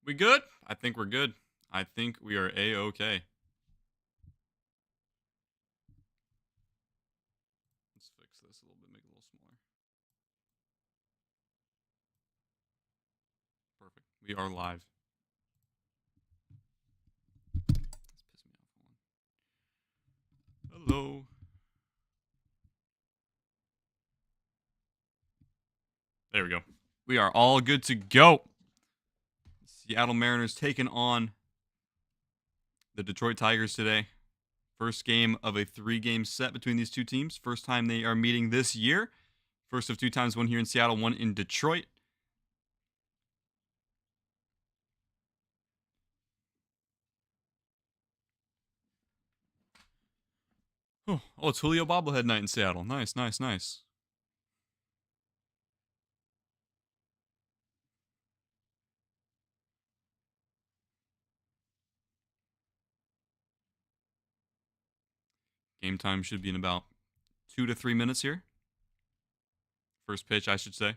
We good? I think we're good. I think we are A-okay. Let's fix this a little bit, make it a little smaller. Perfect. We are live. That's pissing me off. Hello. There we go. We are all good to go. Seattle Mariners taking on the Detroit Tigers today. First game of a 3-game set between these two teams. First time they are meeting this year. First of 2 times, one here in Seattle, one in Detroit. Oh, it's Julio bobblehead night in Seattle. Nice, nice, nice. Game time should be in about 2 to 3 minutes here. First pitch, I should say.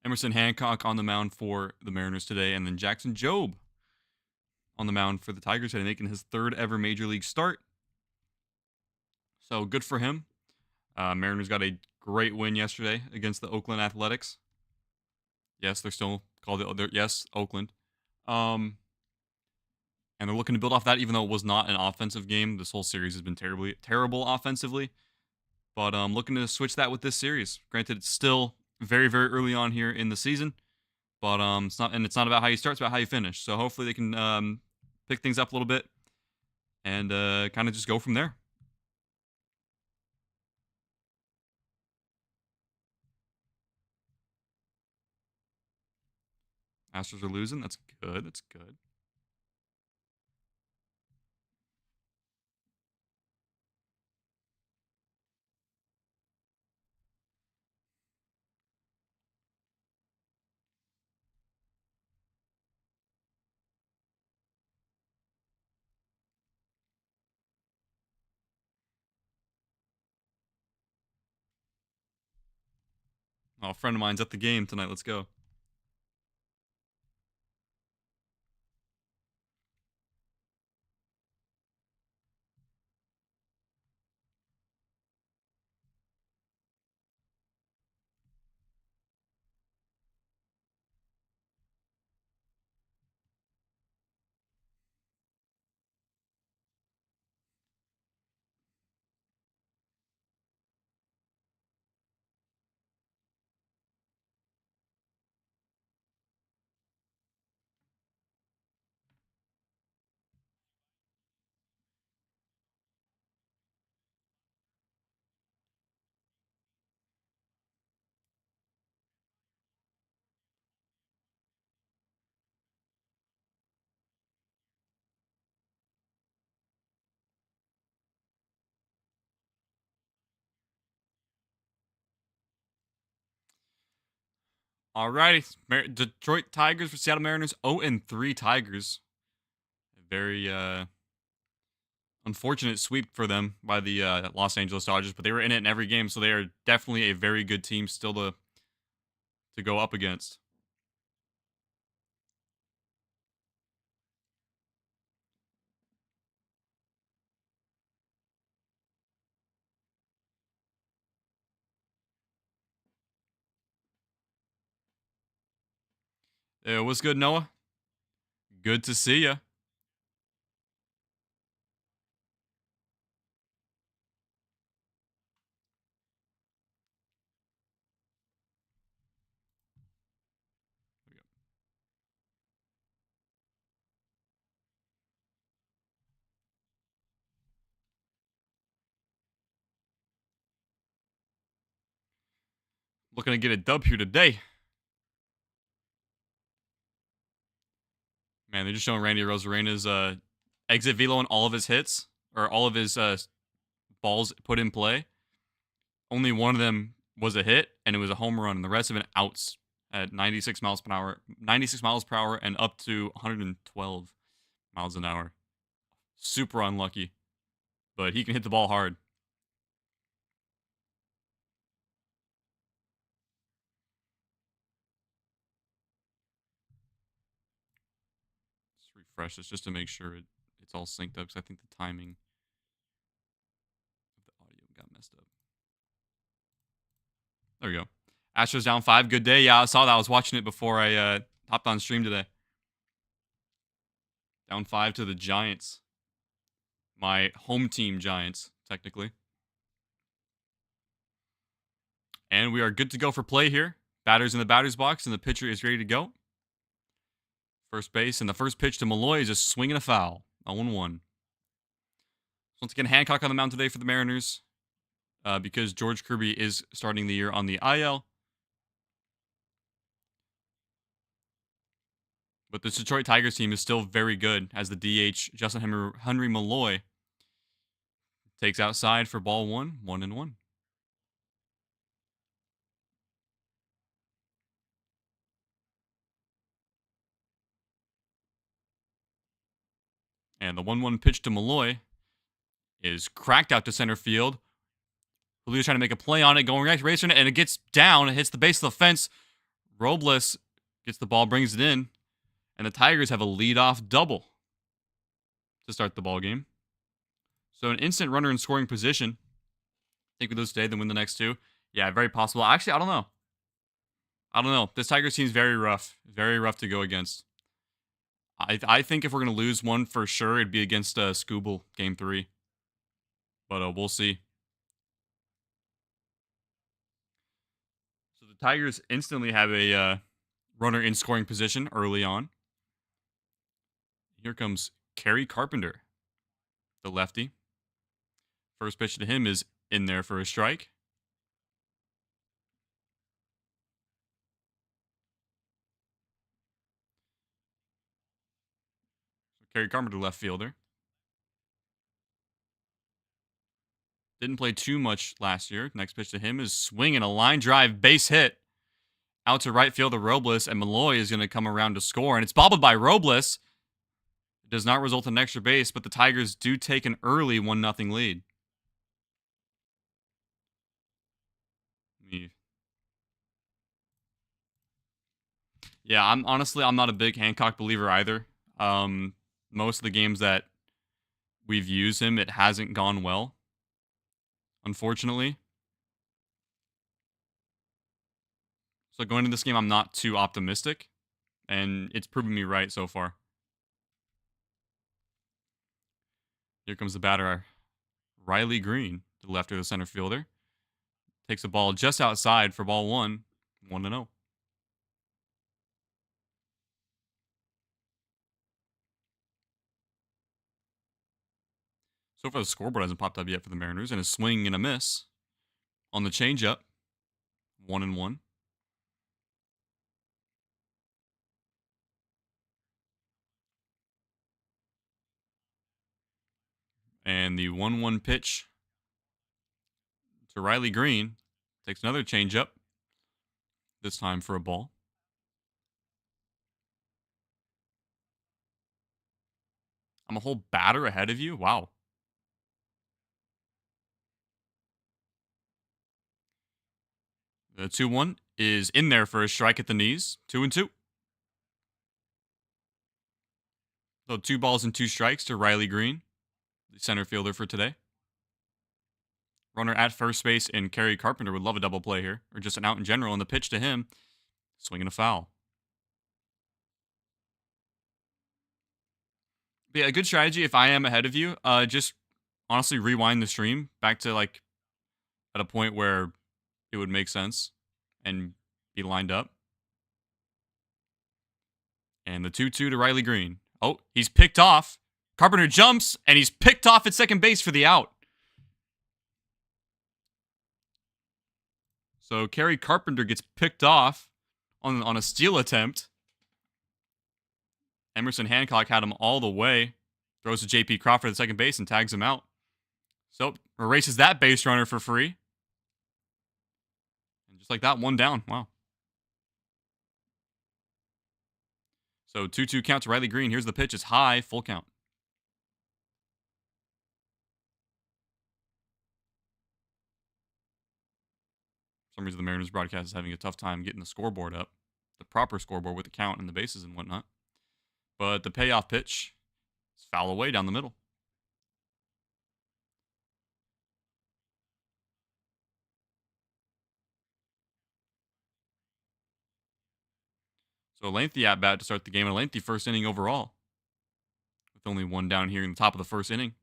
Emerson Hancock on the mound for the Mariners today, and then Jackson Jobe on the mound for the Tigers today, making his 3rd ever Major League start. So good for him. Mariners got a great win yesterday against the Oakland Athletics. Yes, they're still called yes, Oakland. And they're looking to build off that, even though it was not an offensive game. This whole series has been terrible offensively. But looking to switch that with this series. Granted, it's still very, very early on here in the season, but it's not about how you start; it's about how you finish. So hopefully they can pick things up a little bit and kind of just go from there. Astros are losing. That's good. That's good. Oh, a friend of mine's at the game tonight. Let's go. Alrighty, Detroit Tigers for Seattle Mariners. 0-3 Tigers. Very unfortunate sweep for them by the Los Angeles Dodgers, but they were in it in every game, so they are definitely a very good team still to go up against. What's good, Noah? Good to see you. Looking to get a dub here today. Man, they're just showing Randy Rosarena's exit velo on all of his hits, or all of his balls put in play. Only one of them was a hit, and it was a home run, and the rest of it outs at 96 miles per hour, and up to 112 miles an hour. Super unlucky, but he can hit the ball hard. refresh this just to make sure it's all synced up because I think the timing of the audio got messed up. There we go. Astros down 5. Good day. Yeah, I saw that. I was watching it before I hopped on stream today. Down 5 to the Giants. My home team Giants, technically. And we are good to go for play here. Batter's in the batter's box, and the pitcher is ready to go. First base, and the first pitch to Malloy is a swing and a foul. 0-1. Once again, Hancock on the mound today for the Mariners because George Kirby is starting the year on the IL. But the Detroit Tigers team is still very good as the DH, Justin Henry Malloy, takes outside for ball 1, 1-1. And the 1-1 pitch to Malloy is cracked out to center field. Julio's trying to make a play on it, going right, racing it, and it gets down. It hits the base of the fence. Robles gets the ball, brings it in, and the Tigers have a leadoff double to start the ball game. So an instant runner in scoring position. I think we lose today, then win the next 2. Yeah, very possible. Actually, I don't know. This Tigers team is very rough to go against. I think if we're going to lose one for sure, it'd be against Scooble Game 3. But we'll see. So the Tigers instantly have a runner in scoring position early on. Here comes Kerry Carpenter, the lefty. First pitch to him is in there for a strike. So Kerry Carpenter, left fielder. Didn't play too much last year. Next pitch to him is swinging a line drive base hit out to right fielder Robles, and Malloy is going to come around to score, and it's bobbled by Robles. It does not result in an extra base, but the Tigers do take an early 1-0 lead. Yeah, I'm not a big Hancock believer either. Most of the games that we've used him, it hasn't gone well, unfortunately. So going into this game, I'm not too optimistic, and it's proven me right so far. Here comes the batter, Riley Green, to the left of the center fielder. Takes the ball just outside for ball 1, 1-0. So far, the scoreboard hasn't popped up yet for the Mariners, and a swing and a miss on the changeup, 1-1. And the 1-1 pitch to Riley Green takes another changeup, this time for a ball. I'm a whole batter ahead of you? Wow. The 2-1 is in there for a strike at the knees. 2-2. So 2 balls and 2 strikes to Riley Green, the center fielder for today. Runner at first base and Kerry Carpenter would love a double play here, or just an out in general. And the pitch to him, swinging a foul. But yeah, a good strategy if I am ahead of you. Just honestly rewind the stream back to like at a point where it would make sense and be lined up. And the 2-2 to Riley Green. Oh, he's picked off. Carpenter jumps, and he's picked off at second base for the out. So Kerry Carpenter gets picked off on a steal attempt. Emerson Hancock had him all the way. Throws to J.P. Crawford at second base and tags him out. So erases that base runner for free. And just like that, 1 down. Wow. So 2-2 count to Riley Green. Here's the pitch. It's high, full count. For some reason, the Mariners broadcast is having a tough time getting the scoreboard up. The proper scoreboard with the count and the bases and whatnot. But the payoff pitch is foul away down the middle. So a lengthy at bat to start the game, a lengthy first inning overall. With only one down here in the top of the first inning.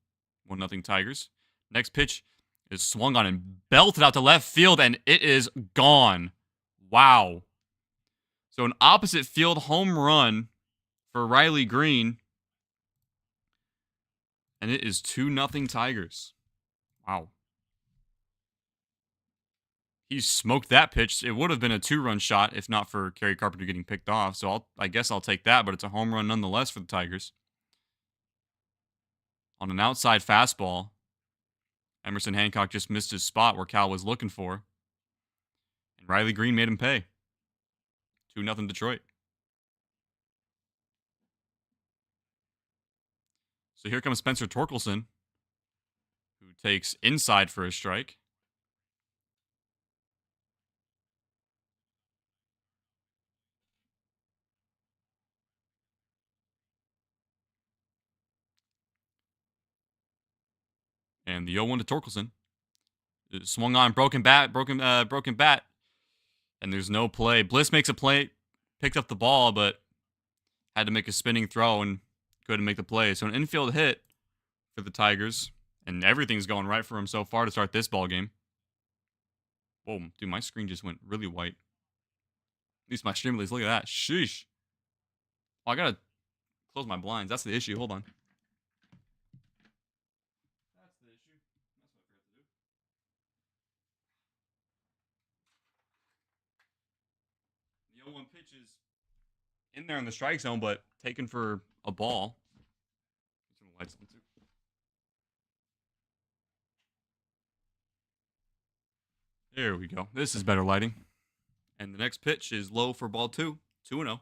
1-0 Tigers. Next pitch is swung on and belted out to left field, and it is gone. Wow. So an opposite field home run for Riley Green. And it is 2-0 Tigers. Wow. He smoked that pitch. It would have been a 2-run shot if not for Kerry Carpenter getting picked off. So I guess I'll take that, but it's a home run nonetheless for the Tigers. On an outside fastball, Emerson Hancock just missed his spot where Cal was looking for. And Riley Green made him pay. 2-0 Detroit. So here comes Spencer Torkelson, who takes inside for a strike. And the 0-1 to Torkelson. It swung on, broken bat. And there's no play. Bliss makes a play, picked up the ball, but had to make a spinning throw and couldn't make the play. So an infield hit for the Tigers. And everything's going right for him so far to start this ball game. Whoa, dude, my screen just went really white. At least my stream release. Look at that. Sheesh. Oh, I gotta close my blinds. That's the issue. Hold on. That's the issue. That's what I forgot to do. The 0-1 pitch is in there in the strike zone, but taken for a ball. Turn the lights on too. There we go. This is better lighting. And the next pitch is low for ball 2. 2-0.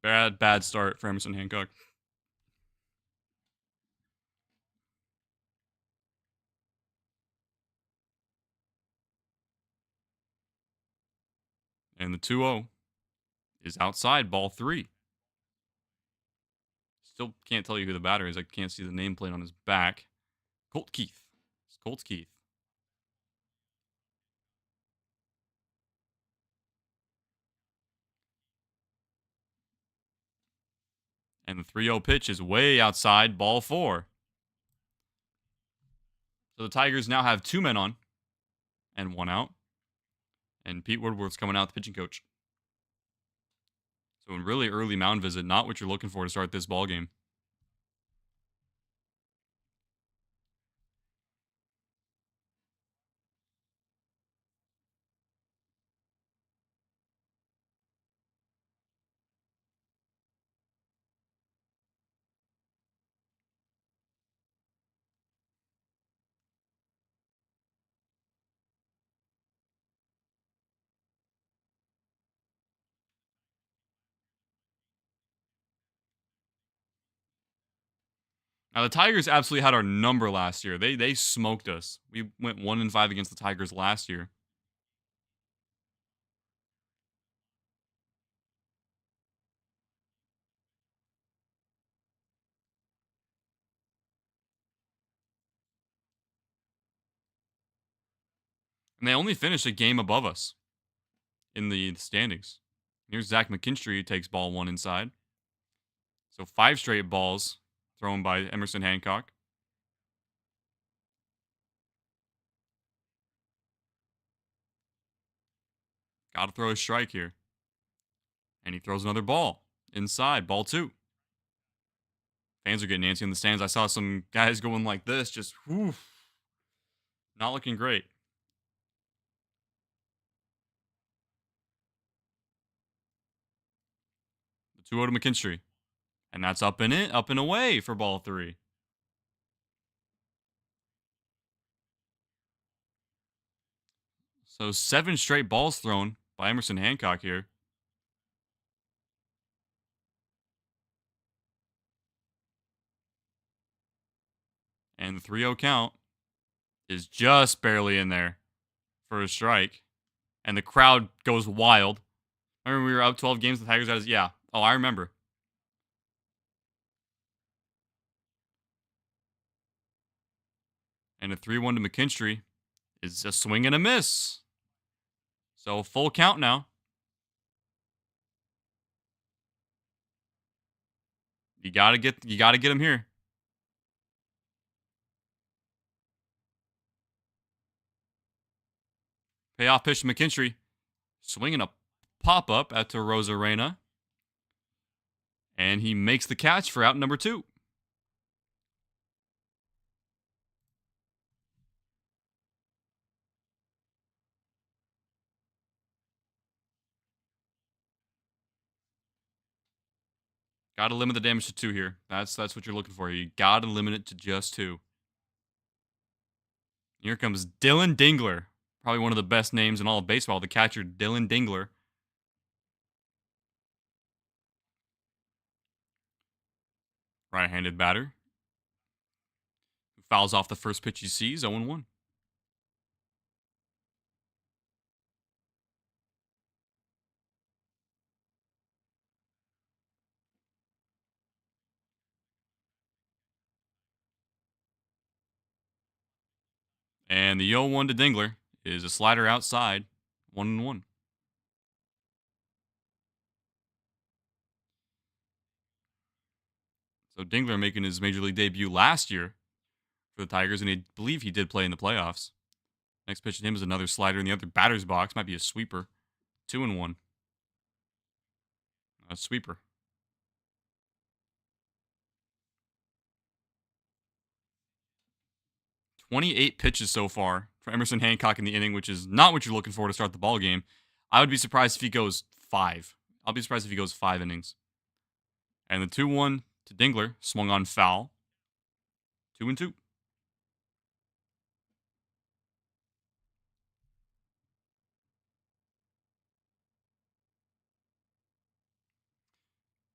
Yeah, bad start for Emerson Hancock. And the 2-0 is outside, ball 3. Still can't tell you who the batter is. I can't see the nameplate on his back. Colt Keith. It's Colt Keith. And the 3-0 pitch is way outside, ball 4. So the Tigers now have 2 men on and 1 out. And Pete Woodward's coming out, the pitching coach. So a really early mound visit, not what you're looking for to start this ball game. Now the Tigers absolutely had our number last year. They smoked us. We went 1-5 against the Tigers last year. And they only finished a game above us in the standings. Here's Zach McKinstry, who takes ball 1 inside. So 5 straight balls thrown by Emerson Hancock. Got to throw a strike here. And he throws another ball inside, ball 2. Fans are getting antsy in the stands. I saw some guys going like this, just whew, not looking great. The 2-0 to McKinstry. And that's up and away for ball 3. So 7 straight balls thrown by Emerson Hancock here. And the 3-0 count is just barely in there for a strike. And the crowd goes wild. I remember we were up 12 games. The Tigers got his. Yeah. Oh, I remember. And a 3-1 to McKinstry is a swing and a miss. So full count now. You gotta get him here. Payoff pitch to McKinstry. Swinging a pop-up at Rosarena. And he makes the catch for out number 2. Got to limit the damage to 2 here. That's what you're looking for. You got to limit it to just 2. Here comes Dylan Dingler. Probably one of the best names in all of baseball. The catcher, Dylan Dingler. Right-handed batter. Who fouls off the first pitch he sees, 0-1. And the 0-1 to Dingler is a slider outside, 1-1. So Dingler making his major league debut last year for the Tigers, and I believe he did play in the playoffs. Next pitch to him is another slider in the other batter's box. Might be a sweeper. 2-1. A sweeper. 28 pitches so far for Emerson Hancock in the inning, which is not what you're looking for to start the ball game. I would be surprised if he goes 5. I'll be surprised if he goes 5 innings. And the 2-1 to Dingler, swung on foul. 2-2.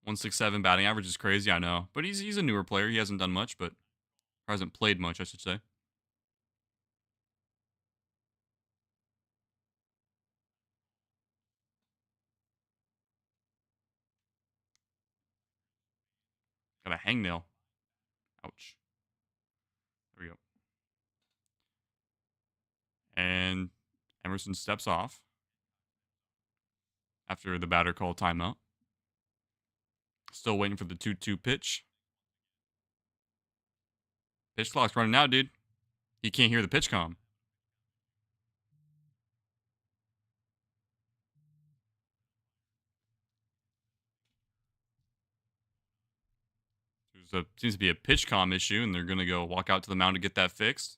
167 batting average is crazy, I know. But he's a newer player. He hasn't done much, but hasn't played much, I should say. Got a hangnail. Ouch. There we go. And Emerson steps off after the batter called timeout. Still waiting for the 2-2 pitch. Pitch clock's running out, dude. He can't hear the pitch comm. Seems to be a pitch comm issue, and they're going to go walk out to the mound to get that fixed.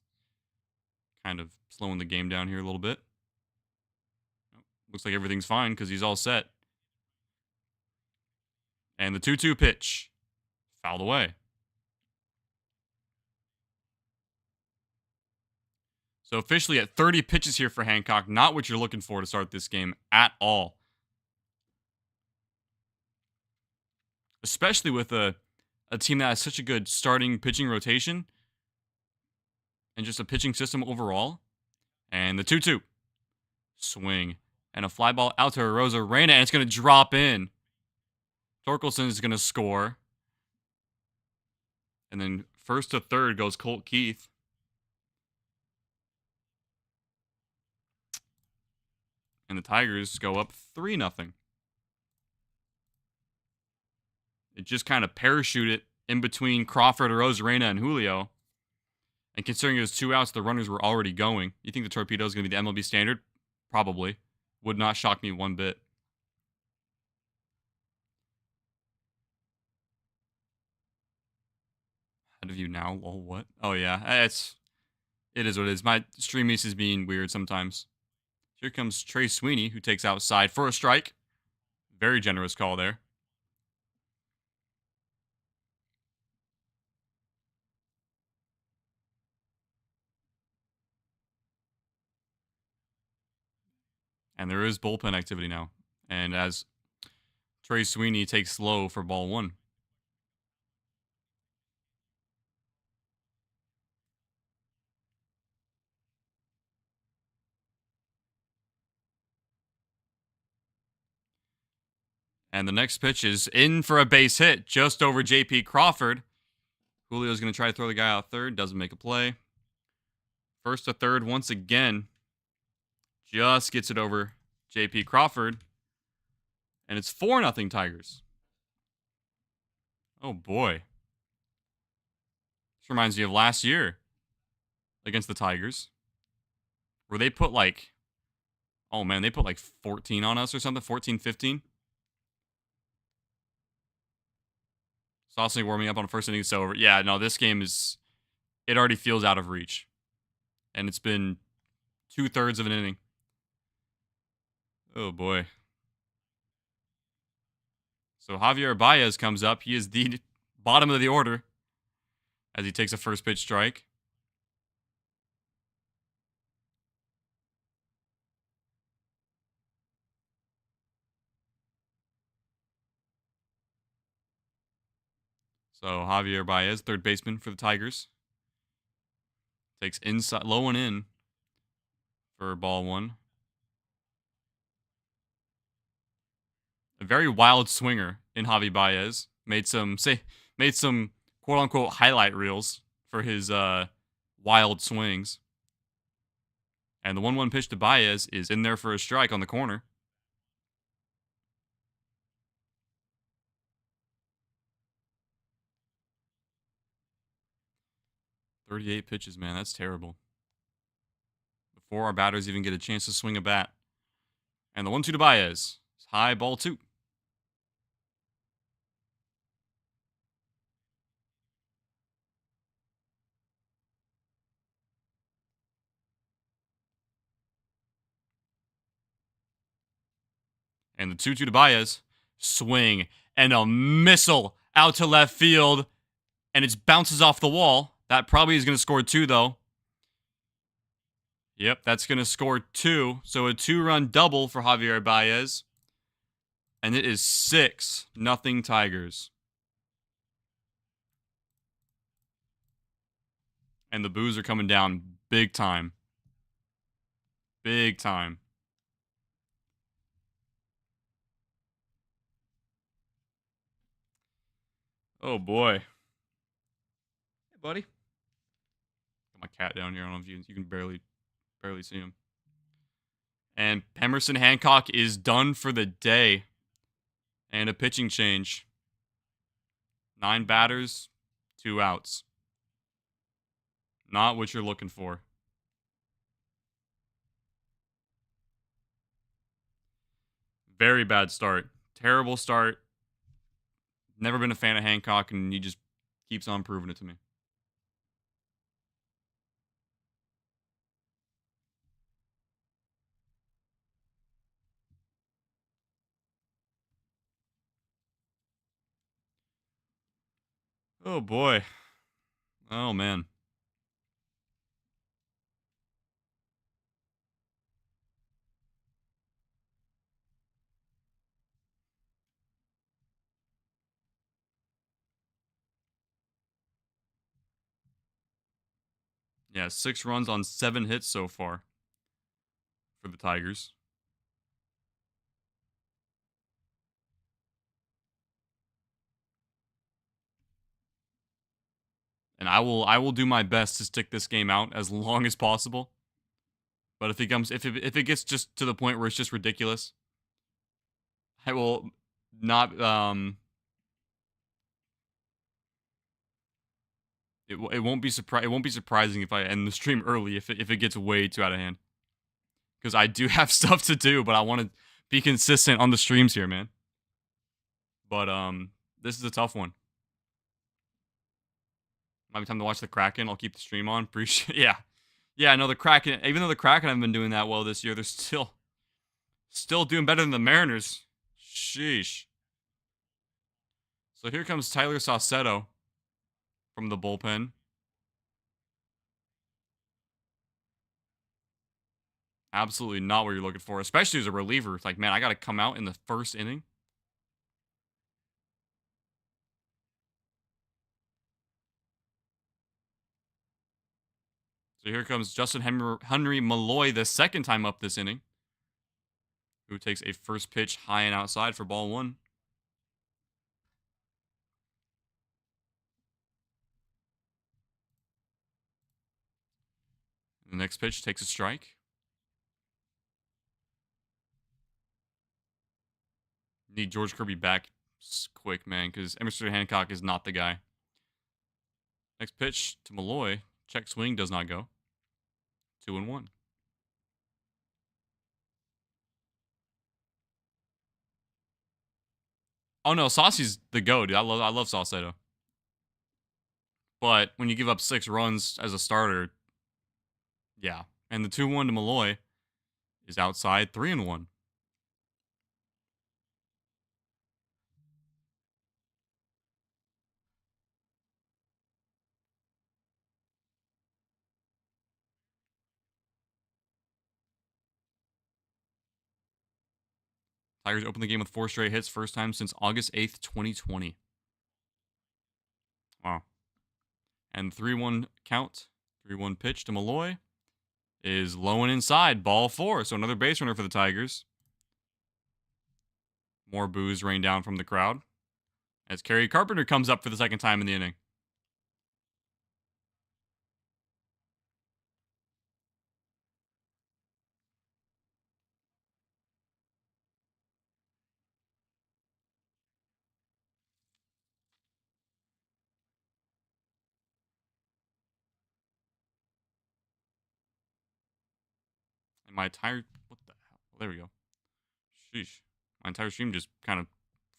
Kind of slowing the game down here a little bit. Looks like everything's fine because he's all set. And the 2-2 pitch. Fouled away. So officially at 30 pitches here for Hancock. Not what you're looking for to start this game at all. Especially with a team that has such a good starting pitching rotation. And just a pitching system overall. And the 2-2. Swing. And a fly ball out to Rosarena. And it's going to drop in. Torkelson is going to score. And then first to third goes Colt Keith. And the Tigers go up 3-0. It just kind of parachuted in between Crawford, Rosarena, and Julio. And considering it was 2 outs, the runners were already going. You think the torpedo is going to be the MLB standard? Probably. Would not shock me one bit. Ahead of you now? Lol, what? Oh, yeah. It is what it is. My stream is being weird sometimes. Here comes Trey Sweeney, who takes outside for a strike. Very generous call there. And there is bullpen activity now. And as Trey Sweeney takes slow for ball 1. And the next pitch is in for a base hit just over J.P. Crawford. Julio's going to try to throw the guy out third. Doesn't make a play. First to third once again. Just gets it over J.P. Crawford. And it's 4-0 Tigers. Oh, boy. This reminds me of last year against the Tigers, where they put like, oh, man, they put like 14 on us or something, 14, 15. Saucing warming up on the first inning, so yeah, no, this game it already feels out of reach. And it's been 2/3 of an inning. Oh, boy. So Javier Baez comes up. He is the bottom of the order as he takes a first pitch strike. So Javier Baez, third baseman for the Tigers, takes inside, low and in for ball one. A very wild swinger in Javi Baez. Made some quote unquote highlight reels for his wild swings. And the 1-1 pitch to Baez is in there for a strike on the corner. "38 pitches, man. That's terrible." Before our batters even get a chance to swing a bat. And the 1-2 to Baez. It's high, ball 2. And the 2-2 to Baez. Swing. And a missile out to left field. And it bounces off the wall. That probably is going to score 2, though. Yep, that's going to score 2. So a 2-run double for Javier Baez. And it is 6-0 Tigers. And the boos are coming down big time. Big time. Oh, boy. Hey, buddy. Got my cat down here. I don't know if you can barely see him. And Emerson Hancock is done for the day. And a pitching change. 9 batters, 2 outs. Not what you're looking for. Very bad start. Terrible start. Never been a fan of Hancock, and he just keeps on proving it to me. Oh, boy. Oh, man. Yeah, 6 runs on 7 hits so far for the Tigers. And I will do my best to stick this game out as long as possible. But if it gets just to the point where it's just ridiculous, I will not it won't be surprising if I end the stream early if it gets way too out of hand. Because I do have stuff to do, but I want to be consistent on the streams here, man. But this is a tough one. Might be time to watch the Kraken. I'll keep the stream on. Appreciate Yeah, no, the Kraken, even though the Kraken haven't been doing that well this year, they're still doing better than the Mariners. Sheesh. So here comes Tyler Saucedo from the bullpen. Absolutely not what you're looking for, especially as a reliever. It's like, man, I got to come out in the first inning. So here comes Justin Henry Malloy the second time up this inning, who takes a first pitch high and outside for ball 1. next pitch takes a strike. Need George Kirby back quick, man, because Emerson Hancock is not the guy. Next pitch to Malloy. Check swing does not go. 2-1. Oh no, Saucy's the go, dude. I love Saucedo. But when you give up 6 runs as a starter, yeah. And the 2-1 to Malloy is outside, 3-1. Tigers open the game with 4 straight hits, first time since August 8th, 2020. Wow. And 3-1 count, 3-1 pitch to Malloy is low and inside, ball 4. So another base runner for the Tigers. More boos rain down from the crowd as Kerry Carpenter comes up for the second time in the inning. And my entire, what the hell? There we go. Sheesh. My entire stream just kind of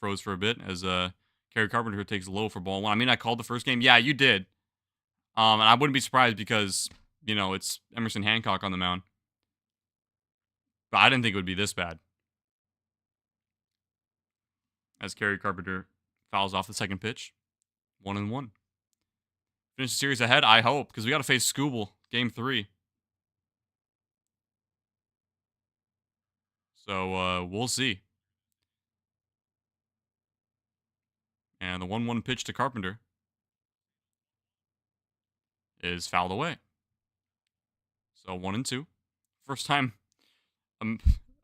froze for a bit as Kerry Carpenter takes low for ball 1. I mean, I called the first game. Yeah, you did. And I wouldn't be surprised because, you know, it's Emerson Hancock on the mound. But I didn't think it would be this bad. As Kerry Carpenter fouls off the second pitch. 1-1. Finish the series ahead, I hope, because we got to face Scooble, game 3. So we'll see. And the 1-1 pitch to Carpenter is fouled away. So 1-2. First time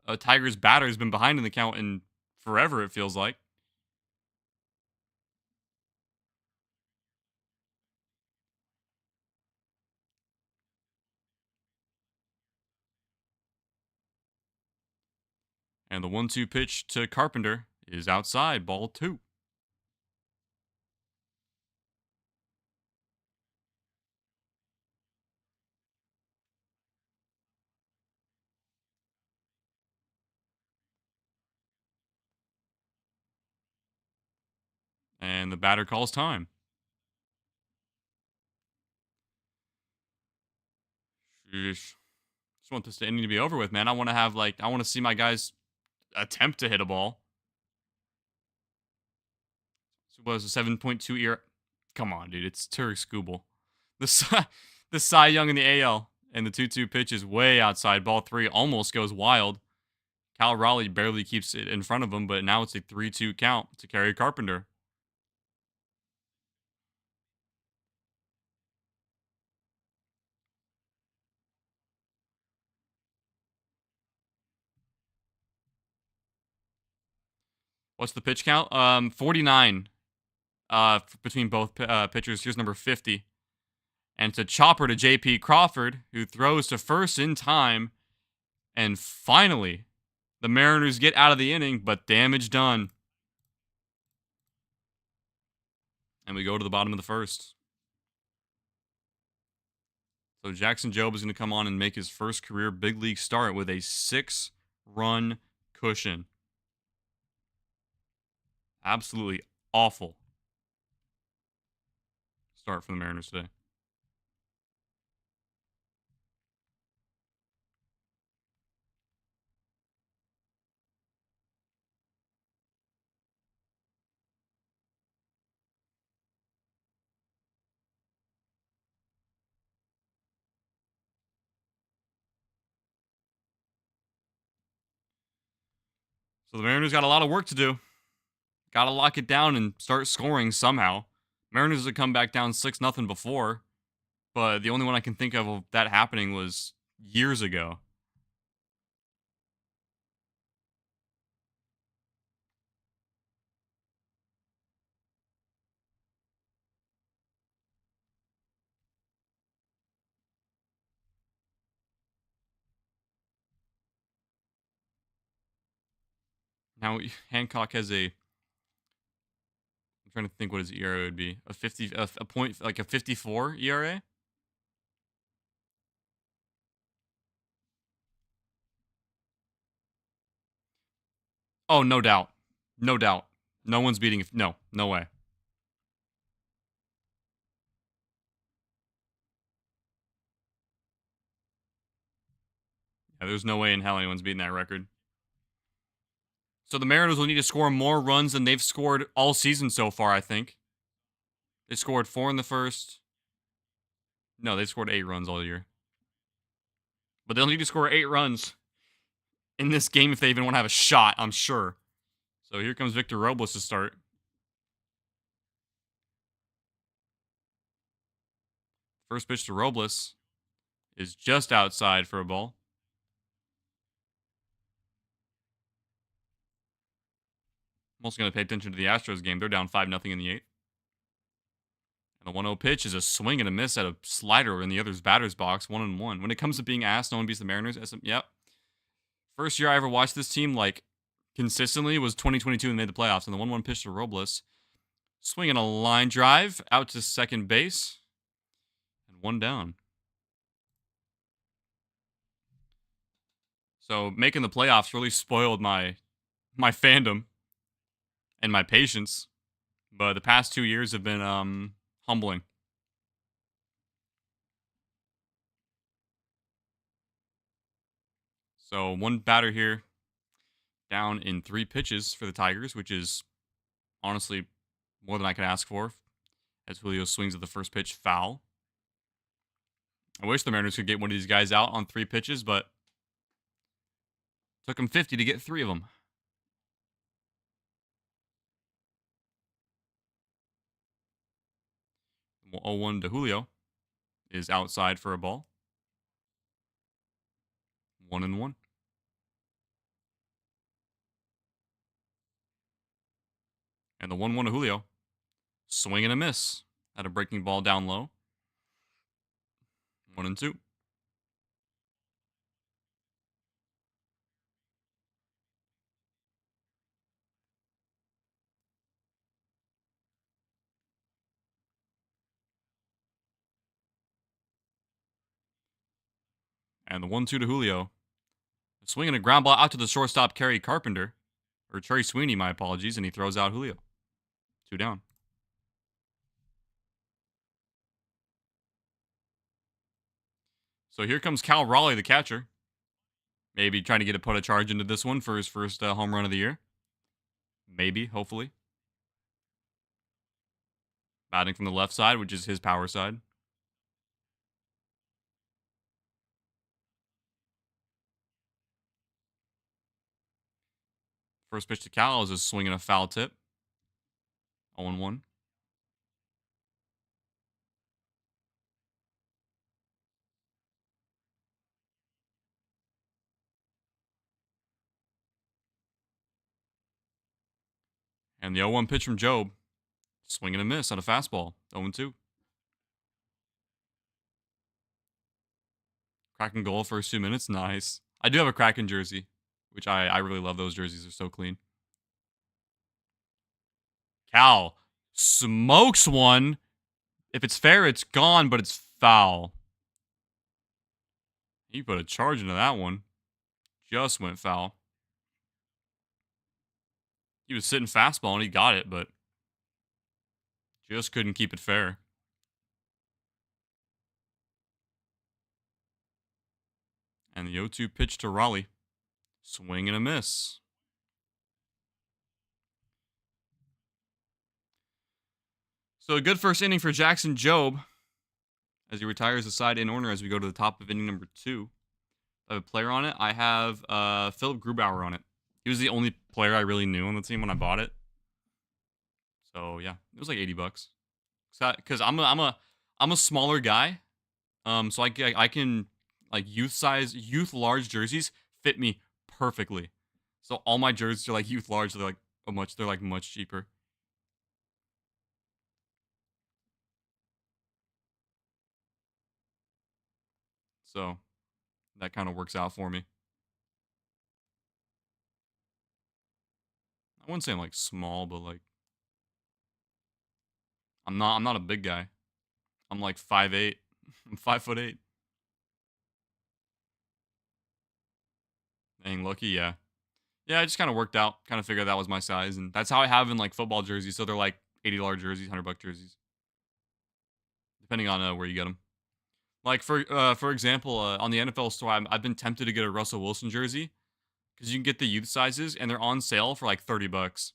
a Tigers batter has been behind in the count in forever, it feels like. And the 1-2 pitch to Carpenter is outside, ball 2. And the batter calls time. Sheesh. Just want this inning to be over with, man. I want to see my guys attempt to hit a ball. So what was a 7.2 ERA? Come on, dude. It's Turk Scooble. The Cy Young in the AL. And the 2-2 pitch is way outside. Ball 3 almost goes wild. Cal Raleigh barely keeps it in front of him, but now it's a 3-2 count to Kerry Carpenter. What's the pitch count? 49 between both pitchers. Here's number 50. And it's a chopper to J.P. Crawford, who throws to first in time. And finally, the Mariners get out of the inning, but damage done. And we go to the bottom of the first. So Jackson Jobe is going to come on and make his first career big league start with a 6-run cushion. Absolutely awful start for the Mariners today. So the Mariners got a lot of work to do. Got to lock it down and start scoring somehow. Mariners had come back down 6-0 before, but the only one I can think of that happening was years ago. Now Hancock has a. I'm trying to think what his ERA would be. A 50, a point like a 54 ERA. Oh, no doubt, no doubt. No one's beating. No, no way. Yeah, there's no way in hell anyone's beating that record. So the Mariners will need to score more runs than they've scored all season so far, I think. They scored 4 in the first. No, they scored 8 runs all year. But they'll need to score 8 runs in this game if they even want to have a shot, I'm sure. So here comes Victor Robles to start. First pitch to Robles is just outside for a ball. I'm also going to pay attention to the Astros game. They're down 5-0 in the 8th. And the 1-0 pitch is a swing and a miss at a slider in the other's batter's box, 1-1. When it comes to being asked, no one beats the Mariners. Yep. First year I ever watched this team like consistently was 2022 and made the playoffs. And the 1-1 pitch to Robles, swinging a line drive out to second base, and 1 down. So making the playoffs really spoiled my fandom and my patience. But the past 2 years have been humbling. So one batter here down in 3 pitches for the Tigers, which is honestly more than I could ask for. As Julio swings at the first pitch, foul. I wish the Mariners could get one of these guys out on 3 pitches, but took them 50 to get 3 of them. 0-1 to Julio is outside for a ball. 1-1. And the 1-1 to Julio. Swing and a miss at a breaking ball down low. 1-2. And the 1-2 to Julio. Swinging a ground ball out to the shortstop, Trey Sweeney, my apologies, and he throws out Julio. 2 down. So here comes Cal Raleigh, the catcher. Maybe trying to put a charge into this one for his first home run of the year. Maybe, hopefully. Batting from the left side, which is his power side. First pitch to Cal is a swing and a foul tip. 0-1. And the 0-1 pitch from Job. Swing and a miss on a fastball. 0-2. Kraken goal first 2 minutes. Nice. I do have a Kraken jersey, which I really love those jerseys. They're so clean. Cal smokes one. If it's fair, it's gone, but it's foul. He put a charge into that one. Just went foul. He was sitting fastball and he got it, but just couldn't keep it fair. And the 0-2 pitch to Raleigh. Swing and a miss. So a good first inning for Jackson Jobe as he retires the side in order as we go to the top of inning number 2. I have a player on it. I have Philip Grubauer on it. He was the only player I really knew on the team when I bought it. So yeah, it was like $80. Because I'm a smaller guy, so I can like youth large jerseys fit me perfectly. So all my jerseys are like youth large. They're like much cheaper. So that kind of works out for me. I wouldn't say I'm like small, but like I'm not a big guy. I'm like 5'8". I'm 5'8". Dang, lucky, yeah. Yeah, I just kind of worked out, kind of figured that was my size, and that's how I have in like football jerseys. So they're like $80 jerseys, $100 jerseys, depending on where you get them. Like for example, on the NFL store, I've been tempted to get a Russell Wilson jersey because you can get the youth sizes and they're on sale for like $30.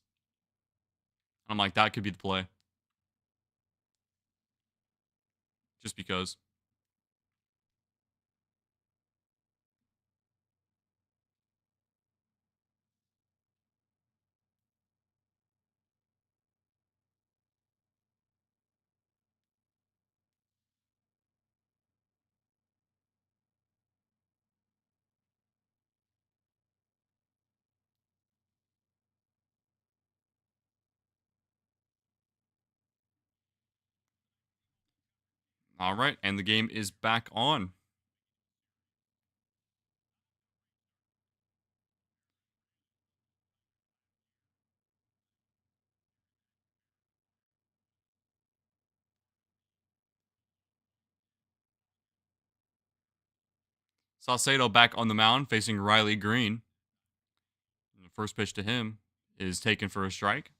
I'm like, that could be the play, just because. All right, and the game is back on. Saucedo back on the mound facing Riley Green. And the first pitch to him is taken for a strike.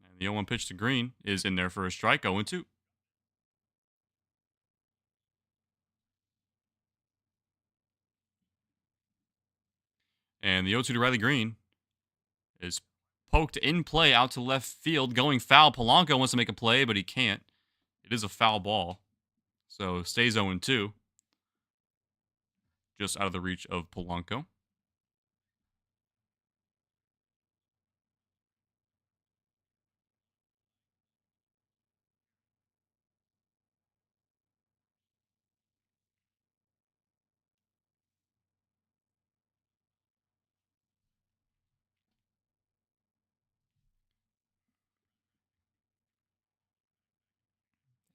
And the 0-1 pitch to Green is in there for a strike, 0-2. And the 0-2 to Riley Green is poked in play out to left field, going foul. Polanco wants to make a play, but he can't. It is a foul ball. So stays 0-2. Just out of the reach of Polanco.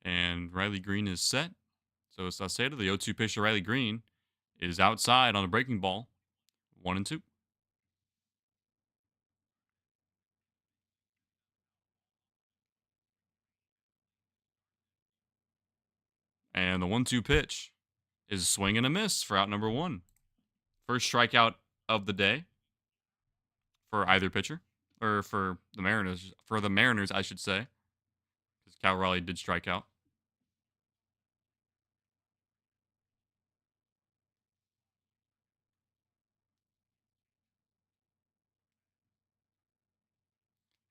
And Riley Green is set. So Saucedo, the 0-2 pitch to Riley Green, is outside on a breaking ball. 1-2. And the 1-2 pitch is a swing and a miss for out number 1. First strikeout of the day for either pitcher. Or for the Mariners. For the Mariners, I should say. Because Cal Raleigh did strike out.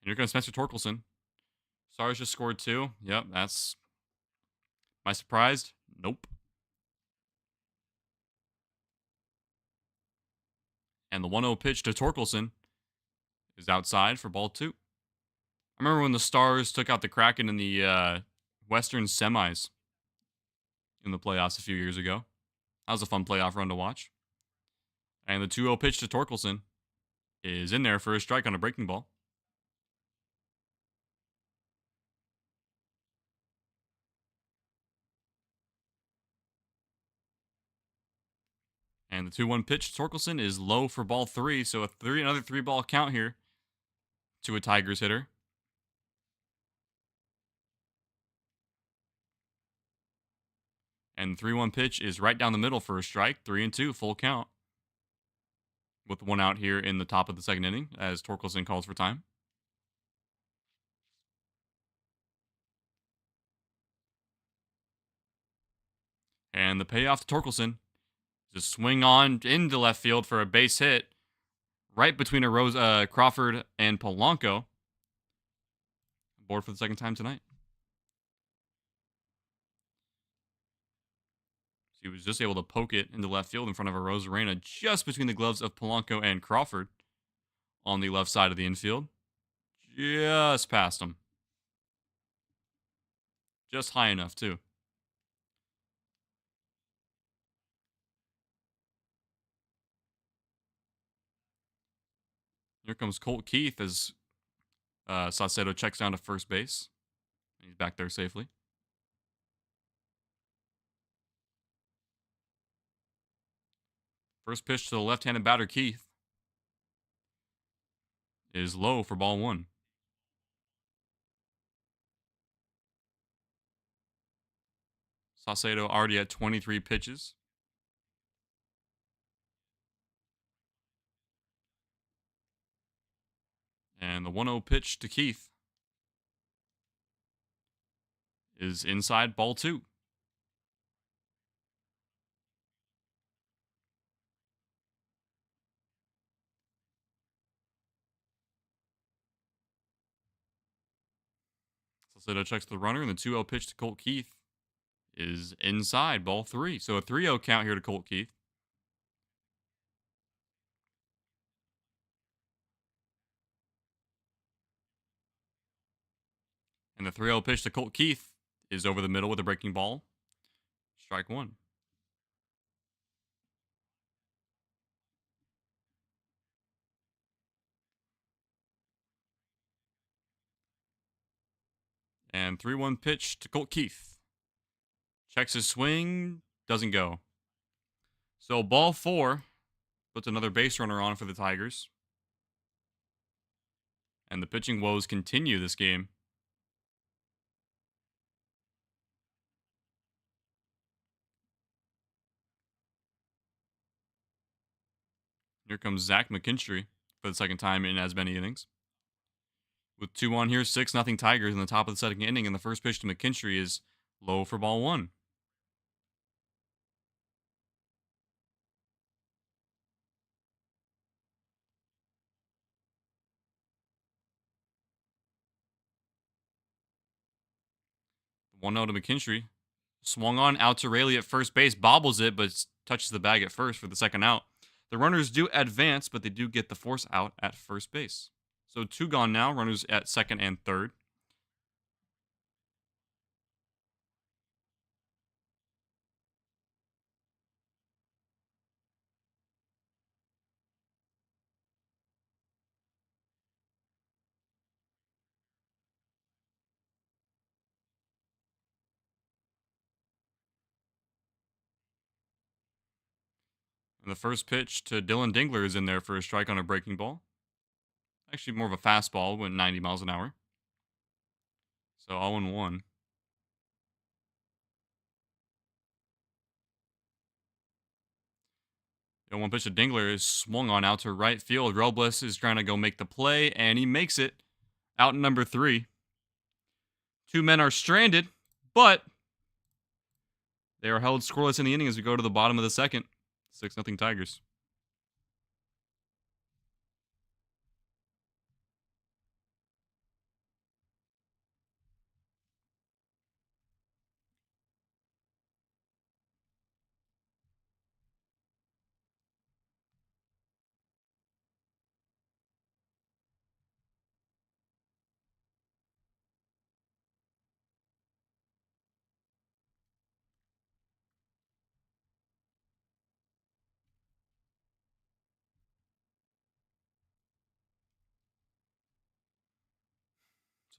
And here comes Spencer Torkelson. Stars just scored 2. Yep, that's... Am I surprised? Nope. And the 1-0 pitch to Torkelson is outside for ball 2. I remember when the Stars took out the Kraken in the Western semis in the playoffs a few years ago. That was a fun playoff run to watch. And the 2-0 pitch to Torkelson is in there for a strike on a breaking ball. And the 2-1 pitch to Torkelson is low for ball 3, so another 3-ball count here to a Tigers hitter. And the 3-1 pitch is right down the middle for a strike, 3-2, full count. With 1 out here in the top of the second inning as Torkelson calls for time. And the payoff to Torkelson is a swing on into left field for a base hit right between Crawford and Polanco. Board for the second time tonight. He was just able to poke it into left field in front of a Rosarena just between the gloves of Polanco and Crawford on the left side of the infield. Just past him. Just high enough, too. Here comes Colt Keith as Saucedo checks down to first base. He's back there safely. First pitch to the left-handed batter, Keith, is low for ball one. Saucedo already at 23 pitches. And the 1-0 pitch to Keith is inside, ball two. Saucedo checks the runner, and the 2-0 pitch to Colt Keith is inside, ball three. So a 3-0 count here to Colt Keith. And the 3-0 pitch to Colt Keith is over the middle with a breaking ball. Strike one. And 3-1 pitch to Colt Keith. Checks his swing, doesn't go. So ball four puts another base runner on for the Tigers. And the pitching woes continue this game. Here comes Zach McKinstry for the second time in as many innings. With 2 on here, 6-0 Tigers in the top of the second inning, and the first pitch to McKinstry is low for ball one. The 1-0 to McKinstry. Swung on out to Rayleigh at first base, bobbles it, but touches the bag at first for the second out. The runners do advance, but they do get the force out at first base. So 2 gone now, runners at second and third. And the first pitch to Dylan Dingler is in there for a strike on a breaking ball. Actually, more of a fastball, went 90 miles an hour. So 0-1. The 1 pitch to Dingler is swung on out to right field. Robles is trying to go make the play, and he makes it. Out in number 3. 2 men are stranded, but they are held scoreless in the inning as we go to the bottom of the second. 6-0 Tigers.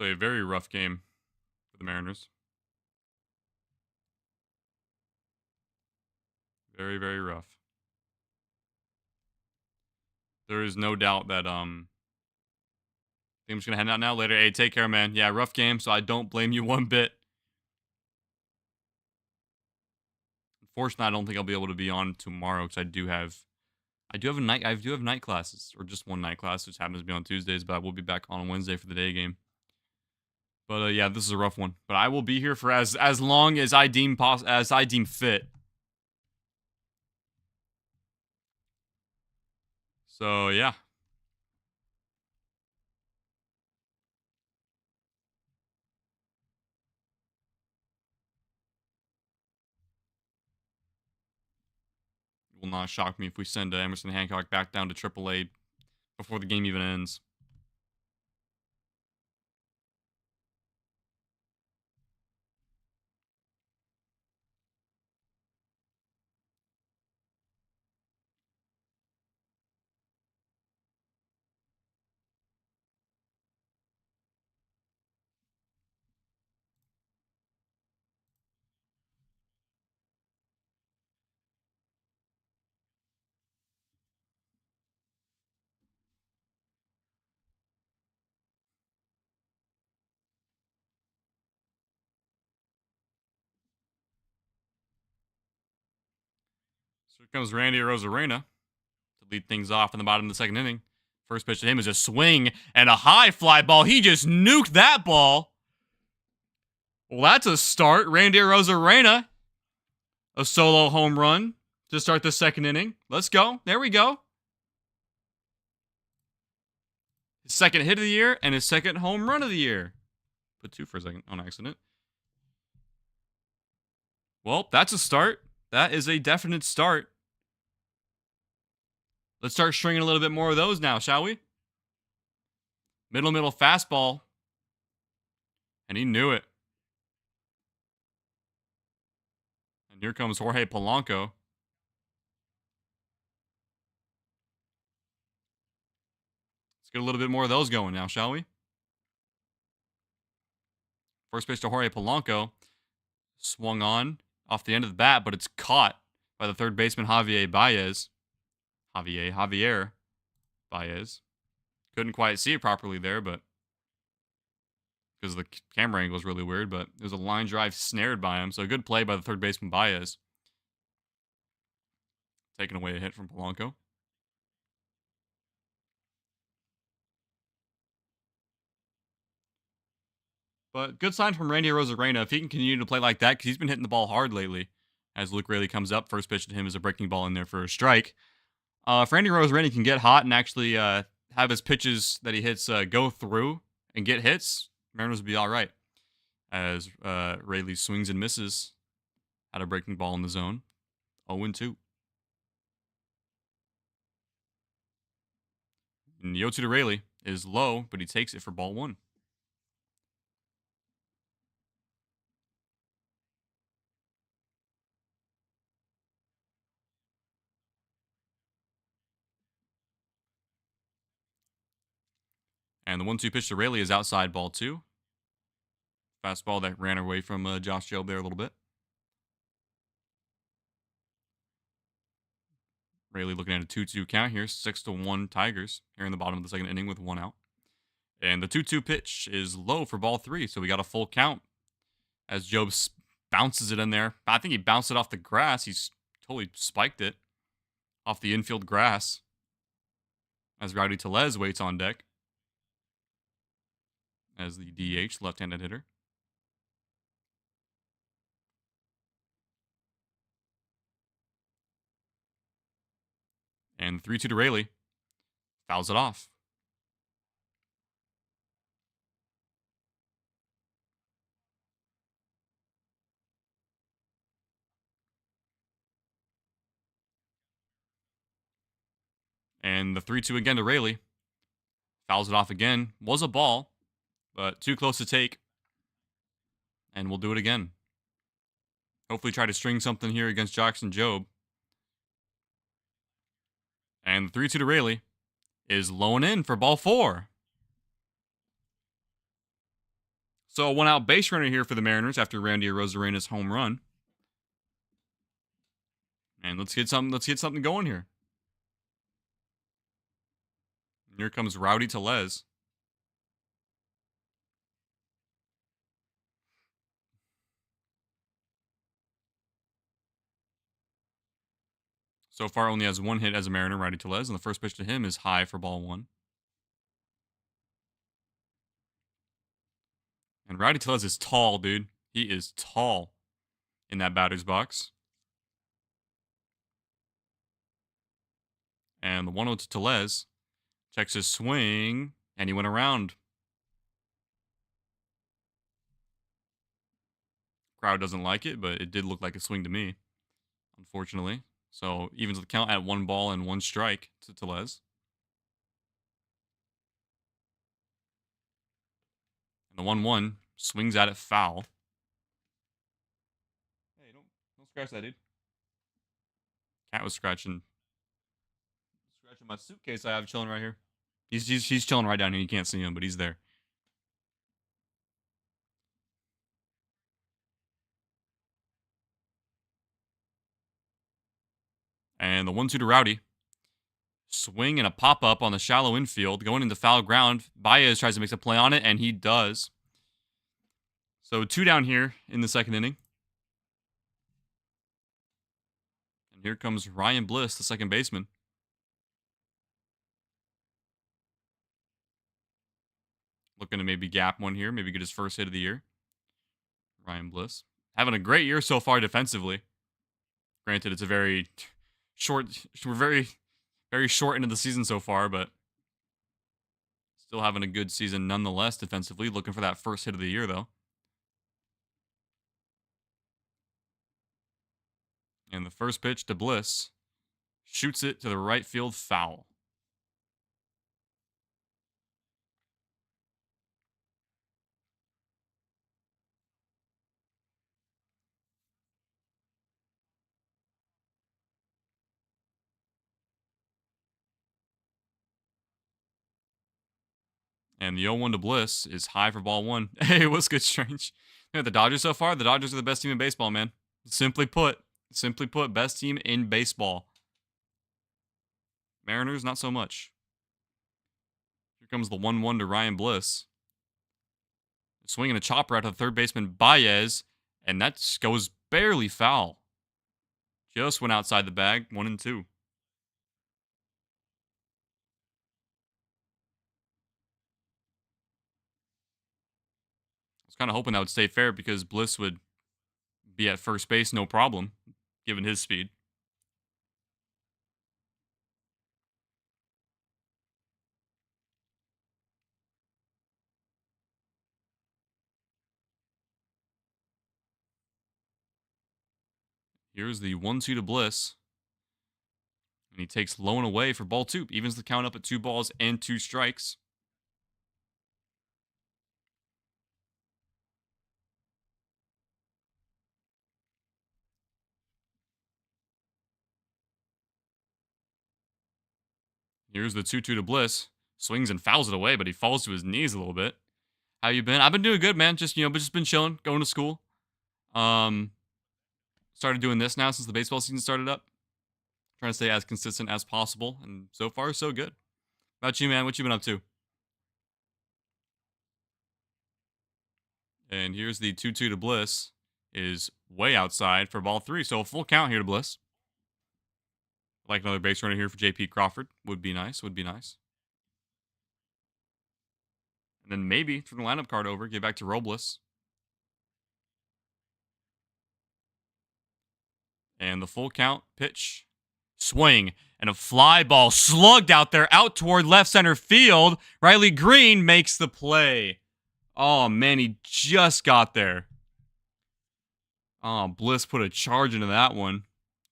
So a very rough game for the Mariners. Very, very rough. There is no doubt that I think I'm just gonna head out now. Later. Hey, take care, man. Yeah, rough game, so I don't blame you one bit. Unfortunately, I don't think I'll be able to be on tomorrow because I do have night classes, or just one night class, which happens to be on Tuesdays, but I will be back on Wednesday for the day game. But yeah, this is a rough one. But I will be here for as long as I deem fit. So yeah. It will not shock me if we send Emerson Hancock back down to AAA before the game even ends. So here comes Randy Arozarena to lead things off in the bottom of the second inning. First pitch to him is a swing and a high fly ball. He just nuked that ball. Well, that's a start. Randy Arozarena, a solo home run to start the second inning. Let's go. There we go. His second hit of the year and his second home run of the year. Put 2 for a second on accident. Well, that's a start. That is a definite start. Let's start stringing a little bit more of those now, shall we? Middle fastball. And he knew it. And here comes Jorge Polanco. Let's get a little bit more of those going now, shall we? First pitch to Jorge Polanco. Swung on off the end of the bat, but it's caught by the third baseman, Javier Baez. Javier Baez. Couldn't quite see it properly there, but because the camera angle is really weird, but it was a line drive snared by him, so a good play by the third baseman, Baez. Taking away a hit from Polanco. But good sign from Randy Arozarena if he can continue to play like that, because he's been hitting the ball hard lately. As Luke Raley comes up, first pitch to him is a breaking ball in there for a strike. If Randy Arozarena can get hot and actually have his pitches that he hits go through and get hits, Mariners will be all right. As Raley swings and misses at a breaking ball in the zone. 0-2. And the 0-2 to Raley is low, but he takes it for ball 1. And the 1-2 pitch to Raley is outside ball 2. Fastball that ran away from Josh Jobe there a little bit. Raley looking at a 2-2 count here. 6-1 Tigers here in the bottom of the second inning with 1 out. And the 2-2 pitch is low for ball 3, so we got a full count. As Jobe bounces it in there. I think he bounced it off the grass. He's totally spiked it off the infield grass. As Rowdy Tellez waits on deck. As the DH, left-handed hitter. And 3-2 to Raley. Fouls it off. And the 3-2 again to Raley. Fouls it off again. Was a ball, but too close to take. And we'll do it again. Hopefully try to string something here against Jackson Jobe. And the 3-2 to Raley is low and in for ball 4. So a 1-out base runner here for the Mariners after Randy Arozarena's home run. And let's get something going here. And here comes Rowdy Tellez. So far only has 1 hit as a Mariner, Rowdy Tellez, and the first pitch to him is high for ball 1. And Rowdy Tellez is tall, dude. He is tall in that batter's box. And the 1-0 to Tellez. Checks his swing, and he went around. Crowd doesn't like it, but it did look like a swing to me, unfortunately. So evens the count at 1 ball and 1 strike to Tellez. And the 1-1 swings at it foul. Hey, don't scratch that, dude. Cat was scratching my suitcase I have chilling right here. He's chilling right down here. You can't see him, but he's there. And the 1-2 to Rowdy. Swing and a pop-up on the shallow infield. Going into foul ground. Baez tries to make a play on it, and he does. So 2 down here in the second inning. And here comes Ryan Bliss, the second baseman. Looking to maybe gap one here, maybe get his first hit of the year. Ryan Bliss. Having a great year so far defensively. Granted, it's a very short, we're very short into the season so far, but still having a good season nonetheless defensively. Looking for that first hit of the year, though. And the first pitch to Bliss shoots it to the right field foul. And the 0-1 to Bliss is high for ball one. Hey, what's good, Strange? You know, the Dodgers so far, the Dodgers are the best team in baseball, man. Simply put, best team in baseball. Mariners, not so much. Here comes the 1-1 to Ryan Bliss. Swinging a chopper out to the third baseman, Baez, and that goes barely foul. Just went outside the bag, 1-2. I was kind of hoping that would stay fair because Bliss would be at first base, no problem, given his speed. Here's the 1-2 to Bliss. And he takes low and away for ball two. Evens the count up at 2 balls and 2 strikes. Here's the 2-2 to Bliss. Swings and fouls it away, but he falls to his knees a little bit. How you been? I've been doing good, man. Just been chilling, going to school. Started doing this now since the baseball season started up. Trying to stay as consistent as possible, and so far, so good. How about you, man? What you been up to? And here's the 2-2 to Bliss. Is way outside for ball 3, so a full count here to Bliss. Like another base runner here for J.P. Crawford. Would be nice. And then maybe turn the lineup card over, get back to Robles. And the full count pitch. Swing. And a fly ball slugged out there, out toward left center field. Riley Green makes the play. Oh, man, he just got there. Oh, Bliss put a charge into that one.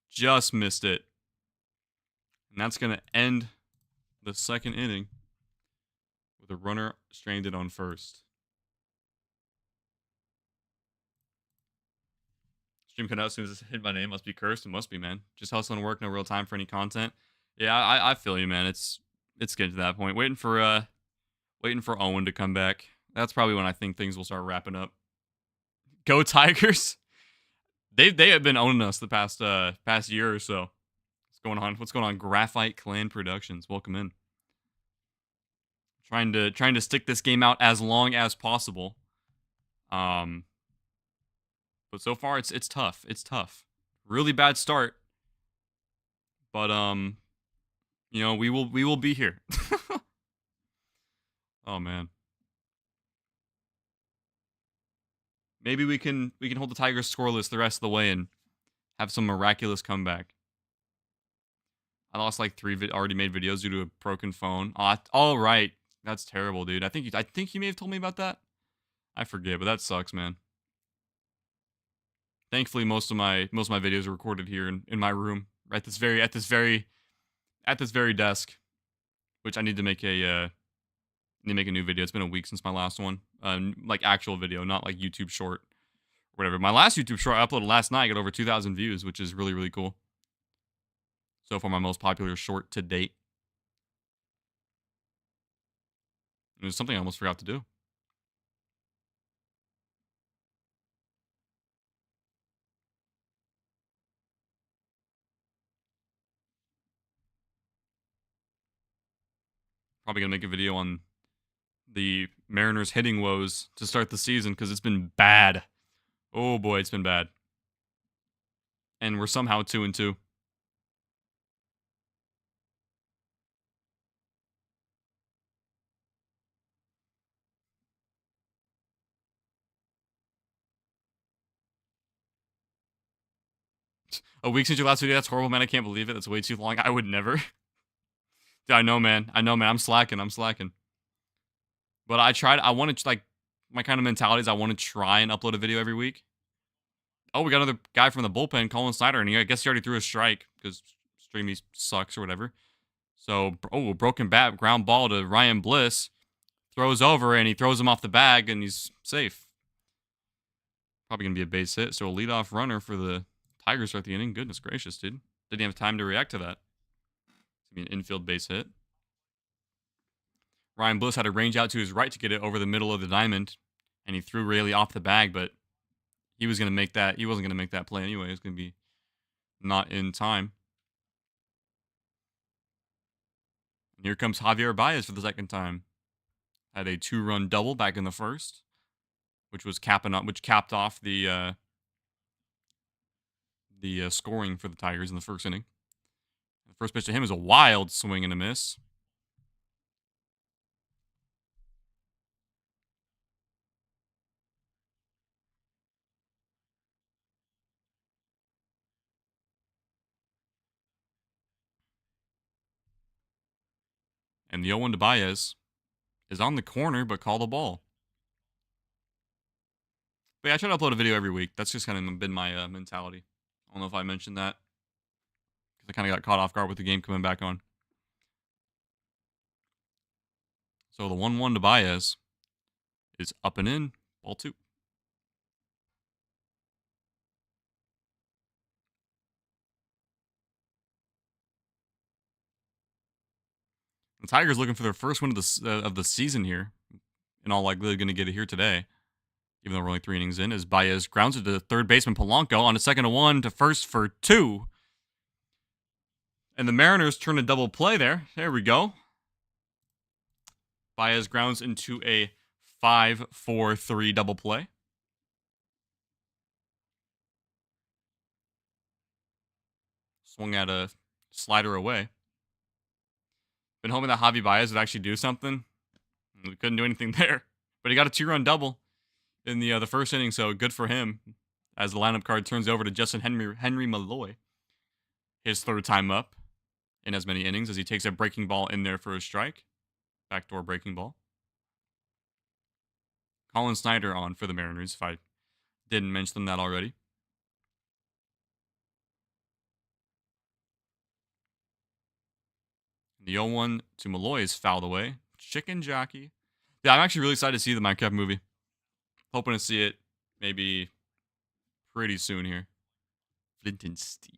Just missed it. And that's going to end the second inning with a runner stranded on first. Stream cut out as soon as it hit my name. Must be cursed. It must be, man. Just hustling work, no real time for any content. Yeah, I feel you, man. It's getting to that point. Waiting for Owen to come back. That's probably when I think things will start wrapping up. Go Tigers! They have been owning us the past year or so. What's going on? Graphite Clan Productions. Welcome in. Trying to stick this game out as long as possible. But so far it's tough. It's tough. Really bad start. But we will be here. Oh man. Maybe we can hold the Tigers scoreless the rest of the way and have some miraculous comeback. I lost like 3 already made videos due to a broken phone. Oh, right. That's terrible, dude. I think you may have told me about that. I forget, but that sucks, man. Thankfully, most of my videos are recorded here in my room, at this very desk, which I need to make a new video. It's been a week since my last one, like actual video, not like YouTube short, or whatever. My last YouTube short I uploaded last night got over 2,000 views, which is really really cool. So far, my most popular short to date. It was something I almost forgot to do. Probably gonna make a video on the Mariners hitting woes to start the season because it's been bad. Oh boy, it's been bad. And we're somehow 2-2. A week since your last video? That's horrible, man. I can't believe it. That's way too long. I would never. Dude, I know, man. I'm slacking. But I want to, like, my kind of mentality is I want to try and upload a video every week. Oh, we got another guy from the bullpen, Colin Snyder, and I guess he already threw a strike because Streamy sucks or whatever. So, broken bat, ground ball to Ryan Bliss. Throws over, and he throws him off the bag, and he's safe. Probably going to be a base hit. So, a leadoff runner for the Tigers start the inning. Goodness gracious, dude. Didn't have time to react to that. It's going to be an infield base hit. Ryan Bliss had to range out to his right to get it over the middle of the diamond, and he threw Rayleigh off the bag, but he was going to make that. He wasn't going to make that play anyway. It was going to be not in time. And here comes Javier Baez for the second time. Had a 2-run double back in the first, which capped off the scoring for the Tigers in the first inning. The first pitch to him is a wild swing and a miss. And the 0-1 to Baez is on the corner, but call the ball. But yeah, I try to upload a video every week. That's just kind of been my mentality. I don't know if I mentioned that, because I kind of got caught off guard with the game coming back on. So the 1-1 to Baez is up and in, ball 2. The Tigers looking for their first win of the season here. In all likelihood, going to get it here today, even though we're only 3 innings in, as Baez grounds it to third baseman Polanco on a 2-1 to first for 2. And the Mariners turn a double play there. There we go. Baez grounds into a 5-4-3 double play. Swung at a slider away. Been hoping that Javi Baez would actually do something. We couldn't do anything there. But he got a 2-run double in the first inning, so good for him. As the lineup card turns over to Justin Henry Malloy. His 3rd time up in as many innings, as he takes a breaking ball in there for a strike. Backdoor breaking ball. Colin Snyder on for the Mariners, if I didn't mention that already. The 0-1 to Malloy is fouled away. Chicken jockey. Yeah, I'm actually really excited to see the Minecraft movie. Hoping to see it maybe pretty soon here. Flint and Steel.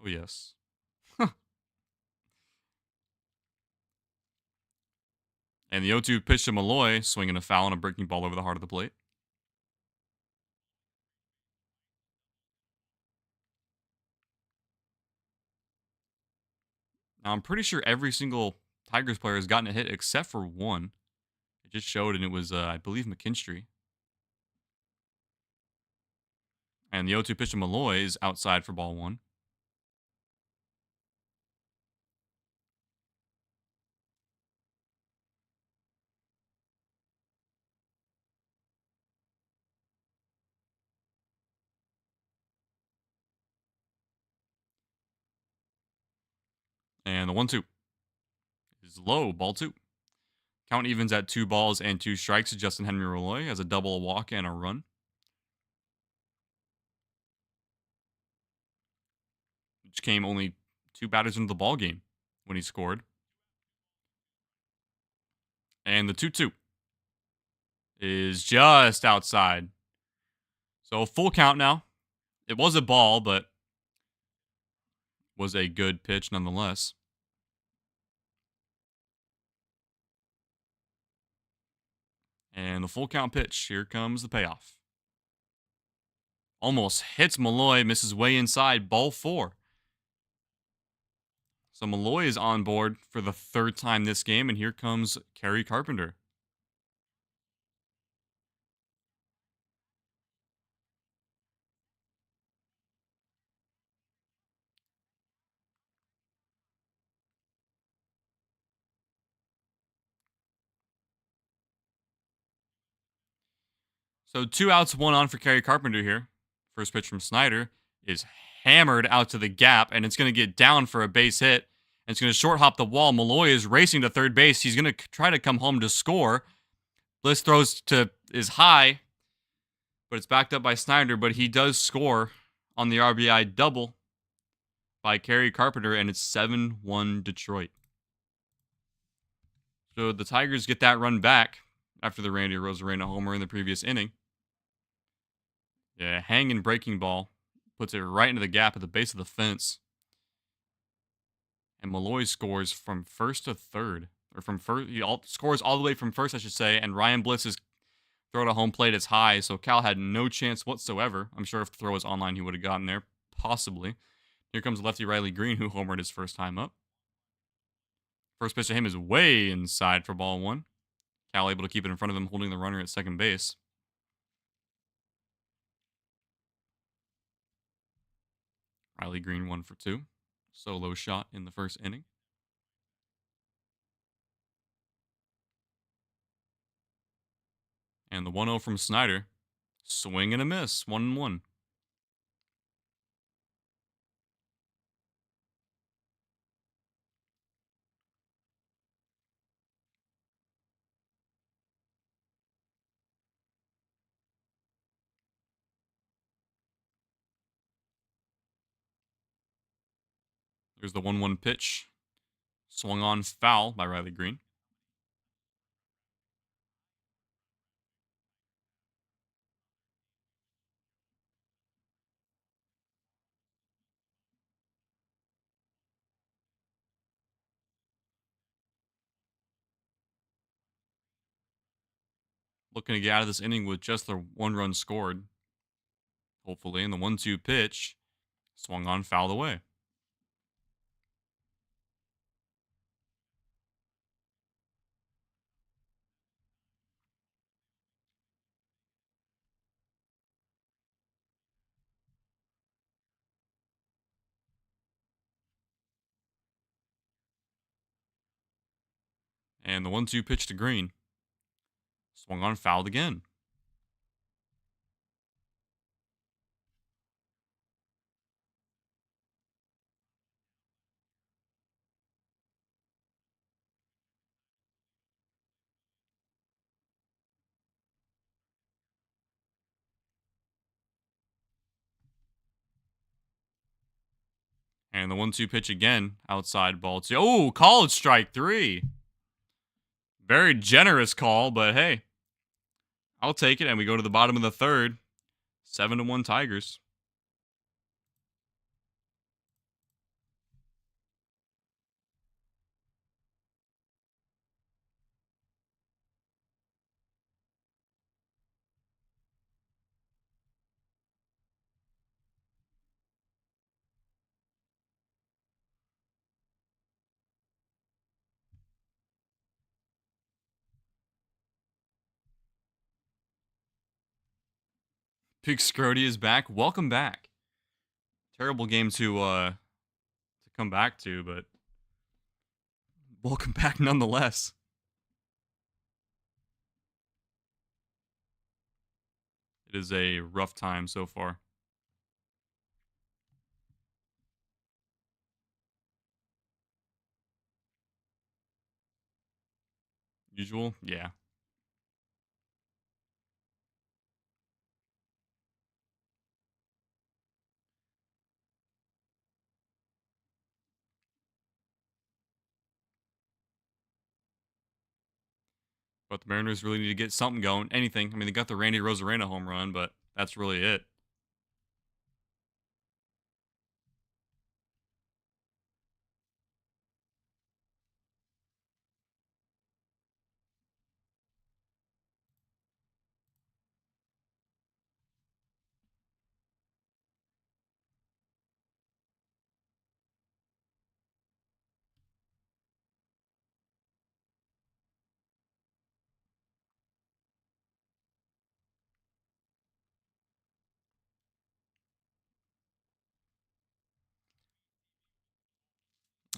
Oh, yes. And the 0-2 pitch to Malloy, swinging a foul and a breaking ball over the heart of the plate. Now, I'm pretty sure every single Tigers player has gotten a hit except for one. It just showed, and it was, I believe, McKinstry. And the 0-2 pitch to Malloy is outside for ball 1. And the 1-2 is low, ball 2. Count evens at 2 balls and 2 strikes to Justin Henry Malloy as a double, a walk, and a run. Which came only 2 batters into the ball game when he scored. And the 2-2 is just outside. So full count now. It was a ball, but was a good pitch nonetheless. And the full count pitch. Here comes the payoff. Almost hits Malloy, misses way inside, ball 4. So Malloy is on board for the 3rd time this game, and here comes Kerry Carpenter. So 2 outs, 1 on for Kerry Carpenter here. First pitch from Snyder. is hammered out to the gap, and it's going to get down for a base hit. And it's going to short hop the wall. Malloy is racing to third base. He's going to try to come home to score. Bliss throws to is high, but it's backed up by Snyder. But he does score on the RBI double by Kerry Carpenter, and it's 7-1 Detroit. So the Tigers get that run back after the Randy Arozarena homer in the previous inning. Yeah, hanging breaking ball puts it right into the gap at the base of the fence. And Malloy scores from first to third. Or from first, he scores all the way from first, I should say. And Ryan Bliss's throw to home plate is high, so Cal had no chance whatsoever. I'm sure if the throw was online, he would have gotten there. Possibly. Here comes lefty Riley Green, who homered his first time up. First pitch to him is way inside for ball one. Cal able to keep it in front of him, holding the runner at second base. Riley Green 1 for 2. Solo shot in the first inning. And the 1-0 from Snyder. Swing and a miss. 1-1. There's the 1-1 pitch. Swung on foul by Riley Green. Looking to get out of this inning with just the 1 run scored. Hopefully. And the 1-2 pitch swung on, fouled away. And the 1-2 pitch to Green. Swung on, fouled again. And the 1-2 pitch again. Outside ball 2. Oh, called strike 3. Very generous call, but hey, I'll take it. And we go to the bottom of the third. 7-1 Tigers. Big Scrody is back. Welcome back. Terrible game to come back to, but welcome back nonetheless. It is a rough time so far. Usual? Yeah. But the Mariners really need to get something going. Anything. I mean, they got the Randy Arozarena home run, but that's really it.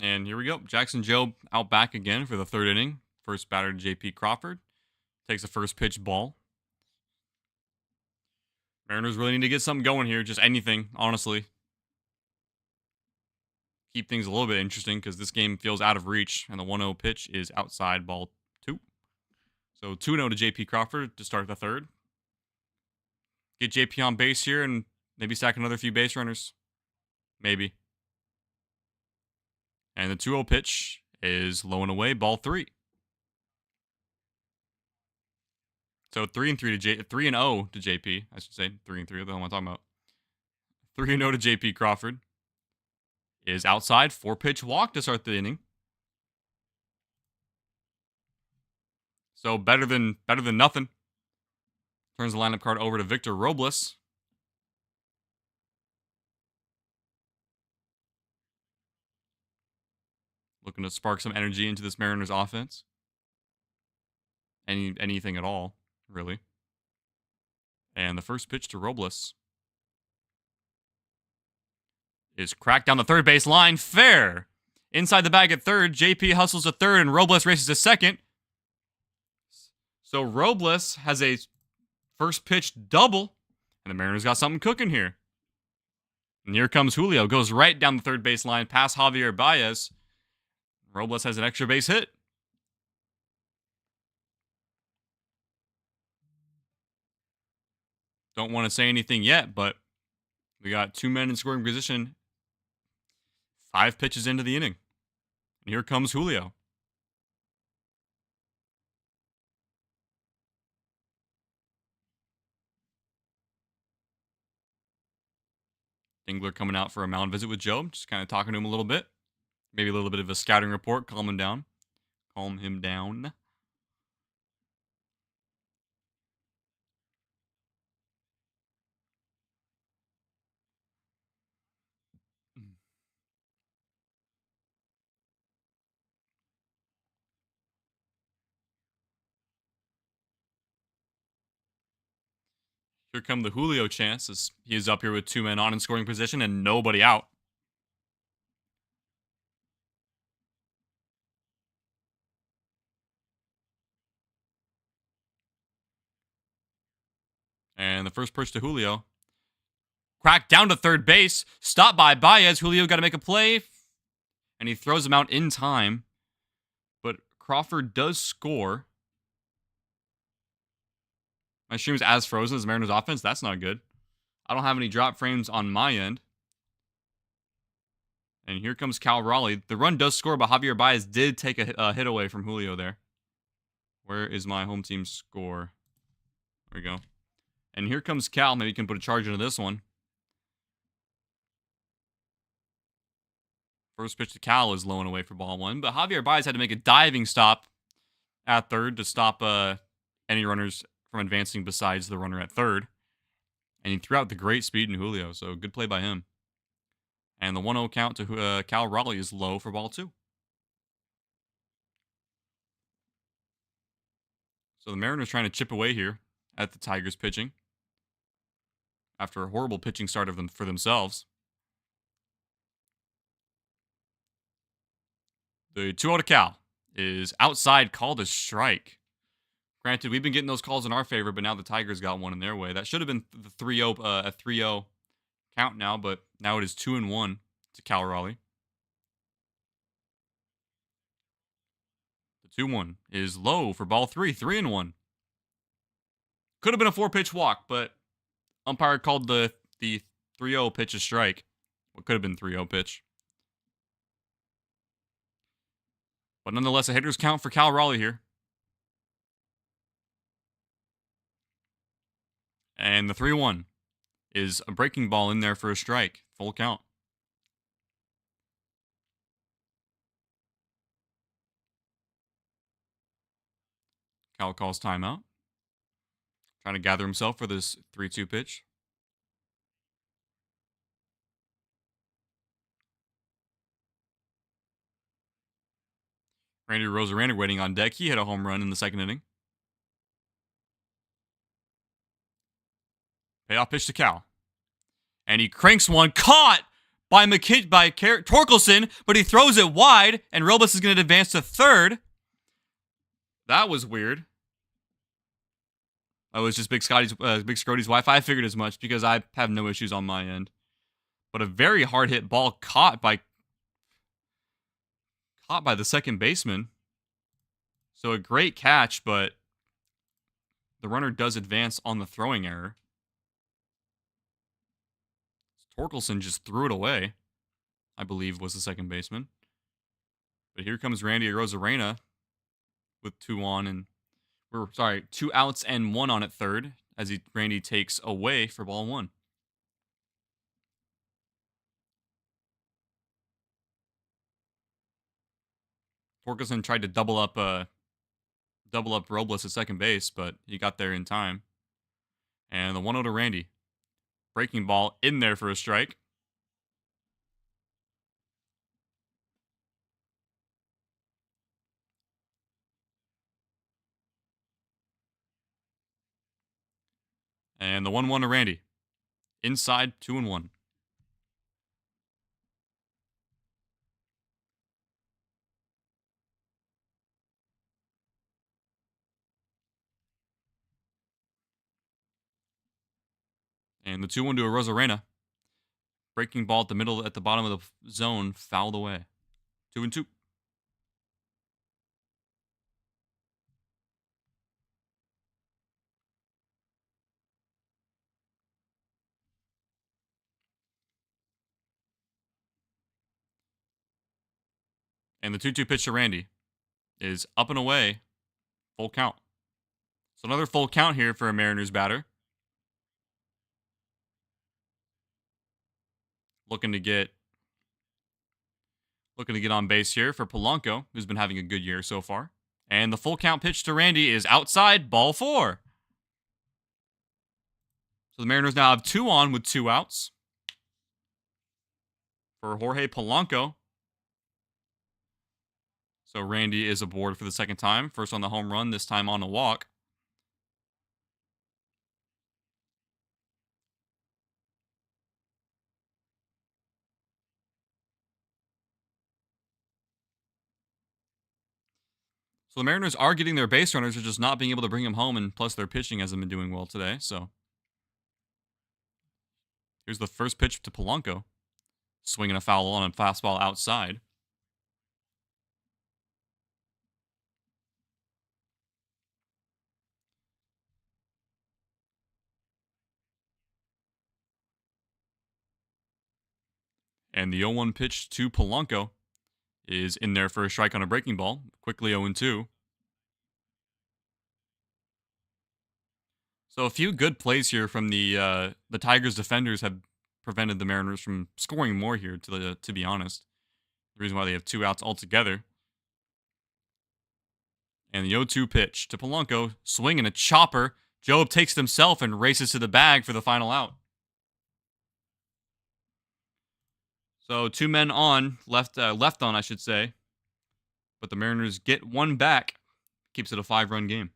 And here we go. Jackson Jobe out back again for the third inning. First batter to J.P. Crawford. Takes the first pitch ball. Mariners really need to get something going here. Just anything, honestly. keep things a little bit interesting because this game feels out of reach, and the 1-0 pitch is outside ball 2. So 2-0 to JP Crawford to start the third. Get JP on base here and maybe stack another few base runners. Maybe. And the 2-0 pitch is low and away, ball 3. So 3-0 to JP. I should say 3-3. What the hell am I talking about? 3-0 to JP Crawford is outside. 4-pitch walk to start the inning. So better than nothing. Turns the lineup card over to Victor Robles. Looking to spark some energy into this Mariners offense. Anything at all, really. And the first pitch to Robles is cracked down the third base line. Fair. Inside the bag at third. JP hustles to third, and Robles races to second. So Robles has a first pitch double, and the Mariners got something cooking here. And here comes Julio. Goes right down the third base line past Javier Baez. Robles has an extra base hit. Don't want to say anything yet, but we got 2 men in scoring position. 5 pitches into the inning. And here comes Julio. Dingler coming out for a mound visit with Joe. Just kind of talking to him a little bit. Maybe a little bit of a scouting report. Calm him down. Calm him down. Here come the Julio chance as he is up here with 2 men on in scoring position and nobody out. And the first pitch to Julio. Cracked down to third base. Stopped by Baez. Julio got to make a play. And he throws him out in time. But Crawford does score. My stream is as frozen as Mariners offense. That's not good. I don't have any drop frames on my end. And here comes Cal Raleigh. The run does score, but Javier Baez did take a hit away from Julio there. Where is my home team score? There we go. And here comes Cal. Maybe you can put a charge into this one. First pitch to Cal is low and away for ball 1. But Javier Baez had to make a diving stop at third to stop any runners from advancing besides the runner at third. And he threw out the great speed in Julio. So good play by him. And the 1-0 count to Cal Raleigh is low for ball 2. So the Mariners trying to chip away here at the Tigers pitching. After a horrible pitching start for themselves. The 2-0 to Cal is outside, called a strike. Granted, we've been getting those calls in our favor, but now the Tigers got one in their way. That should have been the 3-0, a 3-0 count now, but now it is 2-1 to Cal Raleigh. The 2-1 is low for ball 3, 3-1. Could have been a 4-pitch walk, but umpire called the 3-0 pitch a strike. What could have been 3-0 pitch. But nonetheless, a hitter's count for Cal Raleigh here. And the 3-1 is a breaking ball in there for a strike. Full count. Cal calls timeout. Trying to gather himself for this 3-2 pitch. Randy Rosarena waiting on deck. He hit a home run in the second inning. Payoff pitch to Cal. And he cranks one. Caught by Torkelson, but he throws it wide, and Robles is going to advance to third. That was weird. That was just Big Scrody's Wi-Fi. I figured as much because I have no issues on my end. But a very hard hit ball caught by Caught by the second baseman. So a great catch, but the runner does advance on the throwing error. Torkelson just threw it away, I believe was the second baseman. But here comes Randy Arozarena with 2 outs and 1 on at third as Randy takes away for ball 1. Torkelson tried to double up Robles at second base, but he got there in time. And the 1-0 to Randy. Breaking ball in there for a strike. And the 1-1 to Randy. Inside, 2-1. And the 2-1 to Arozarena. Breaking ball at the bottom of the zone, fouled away. 2-2. And the 2-2 pitch to Randy is up and away, full count. So another full count here for a Mariners batter. Looking to get on base here for Polanco, who's been having a good year so far. And the full count pitch to Randy is outside, ball 4. So the Mariners now have 2 on with 2 outs. For Jorge Polanco. So Randy is aboard for the second time. First on the home run, this time on a walk. So the Mariners are getting their base runners, they're just not being able to bring them home, and plus their pitching hasn't been doing well today. So here's the first pitch to Polanco. Swinging a foul on a fastball outside. And the 0-1 pitch to Polanco is in there for a strike on a breaking ball. Quickly 0-2. So a few good plays here from the Tigers defenders have prevented the Mariners from scoring more here, to be honest. The reason why they have 2 outs altogether. And the 0-2 pitch to Polanco, swinging a chopper. Job takes it himself and races to the bag for the final out. So 2 men on, left on, I should say. But the Mariners get 1 back. Keeps it a 5-run game.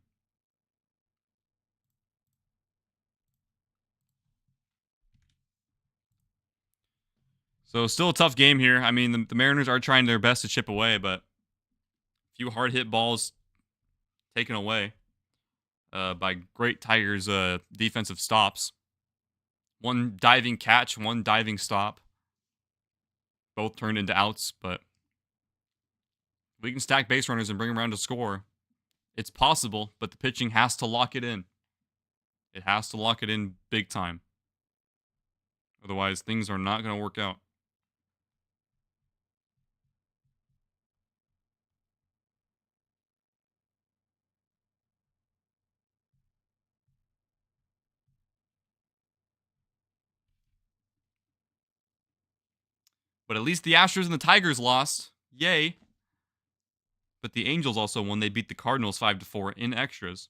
So still a tough game here. I mean, the Mariners are trying their best to chip away, but a few hard-hit balls taken away by great Tigers defensive stops. 1 diving catch, 1 diving stop. Both turned into outs, but we can stack base runners and bring them around to score. It's possible, but the pitching has to lock it in. It has to lock it in big time. Otherwise, things are not going to work out. But at least the Astros and the Tigers lost. Yay. But the Angels also won. They beat the Cardinals 5-4 in extras.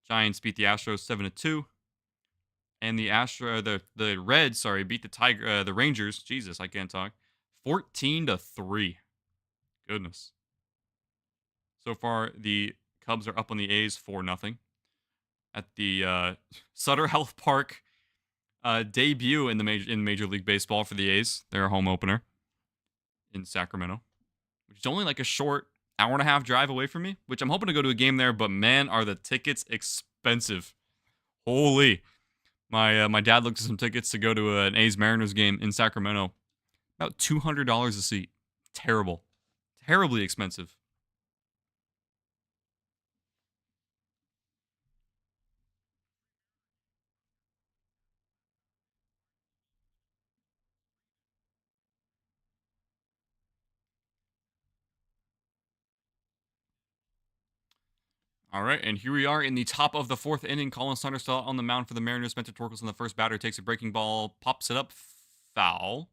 Giants beat the Astros 7-2. And the Reds, beat the Rangers. Jesus, I can't talk. 14-3. Goodness. So far, the Cubs are up on the A's 4-0 at the Sutter Health Park debut in Major League Baseball for the A's. Their home opener in Sacramento, which is only like a short hour-and-a-half drive away from me, which I'm hoping to go to a game there, but man, are the tickets expensive. Holy. My dad looked at some tickets to go to an A's Mariners game in Sacramento. About $200 a seat. Terrible. Terribly expensive. All right, and here we are in the top of the fourth inning. Colin Snyder still out on the mound for the Mariners. Spencer Torkelson, the first batter, takes a breaking ball, pops it up, foul.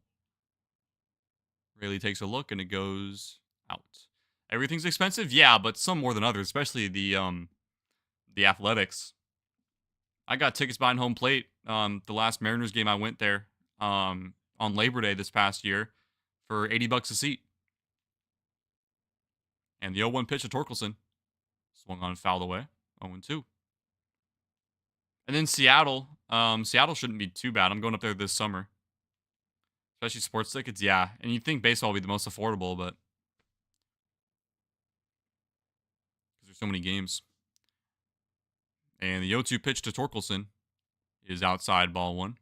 Rayleigh takes a look, and it goes out. Everything's expensive, yeah, but some more than others, especially the Athletics. I got tickets behind home plate. The last Mariners game I went there on Labor Day this past year for $80 a seat. And the 0-1 pitch to Torkelson swung on, fouled away. 0-2. And then Seattle. Seattle shouldn't be too bad. I'm going up there this summer. Especially sports tickets, yeah. And you'd think baseball would be the most affordable, but because there's so many games. And the 0-2 pitch to Torkelson is outside, ball one.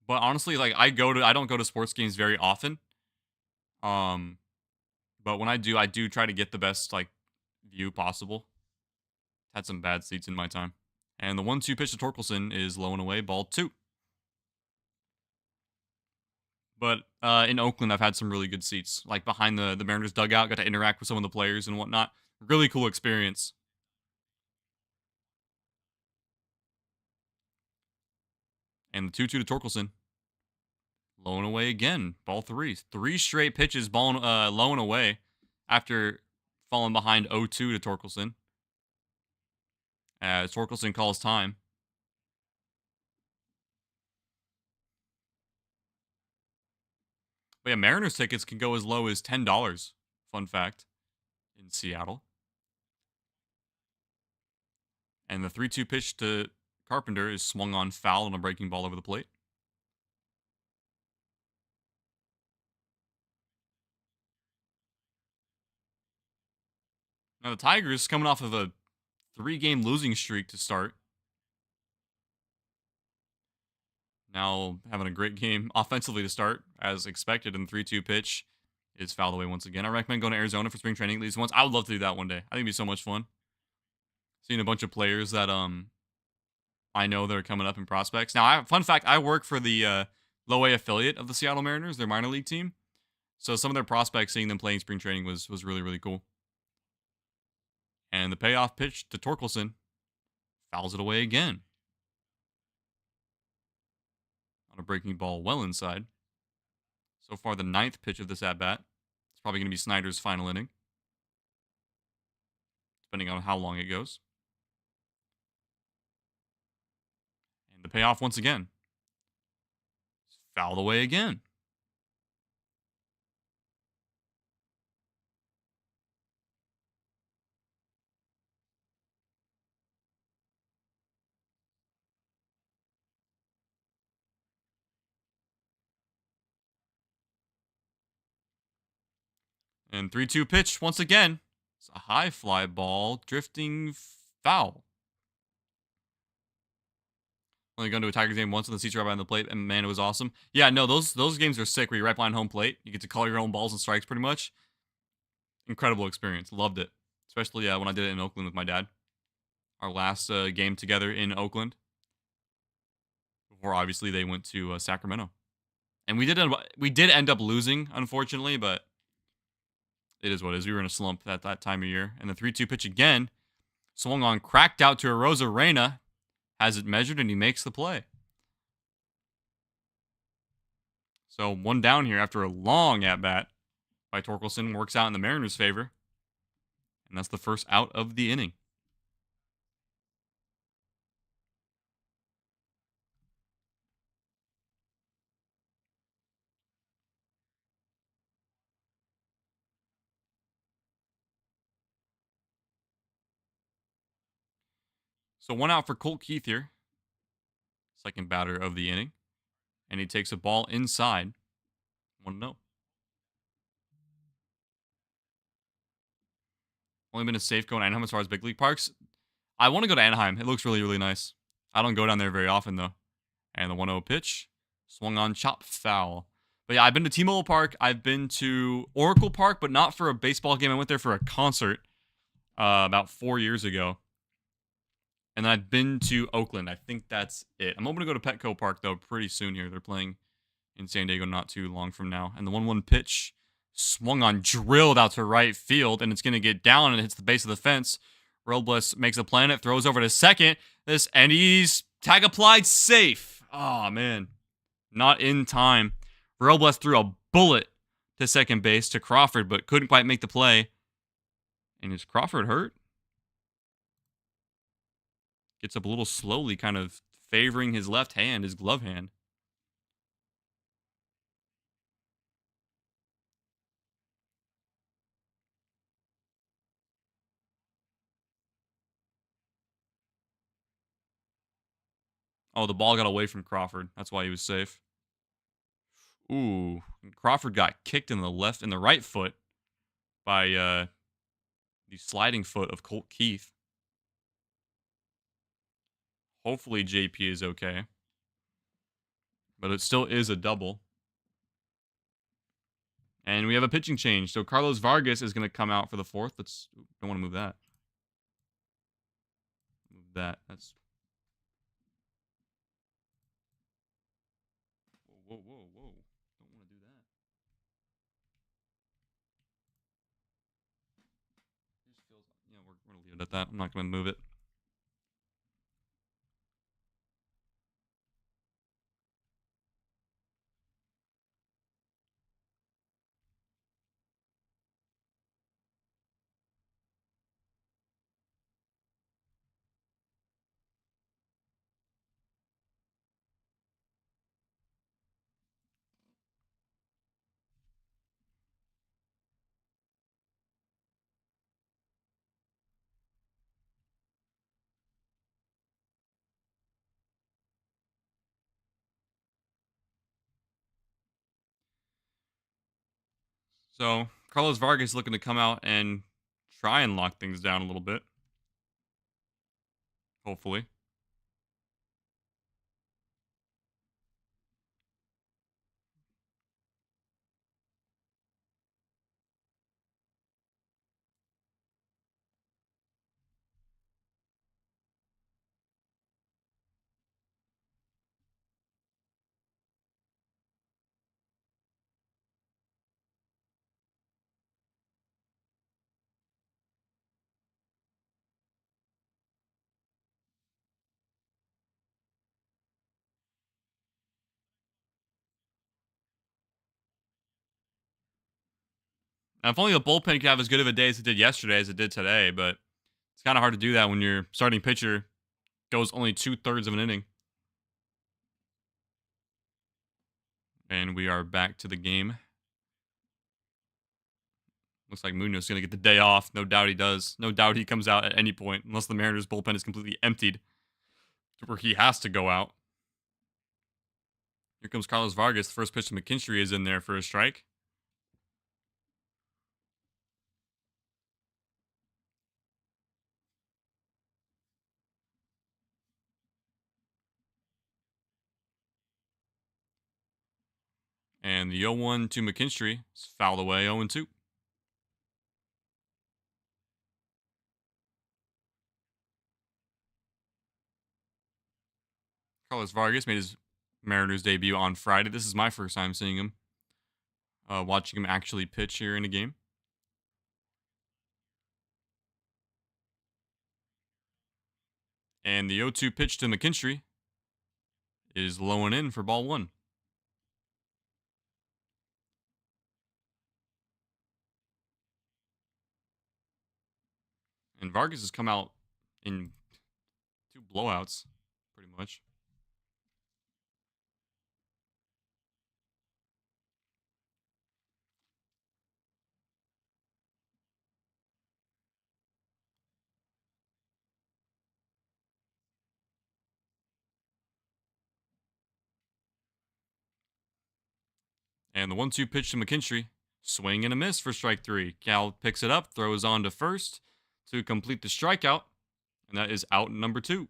But honestly, like I don't go to sports games very often. But when I do try to get the best like view possible. Had some bad seats in my time. And the 1-2 pitch to Torkelson is low and away, ball two. But in Oakland, I've had some really good seats. Like behind the Mariners dugout, got to interact with some of the players and whatnot. Really cool experience. And the 2-2 to Torkelson. Low and away again, ball three. 3 straight pitches, low and away after falling behind 0-2 to Torkelson. As Torkelson calls time. But yeah, Mariners tickets can go as low as $10. Fun fact. In Seattle. And the 3-2 pitch to Carpenter is swung on, foul on a breaking ball over the plate. Now the Tigers coming off of a 3-game losing streak to start. Now having a great game offensively to start, as expected, and the 3-2 pitch is fouled away once again. I recommend going to Arizona for spring training at least once. I would love to do that one day. I think it'd be so much fun. Seeing a bunch of players that I know that are coming up in prospects. Now, fun fact, I work for the low A affiliate of the Seattle Mariners, their minor league team. So some of their prospects, seeing them playing spring training was really, really cool. And the payoff pitch to Torkelson fouls it away again. On a breaking ball well inside. So far, the 9th pitch of this at-bat. It's probably going to be Snyder's final inning. Depending on how long it goes. And the payoff once again. It's fouled away again. And 3-2 pitch once again. It's a high fly ball, drifting foul. Only gone to a Tigers game once, and the seats right behind the plate, and man, it was awesome. Yeah, no, those games are sick. Where you're right behind home plate, you get to call your own balls and strikes, pretty much. Incredible experience. Loved it, especially when I did it in Oakland with my dad. Our last game together in Oakland. Before obviously they went to Sacramento, and we did end up losing, unfortunately, but it is what it is. We were in a slump at that time of year, and the 3-2 pitch again, swung on, cracked out to Arozarena. Has it measured, and he makes the play. So 1 down here after a long at-bat by Torkelson. Works out in the Mariners' favor. And that's the first out of the inning. So 1 out for Colt Keith here. Second batter of the inning. And he takes a ball inside. 1-0. Only been a safe going to Anaheim as far as big league parks. I want to go to Anaheim. It looks really, really nice. I don't go down there very often, though. And the 1-0 pitch. Swung on, chop, foul. But yeah, I've been to T-Mobile Park. I've been to Oracle Park, but not for a baseball game. I went there for a concert about 4 years ago. And then I've been to Oakland. I think that's it. I'm hoping to go to Petco Park, though, pretty soon here. They're playing in San Diego not too long from now. And the 1-1 pitch swung on, drilled out to right field, and it's going to get down and it hits the base of the fence. Robles makes a play on it, throws over to second. And he's tag applied, safe. Oh, man. Not in time. Robles threw a bullet to second base to Crawford, but couldn't quite make the play. And is Crawford hurt? Gets up a little slowly, kind of favoring his left hand, his glove hand. Oh, the ball got away from Crawford. That's why he was safe. Ooh, Crawford got kicked in the right foot by the sliding foot of Colt Keith. Hopefully JP is okay. But it still is a double. And we have a pitching change. So Carlos Vargas is going to come out for the fourth. Don't want to move that. Move that. That's... Whoa. Don't want to do that. It just feels... Yeah, we're going to leave it at that. I'm not going to move it. So Carlos Vargas looking to come out and try and lock things down a little bit. Hopefully. Now, if only the bullpen could have as good of a day as it did yesterday as it did today, but it's kind of hard to do that when your starting pitcher goes only 2/3 of an inning. And we are back to the game. Looks like Munoz is going to get the day off. No doubt he does. No doubt he comes out at any point, unless the Mariners' bullpen is completely emptied to where he has to go out. Here comes Carlos Vargas. The first pitch to McKinstry is in there for a strike. And the 0-1 to McKinstry is fouled away, 0-2. Carlos Vargas made his Mariners debut on Friday. This is my first time seeing him. Watching him actually pitch here in a game. And the 0-2 pitch to McKinstry is low and in for ball one. And Vargas has come out in 2 blowouts, pretty much. And the 1-2 pitch to McKinstry, swing and a miss for strike 3. Cal picks it up, throws on to first to complete the strikeout, and that is out number 2.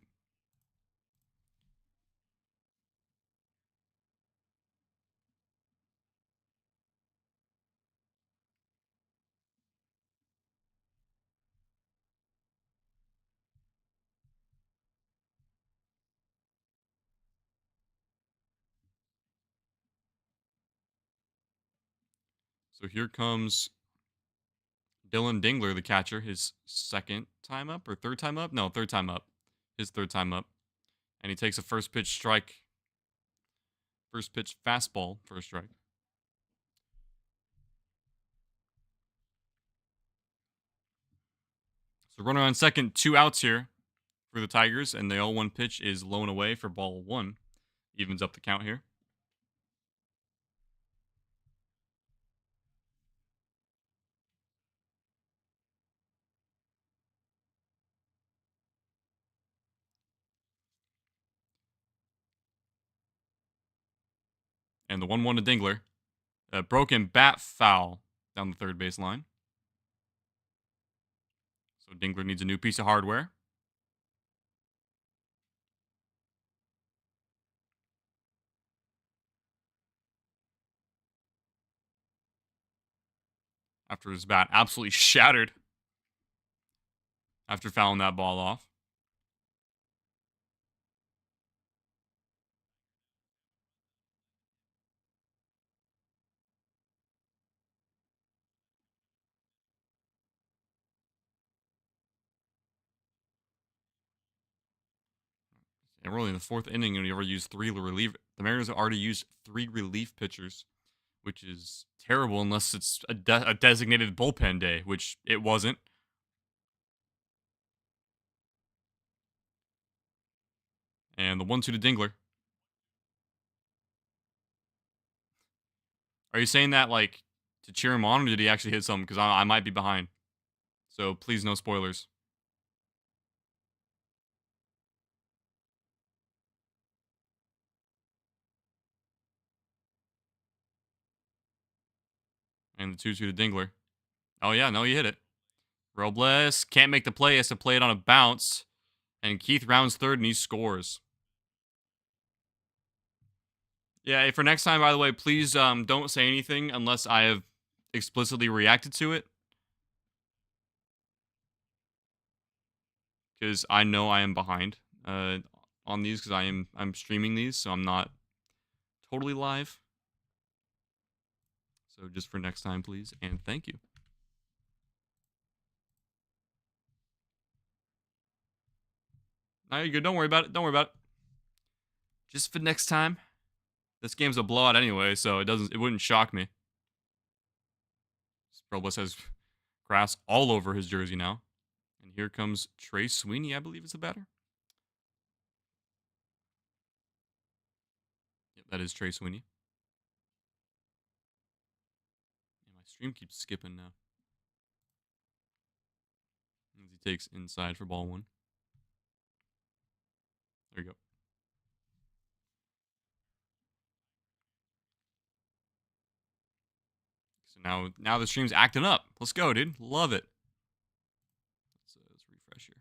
So here comes Dylan Dingler, the catcher, his second time up or third time up? No, third time up. His third time up. And he takes a first pitch strike. First pitch fastball for a strike. So runner on second, 2 outs here for the Tigers, and the 0-1 pitch is low and away for ball 1. Evens up the count here. And the 1-1 to Dingler. A broken bat foul down the third base line. So Dingler needs a new piece of hardware. After his bat absolutely shattered after fouling that ball off. And we're only in the 4th inning, and we already used 3 relief. The Mariners have already used 3 relief pitchers, which is terrible unless it's a designated bullpen day, which it wasn't. And the 1-2 to Dingler. Are you saying that like to cheer him on, or did he actually hit something? Because I might be behind. So please, no spoilers. And the 2-2 to Dingler. Oh yeah, no, he hit it. Robles can't make the play. Has to play it on a bounce. And Keith rounds third, and he scores. Yeah, for next time, by the way, please don't say anything unless I have explicitly reacted to it. Because I know I am behind on these because I'm streaming these, so I'm not totally live. So just for next time, please, and thank you. No, you're good. Don't worry about it. Don't worry about it. Just for next time. This game's a blowout anyway, so it wouldn't shock me. Robles has grass all over his jersey now. And here comes Trey Sweeney, I believe is the batter. Yep, that is Trey Sweeney. And my stream keeps skipping now. As he takes inside for ball 1. There you go. So now the stream's acting up. Let's go, dude. Love it. Let's refresh here.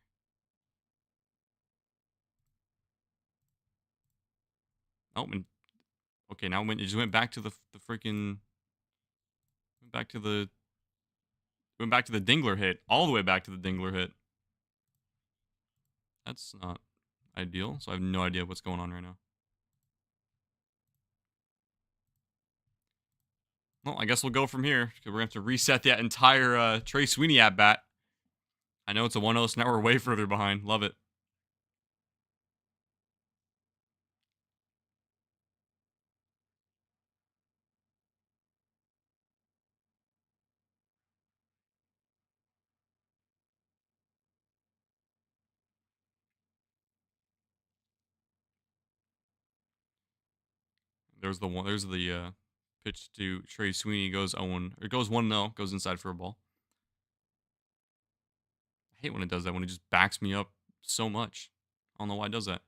Oh, and okay, now it just went back to the freaking went back to the Dingler hit. All the way back to the Dingler hit. That's not ideal, so I have no idea what's going on right now. Well, I guess we'll go from here, because we're going to have to reset that entire Trey Sweeney at-bat. I know it's a 1-0, so now we're way further behind. Love it. There's the pitch to Trey Sweeney. Goes 1-0, goes inside for a ball. I hate when it does that, when it just backs me up so much. I don't know why it does that.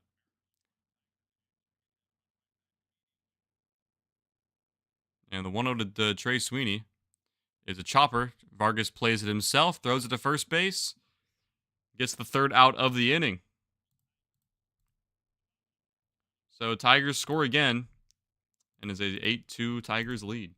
And the 1-0 to Trey Sweeney is a chopper. Vargas plays it himself, throws it to first base, gets the 3rd out of the inning. So Tigers score again, and is a 8-2 Tigers lead.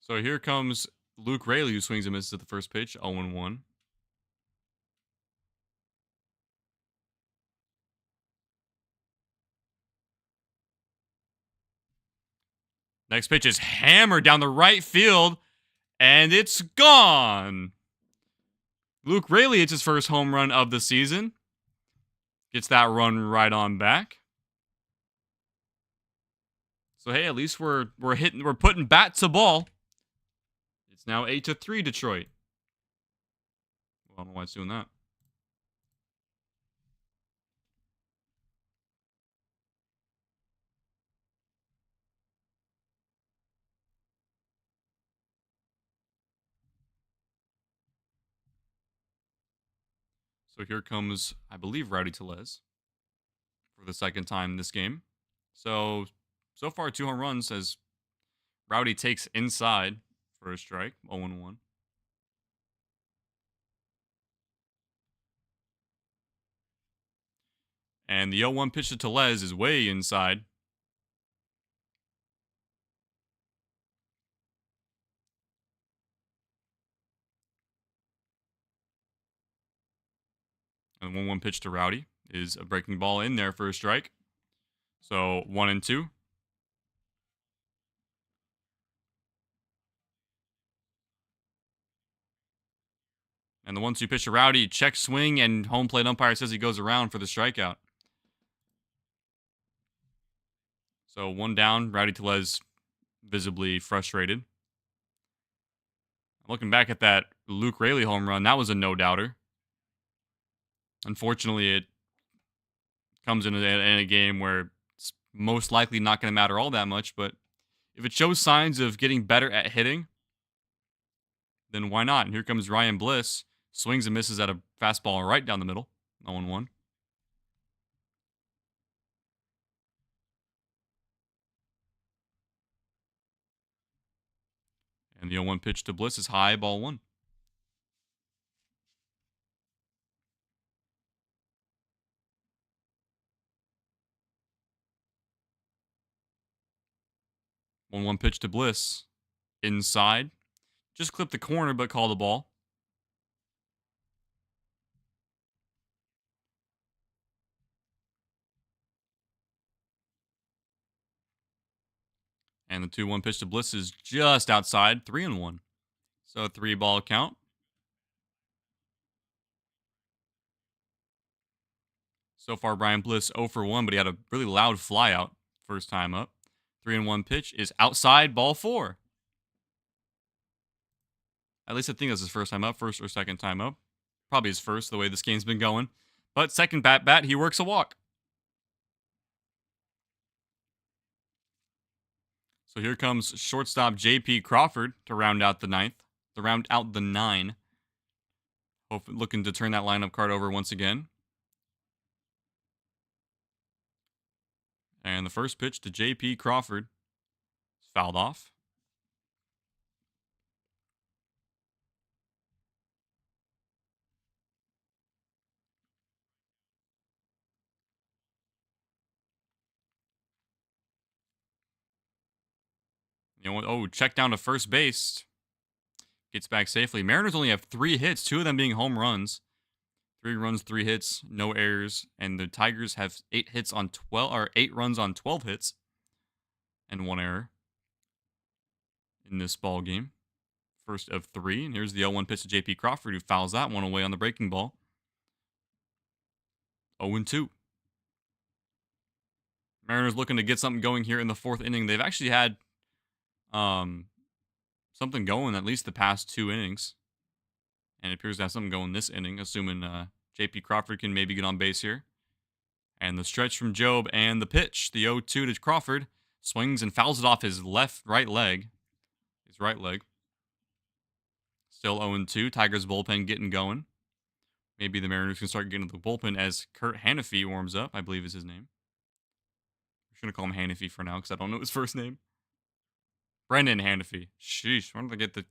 So here comes Luke Raley, who swings and misses at the first pitch, 0-1. Next pitch is hammered down the right field, and it's gone. Luke Raley hits his first home run of the season. Gets that run right on back. So hey, at least we're putting bat to ball. It's now 8-3 Detroit. Well, I don't know why it's doing that. So here comes, I believe, Rowdy Tellez for the second time this game. So far, 2 home runs as Rowdy takes inside for a strike, 0-1. And the 0-1 pitch to Tellez is way inside. And the 1-1 pitch to Rowdy is a breaking ball in there for a strike. So 1-2. And the 1-2 pitch to Rowdy, check swing, and home plate umpire says he goes around for the strikeout. So 1 down, Rowdy Tellez visibly frustrated. Looking back at that Luke Raley home run, that was a no-doubter. Unfortunately, it comes in a game where it's most likely not going to matter all that much, but if it shows signs of getting better at hitting, then why not? And here comes Ryan Bliss, swings and misses at a fastball right down the middle, 0-1. And the 0-1 pitch to Bliss is high, ball 1. One pitch to Bliss. Inside. Just clipped the corner, but called the ball. And the 2-1 pitch to Bliss is just outside, 3-1. So 3-ball count. So far, Brian Bliss 0 for 1, but he had a really loud flyout first time up. 3-1 pitch is outside, ball 4. At least I think that's his first time up, first or second time up. Probably his first, the way this game's been going. But second bat, he works a walk. So here comes shortstop J.P. Crawford to round out the 9th. To round out the 9. Looking to turn that lineup card over once again. And the first pitch to J.P. Crawford is fouled off. Check down to first base. Gets back safely. Mariners only have 3 hits, 2 of them being home runs. 3 runs, 3 hits, no errors. And the Tigers have 8 runs on 12 hits. And 1 error in this ball game. First of 3. And here's the 0-1 pitch to J.P. Crawford, who fouls that one away on the breaking ball. 0-2. Mariners looking to get something going here in the 4th inning. They've actually had something going at least the past 2 innings. And it appears to have something going this inning, assuming J.P. Crawford can maybe get on base here. And the stretch from Job and the pitch, the 0-2 to Crawford, swings and fouls it off his right leg. His right leg. Still 0-2. Tigers bullpen getting going. Maybe the Mariners can start getting to the bullpen as Kurt Hannafy warms up, I believe is his name. I'm just going to call him Hannafy for now because I don't know his first name. Brendan Hannafy. Sheesh. Why don't I get the...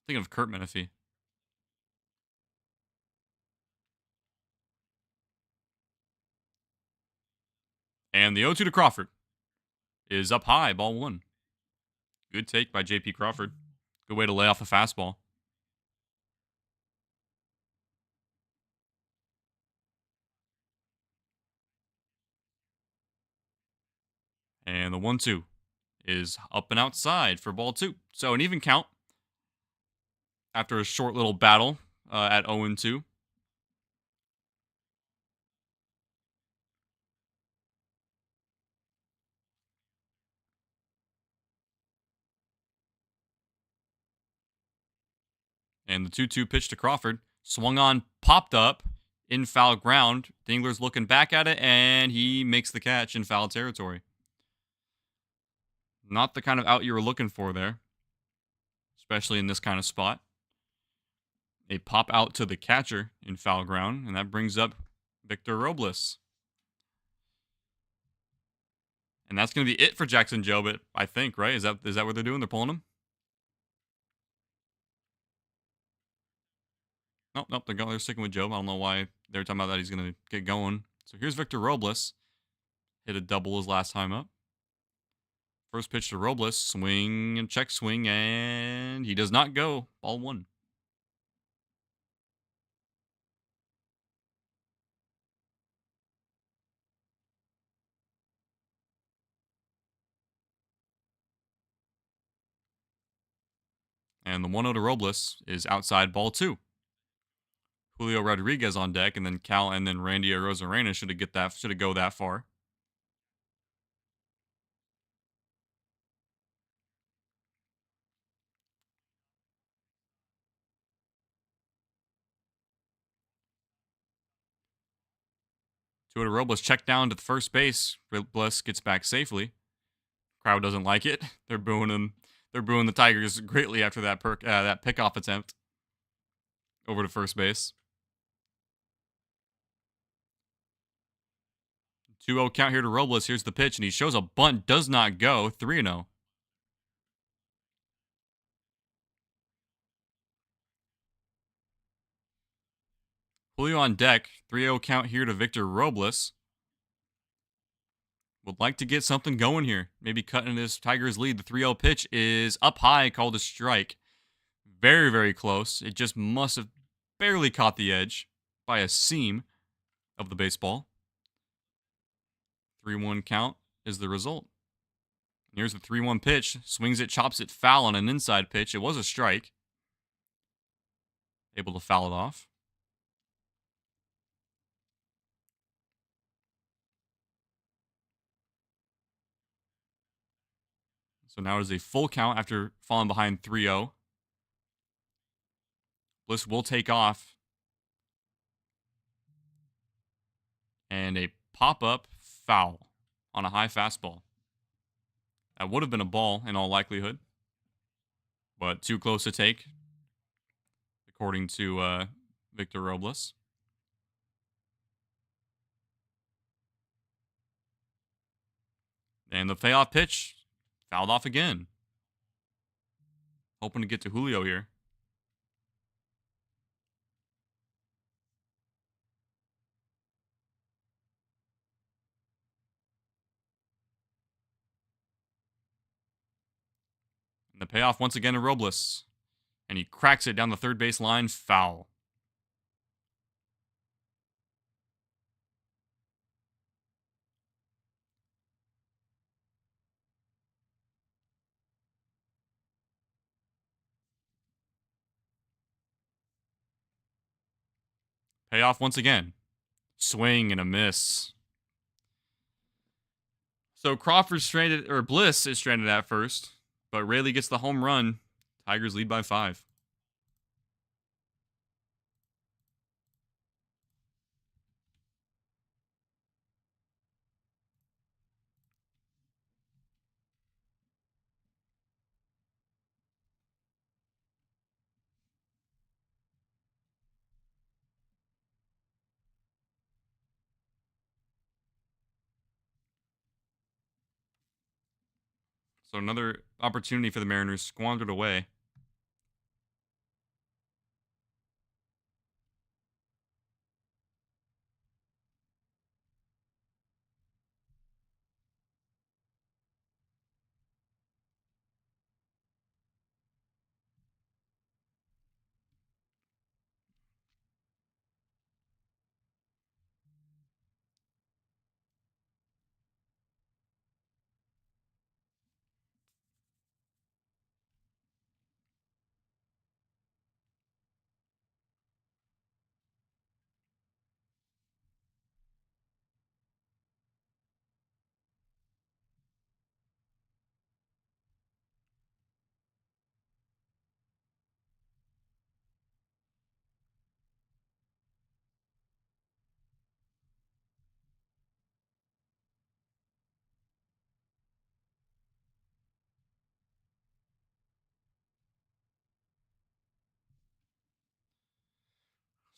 Thinking of Kurt Menefee. And the 0-2 to Crawford is up high, ball 1. Good take by J.P. Crawford. Good way to lay off a fastball. And the 1-2 is up and outside for ball 2. So an even count after a short little battle at 0-2. And the 2-2 pitch to Crawford. Swung on, popped up in foul ground. Dingler's looking back at it, and he makes the catch in foul territory. Not the kind of out you were looking for there, especially in this kind of spot. A pop out to the catcher in foul ground, and that brings up Victor Robles. And that's going to be it for Jackson Jobe, but I think, right? Is that what they're doing? They're pulling him? Nope. They're sticking with Jobe. I don't know why they're talking about that he's going to get going. So here's Victor Robles. Hit a double his last time up. First pitch to Robles. Swing and check swing, and he does not go. Ball 1. And the 1-0 to Robles is outside, ball 2. Julio Rodriguez on deck, and then Randy Arozarena should have go that far. Two to Robles, check down to the first base. Bliss gets back safely. Crowd doesn't like it. They're booing him. They're booing the Tigers greatly after that pickoff attempt over to first base. 2-0 count here to Robles. Here's the pitch, and he shows a bunt. Does not go. 3-0. Julio on deck. 3-0 count here to Victor Robles. Would like to get something going here. Maybe cutting this Tigers lead. The 3-0 pitch is up high, called a strike. Very, very close. It just must have barely caught the edge by a seam of the baseball. 3-1 count is the result. Here's the 3-1 pitch. Swings it, chops it foul on an inside pitch. It was a strike. Able to foul it off. So now it is a full count after falling behind 3-0. Bliss will take off. And a pop-up foul on a high fastball. That would have been a ball in all likelihood, but too close to take, according to Victor Robles. And the payoff pitch, fouled off again. Hoping to get to Julio here. And the payoff once again to Robles. And he cracks it down the third base line, foul. Payoff once again. Swing and a miss. So Crawford's stranded, or Bliss is stranded at first, but Rayleigh gets the home run. Tigers lead by 5. So another opportunity for the Mariners squandered away.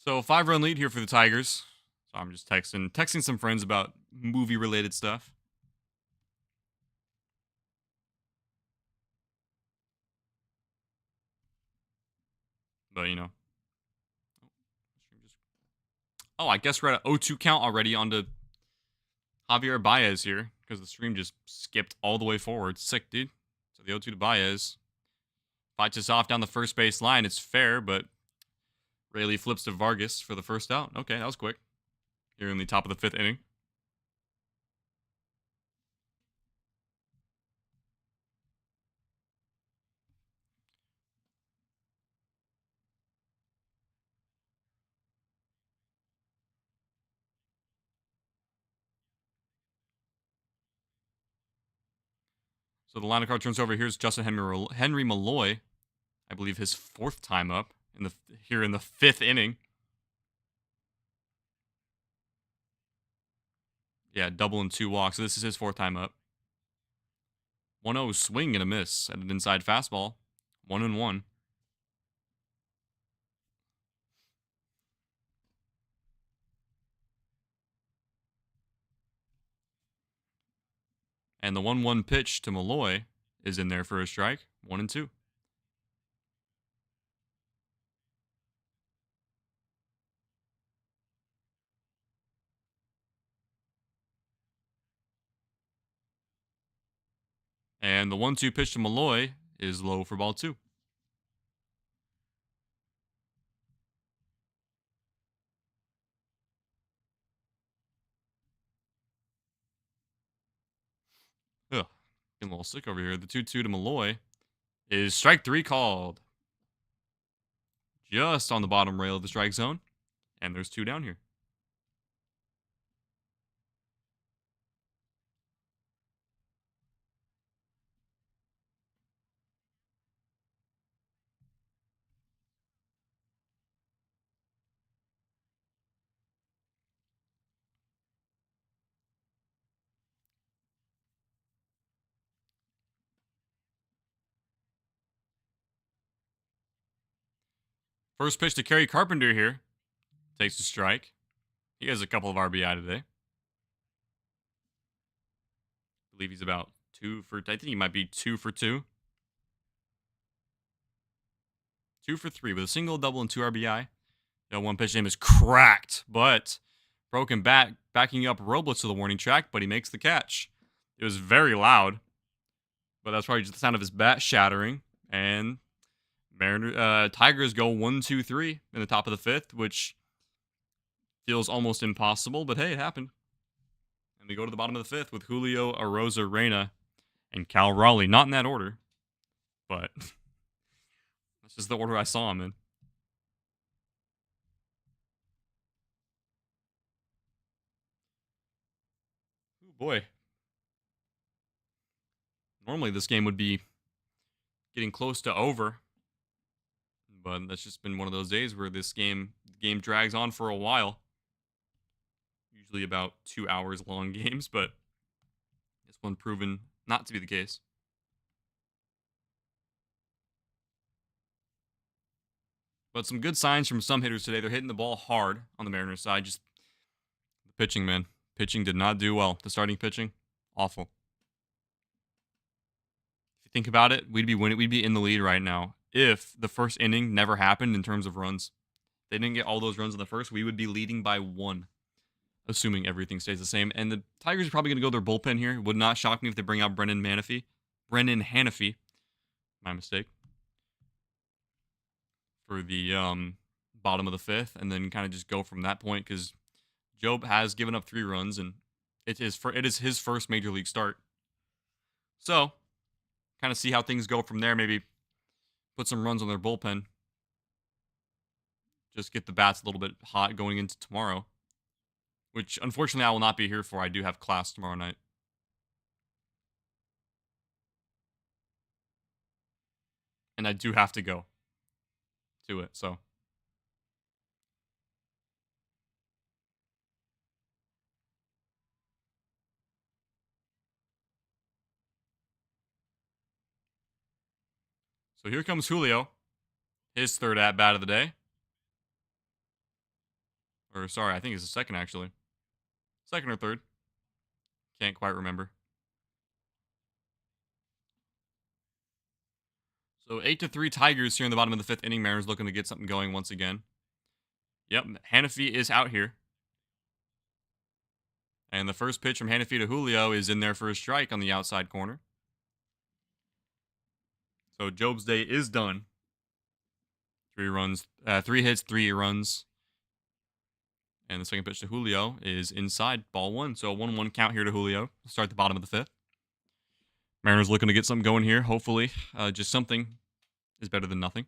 So 5-run lead here for the Tigers. So I'm just texting some friends about movie related stuff. But oh, I guess we're at an 0-2 count already onto Javier Baez here because the stream just skipped all the way forward. Sick, dude. So the 0-2 to Baez fights us off down the first base line. It's fair, but Rayleigh flips to Vargas for the first out. Okay, that was quick. Here in the top of the 5th inning. So the line of card turns over. Here's Justin Henry Malloy. I believe his 4th time up here in the 5th inning. Yeah, double and 2 walks. So this is his 4th time up. 1-0 swing and a miss at an inside fastball. 1-1. And the 1-1 pitch to Malloy is in there for a strike. 1-2. And the 1-2 pitch to Malloy is low for ball 2. Ugh, getting a little sick over here. The 2-2 to Malloy is strike 3 called. Just on the bottom rail of the strike zone. And there's 2 down here. First pitch to Kerry Carpenter here. Takes a strike. He has a couple of RBI today. I believe he's about 2 for... I think he might be 2 for 2. 2 for 3 with a single, double, and 2 RBI. The 1 pitch name is cracked, but broken back, backing up Robles to the warning track, but he makes the catch. It was very loud, but that's probably just the sound of his bat shattering. And Tigers go 1-2-3 in the top of the 5th, which feels almost impossible, but hey, it happened. And we go to the bottom of the 5th with Julio, Arosa, Reyna, and Cal Raleigh. Not in that order, but that's just the order I saw him in. Oh boy. Normally this game would be getting close to over, but that's just been one of those days where the game drags on for a while. Usually about 2 hours long games, but this one proven not to be the case. But some good signs from some hitters today. They're hitting the ball hard on the Mariners side. Just the pitching, man. Pitching did not do well. The starting pitching, awful. If you think about it, we'd be in the lead right now if the first inning never happened in terms of runs. If they didn't get all those runs in the first, we would be leading by 1, assuming everything stays the same. And the Tigers are probably going to go their bullpen here. It would not shock me if they bring out Brennan Hanafy. My mistake. For the bottom of the 5th, and then kind of just go from that point, because Job has given up 3 runs, and it is his first major league start. So, kind of see how things go from there. Maybe put some runs on their bullpen. Just get the bats a little bit hot going into tomorrow, which unfortunately I will not be here for. I do have class tomorrow night. And I do have to go to it, so. So here comes Julio. His 3rd at-bat of the day. Or, sorry, I think it's the second, actually. Second or third. Can't quite remember. So 8-3 Tigers here in the bottom of the 5th inning. Mariners looking to get something going once again. Yep, Hanafi is out here. And the first pitch from Hanafi to Julio is in there for a strike on the outside corner. So Job's day is done. 3 hits, 3 runs. And the second pitch to Julio is inside, ball 1. So a 1-1 count here to Julio. Start the bottom of the 5th. Mariners looking to get something going here. Hopefully, just something is better than nothing.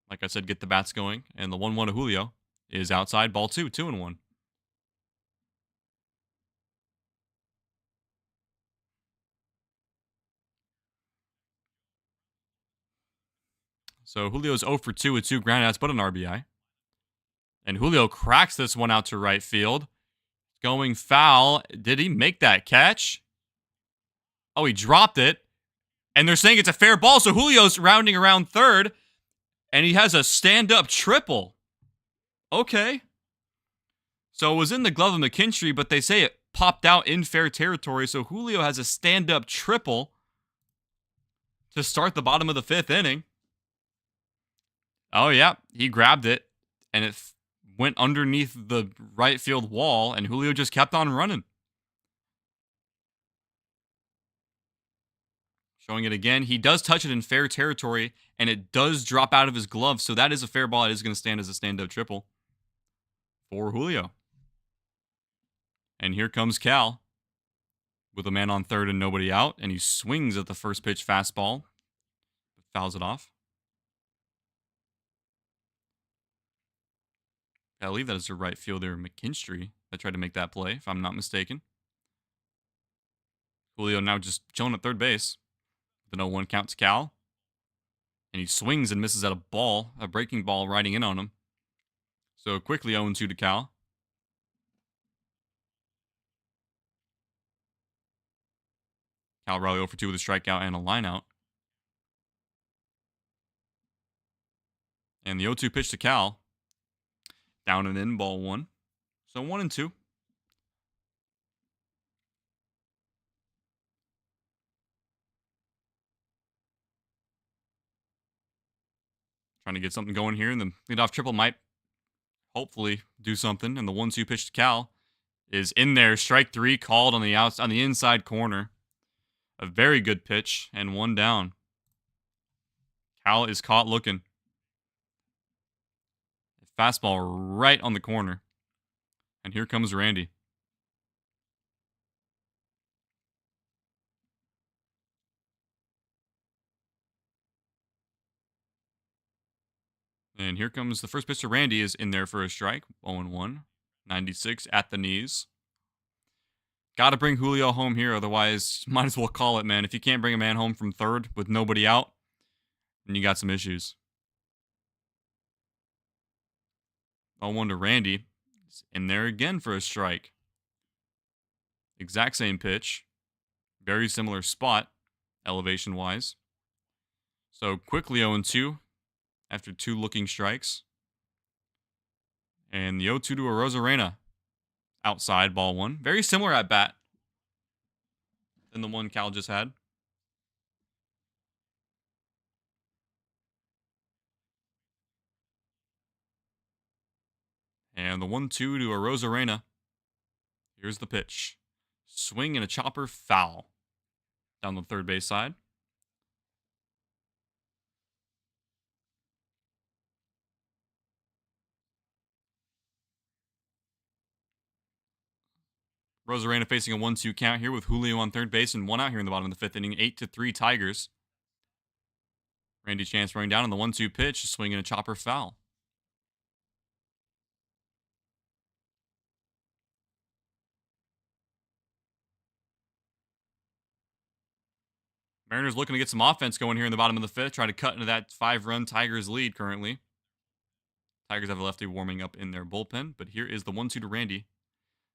Like I said, get the bats going. And the 1-1 to Julio is outside, ball 2, 2-1. So Julio's 0 for 2 with 2 groundouts, but an RBI. And Julio cracks this one out to right field. Going foul. Did he make that catch? Oh, he dropped it. And they're saying it's a fair ball, so Julio's rounding around third. And he has a stand-up triple. Okay. So it was in the glove of McKinstry, but they say it popped out in fair territory. So Julio has a stand-up triple to start the bottom of the 5th inning. Oh, yeah. He grabbed it, and it went underneath the right field wall, and Julio just kept on running. Showing it again. He does touch it in fair territory, and it does drop out of his glove, so that is a fair ball. It is going to stand as a stand-up triple for Julio. And here comes Cal with a man on third and nobody out, and he swings at the first pitch fastball, fouls it off. I believe that is the right fielder, McKinstry, that tried to make that play, if I'm not mistaken. Julio now just chilling at third base. The 0-1 count to Cal. And he swings and misses at a breaking ball riding in on him. So quickly 0-2 to Cal. Cal Raleigh 0 for 2 with a strikeout and a lineout. And the 0-2 pitch to Cal. Down and in, ball 1. So 1-2. Trying to get something going here. And the leadoff triple might hopefully do something. And the 1-2 pitch to Cal is in there. Strike 3 called on the inside corner. A very good pitch and 1 down. Cal is caught looking. Fastball right on the corner. And here comes Randy. And here comes the first pitch to Randy is in there for a strike. 0-1. 96 at the knees. Got to bring Julio home here. Otherwise, might as well call it, man. If you can't bring a man home from third with nobody out, then you got some issues. 0-1 to Randy. He's in there again for a strike. Exact same pitch. Very similar spot, elevation-wise. So quickly 0-2 after 2 looking strikes. And the 0-2 to Arozarena. Outside, ball 1. Very similar at bat than the one Cal just had. And the 1-2 to Arozarena. Here's the pitch. Swing and a chopper, foul. Down the third base side. Arozarena facing a 1-2 count here with Julio on third base and 1 out here in the bottom of the 5th inning. 8-3 Tigers. Randy Chance running down on the 1-2 pitch. Swing and a chopper, foul. Mariners looking to get some offense going here in the bottom of the 5th. Try to cut into that 5-run Tigers lead currently. Tigers have a lefty warming up in their bullpen. But here is the 1-2 to Randy.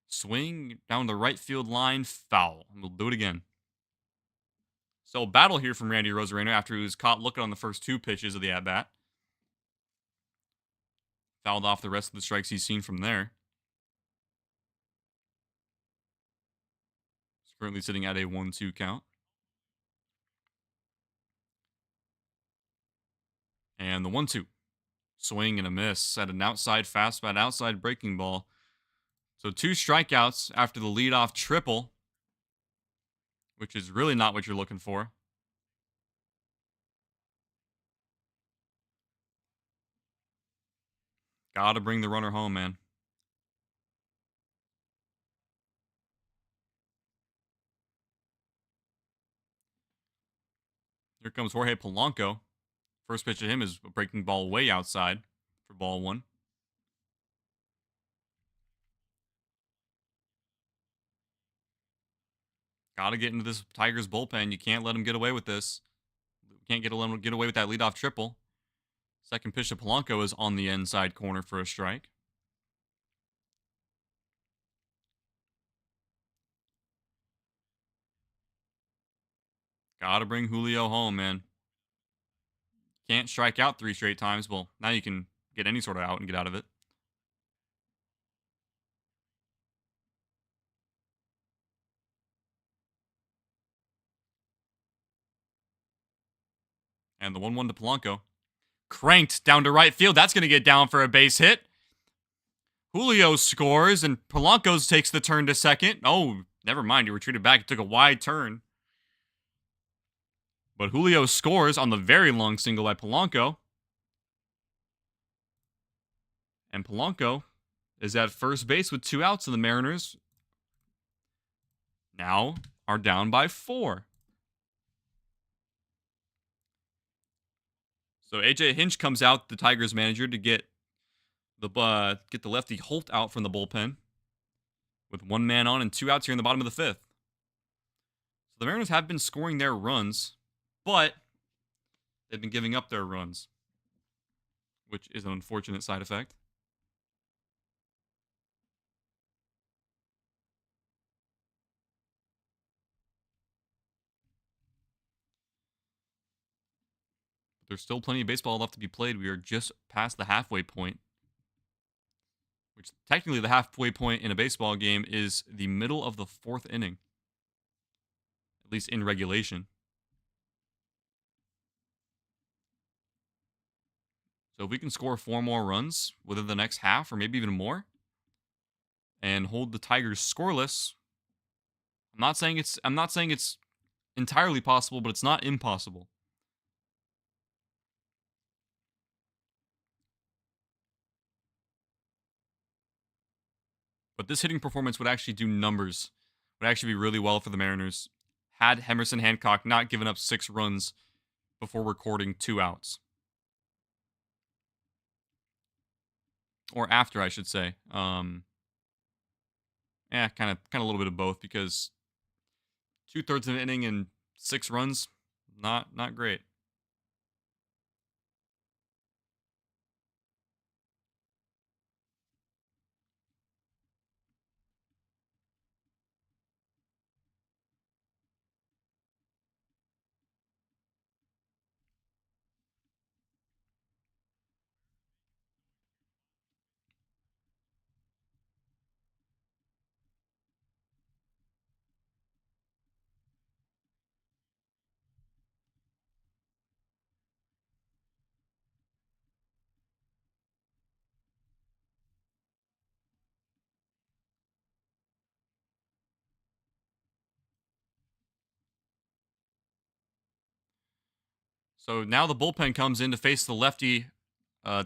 Swing down the right field line, foul. And we'll do it again. So battle here from Randy Arozarena after he was caught looking on the first 2 pitches of the at-bat. fouled off the rest of the strikes he's seen from there. He's currently sitting at a 1-2 count. And the 1-2. Swing and a miss at an outside fastball, an outside breaking ball. So 2 strikeouts after the leadoff triple, which is really not what you're looking for. Gotta bring the runner home, man. Here comes Jorge Polanco. First pitch to him is a breaking ball way outside for ball 1. Gotta get into this Tigers bullpen. You can't let him get away with this. Can't let him get away with that leadoff triple. Second pitch to Polanco is on the inside corner for a strike. Gotta bring Julio home, man. Can't strike out 3 straight times. Well, now you can get any sort of out and get out of it. And the 1-1 to Polanco. Cranked down to right field. That's going to get down for a base hit. Julio scores, and Polanco takes the turn to second. Oh, never mind. He retreated back. He took a wide turn. But Julio scores on the very long single by Polanco. And Polanco is at first base with 2 outs, and the Mariners now are down by 4. So AJ Hinch comes out, the Tigers manager, to get the lefty Holt out from the bullpen with 1 man on and 2 outs here in the bottom of the 5th. So the Mariners have been scoring their runs, but they've been giving up their runs, which is an unfortunate side effect. But there's still plenty of baseball left to be played. We are just past the halfway point, which technically the halfway point in a baseball game is the middle of the 4th inning, at least in regulation. So if we can score 4 more runs within the next half, or maybe even more, and hold the Tigers scoreless, I'm not saying it's entirely possible, but it's not impossible. But this hitting performance would actually do numbers. Would actually be really well for the Mariners had Emerson Hancock not given up 6 runs before recording 2 outs. Or after, I should say. Kind of a little bit of both, because 2/3 of an inning and 6 runs, not great. So now the bullpen comes in to face the lefty,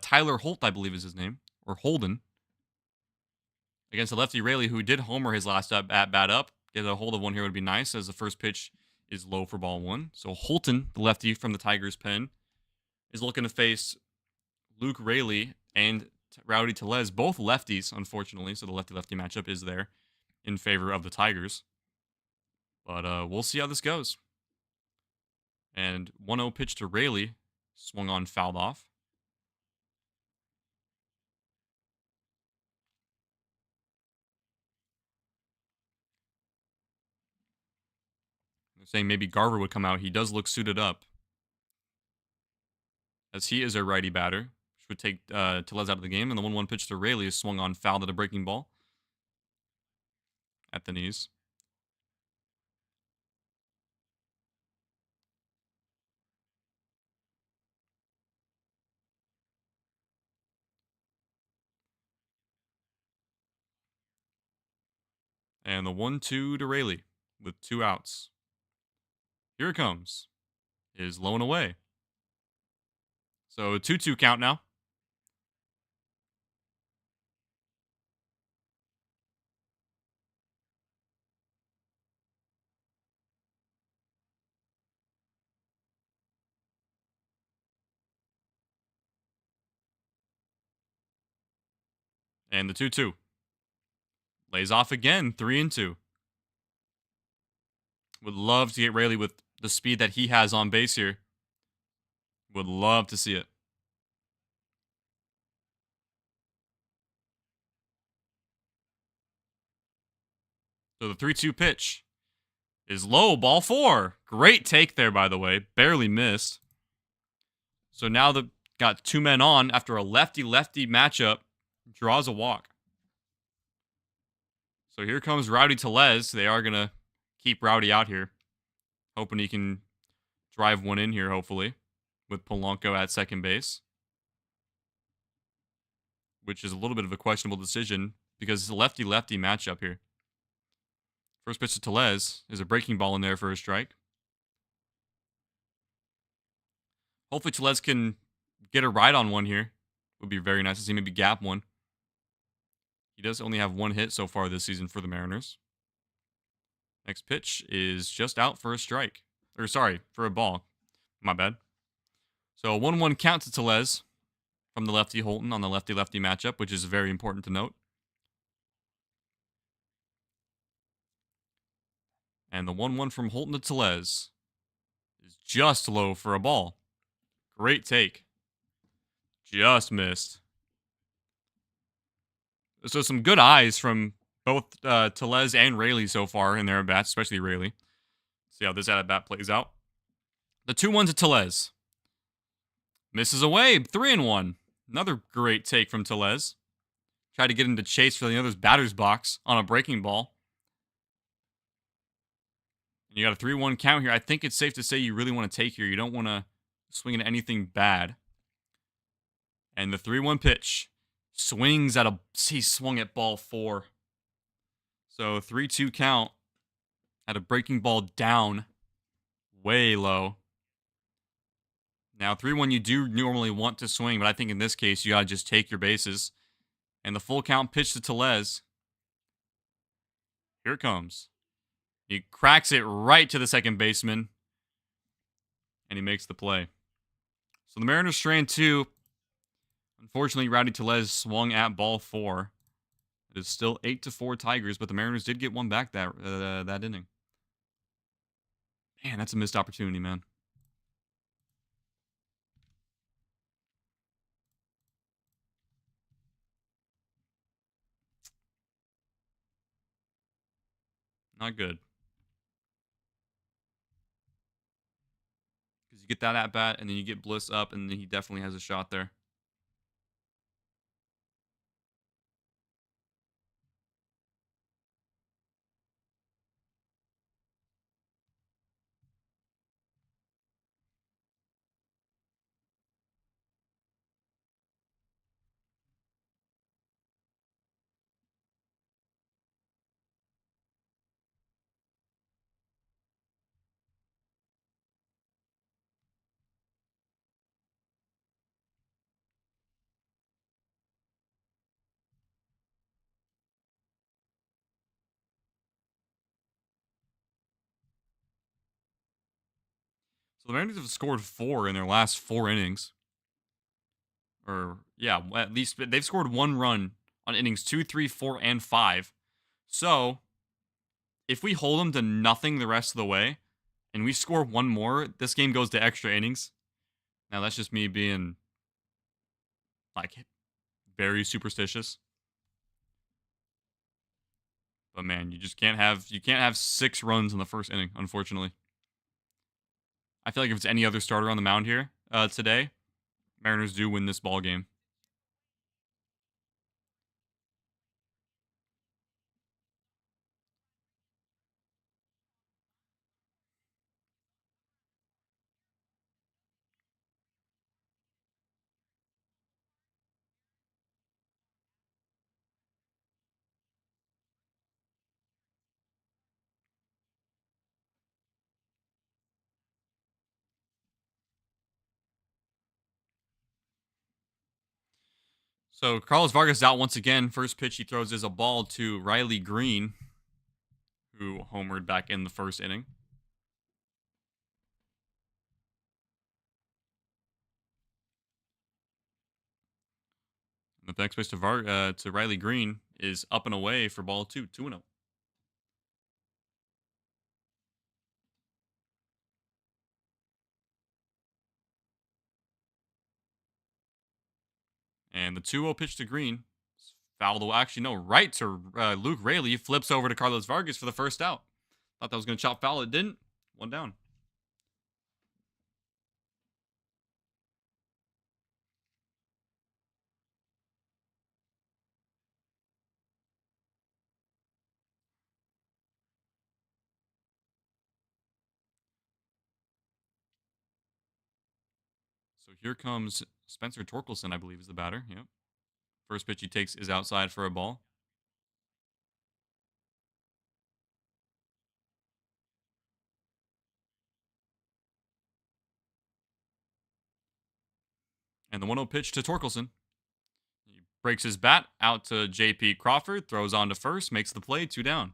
Tyler Holt, I believe is his name, or Holden, against the lefty Rayleigh, who did homer his last at bat up. Get a hold of one here would be nice, as the first pitch is low for ball 1. So Holton, the lefty from the Tigers pen, is looking to face Luke Rayleigh and Rowdy Tellez, both lefties, unfortunately. So the lefty-lefty matchup is there in favor of the Tigers. But we'll see how this goes. And 1-0 pitch to Rayleigh, swung on, fouled off. They're saying maybe Garver would come out. He does look suited up, as he is a righty batter. which would take Tellez out of the game. And the 1-1 pitch to Rayleigh is swung on, fouled at a breaking ball at the knees. And the 1-2 to Rayleigh with 2 outs. Here it comes. Is low and away. So 2-2 count now. And the 2-2. Lays off again, 3-2. Would love to get Rayleigh with the speed that he has on base here. Would love to see it. So the 3-2 pitch is low, ball 4. Great take there, by the way. Barely missed. So now the got 2 men on after a lefty-lefty matchup. Draws a walk. So here comes Rowdy Tellez. They are going to keep Rowdy out here. Hoping he can drive one in here, hopefully, with Polanco at second base. Which is a little bit of a questionable decision because it's a lefty-lefty matchup here. First pitch to Tellez is a breaking ball in there for a strike. Hopefully Tellez can get a ride on one here. Would be very nice to see maybe gap one. He does only have 1 hit so far this season for the Mariners. Next pitch is just out for a strike. Or sorry, for a ball. My bad. So a 1-1 count to Tellez from the lefty Holton on the lefty-lefty matchup, which is very important to note. And the 1-1 from Holton to Tellez is just low for a ball. Great take. Just missed. So some good eyes from both Tellez and Rayleigh so far in their at-bats, especially Rayleigh. See how this at-bat plays out. The 2-1 to Tellez. Misses away, 3-1. Another great take from Tellez. Tried to get him to chase for the other's batter's box on a breaking ball. And you got a 3-1 count here. I think it's safe to say you really want to take here. You don't want to swing into anything bad. And the 3-1 pitch. Swings at he swung at ball 4. So 3-2 count at a breaking ball down. Way low. Now 3-1 you do normally want to swing, but I think in this case you got to just take your bases. And the full count pitch to Tellez. Here it comes. He cracks it right to the second baseman. And he makes the play. So the Mariners strand 2. Unfortunately, Rowdy Tellez swung at ball 4. It is still 8-4 Tigers, but the Mariners did get one back that inning. Man, that's a missed opportunity, man. Not good. Because you get that at-bat, and then you get Bliss up, and he definitely has a shot there. So the Mariners have scored 4 in their last 4 innings. Or, yeah, at least they've scored 1 run on innings 2, 3, 4, and 5. So, if we hold them to nothing the rest of the way, and we score 1 more, this game goes to extra innings. Now, that's just me being, like, very superstitious. But, man, you can't have 6 runs in the first inning, unfortunately. I feel like if it's any other starter on the mound here today, Mariners do win this ball game. So Carlos Vargas out once again. First pitch he throws is a ball to Riley Green, who homered back in the first inning. And the next pitch to Riley Green is up and away for ball 2, 2-0. And the 2-0 pitch to Green. Fouled away. Actually, no, right to Luke Raley. Flips over to Carlos Vargas for the first out. Thought that was going to chop foul. It didn't. One down. So here comes Spencer Torkelson, I believe is the batter. Yep. First pitch he takes is outside for a ball. And the 1-0 pitch to Torkelson. He breaks his bat out to JP Crawford, throws on to first, makes the play, 2 down.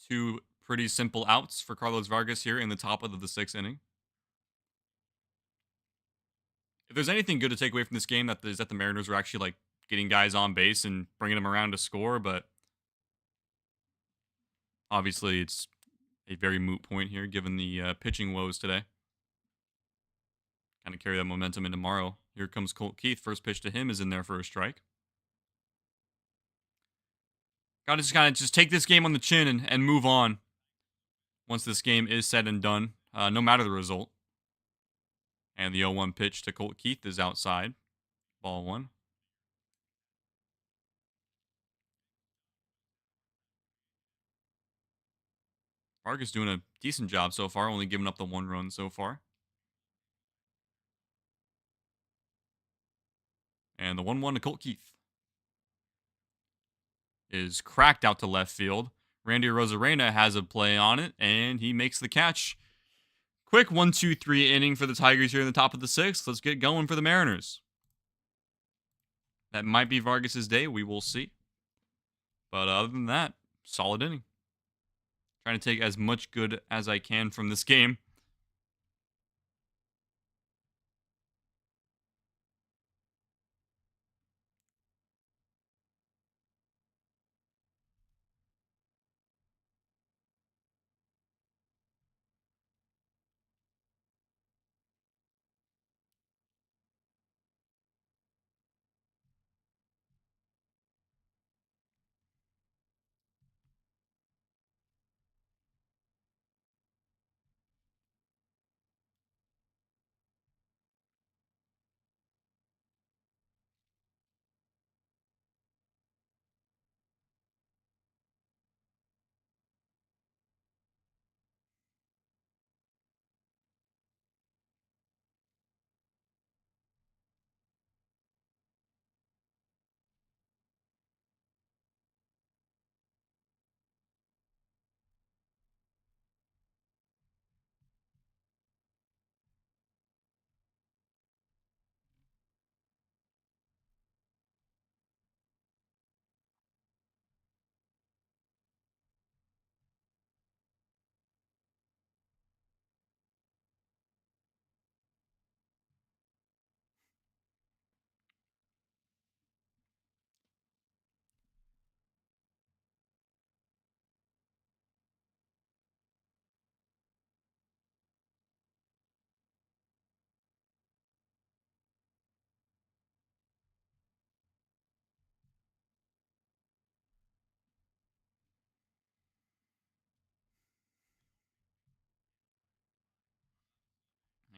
Two pretty simple outs for Carlos Vargas here in the top of the 6th inning. If there's anything good to take away from this game, that is that the Mariners were actually like getting guys on base and bringing them around to score, but obviously it's a very moot point here given the pitching woes today. Kind of carry that momentum into tomorrow. Here comes Colt Keith. First pitch to him is in there for a strike. Got to just kind of just take this game on the chin and move on once this game is said and done, no matter the result. And the 0-1 pitch to Colt Keith is outside. Ball 1. Vargas doing a decent job so far, only giving up the 1 run so far. And the 1-1 to Colt Keith is cracked out to left field. Randy Rosarena has a play on it, and he makes the catch. Quick 1-2-3 inning for the Tigers here in the top of the 6th. Let's get going for the Mariners. That might be Vargas's day. We will see. But other than that, solid inning. Trying to take as much good as I can from this game.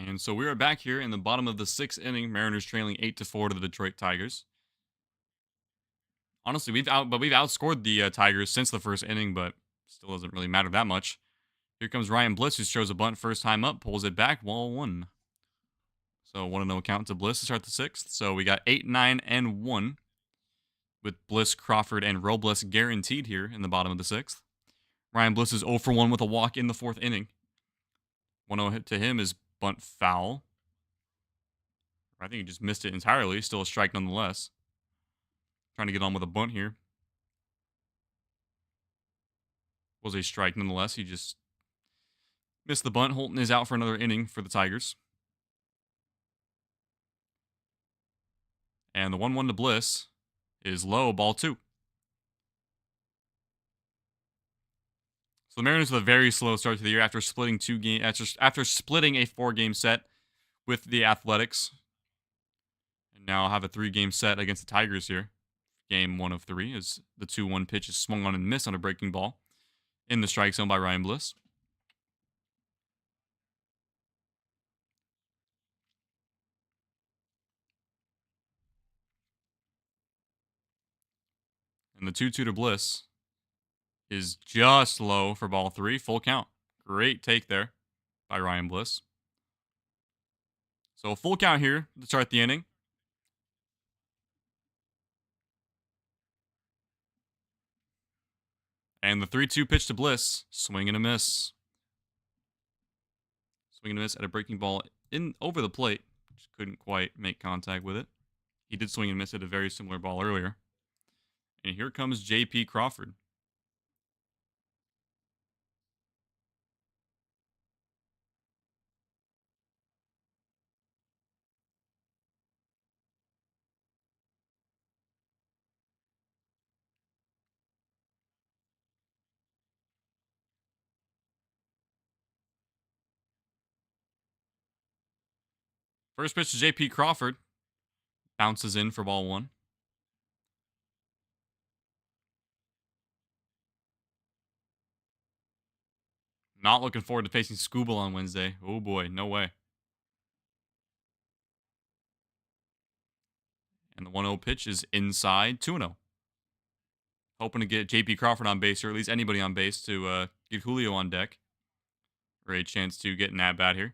And so we are back here in the bottom of the 6th inning. Mariners trailing 8-4 to the Detroit Tigers. Honestly, we've outscored the Tigers since the first inning, but still doesn't really matter that much. Here comes Ryan Bliss, who throws a bunt first time up, pulls it back, ball 1. So 1-0 count to Bliss to start the 6th. So we got 8, 9, and 1 with Bliss, Crawford, and Robles guaranteed here in the bottom of the 6th. Ryan Bliss is 0 for 1 with a walk in the 4th inning. 1-0 hit to him is bunt foul. I think he just missed it entirely. Still a strike nonetheless. Trying to get on with a bunt here. Was a strike nonetheless. He just missed the bunt. Holton is out for another inning for the Tigers. And the 1-1 to Bliss is low, ball 2. So the Mariners with a very slow start to the year after splitting after splitting a 4-game set with the Athletics. And now have a 3-game set against the Tigers here. Game 1 of 3 as the 2-1 pitch is swung on and missed on a breaking ball in the strike zone by Ryan Bliss. And the 2-2 to Bliss is just low for ball 3. Full count. Great take there by Ryan Bliss. So a full count here to start the inning. And the 3-2 pitch to Bliss. Swing and a miss. Swing and a miss at a breaking ball in over the plate. Just couldn't quite make contact with it. He did swing and miss at a very similar ball earlier. And here comes J.P. Crawford. First pitch to J.P. Crawford. Bounces in for ball 1. Not looking forward to facing Scooble on Wednesday. Oh boy, no way. And the 1-0 pitch is inside, 2-0. Hoping to get J.P. Crawford on base, or at least anybody on base, to get Julio on deck. Or a chance to get an at-bat here.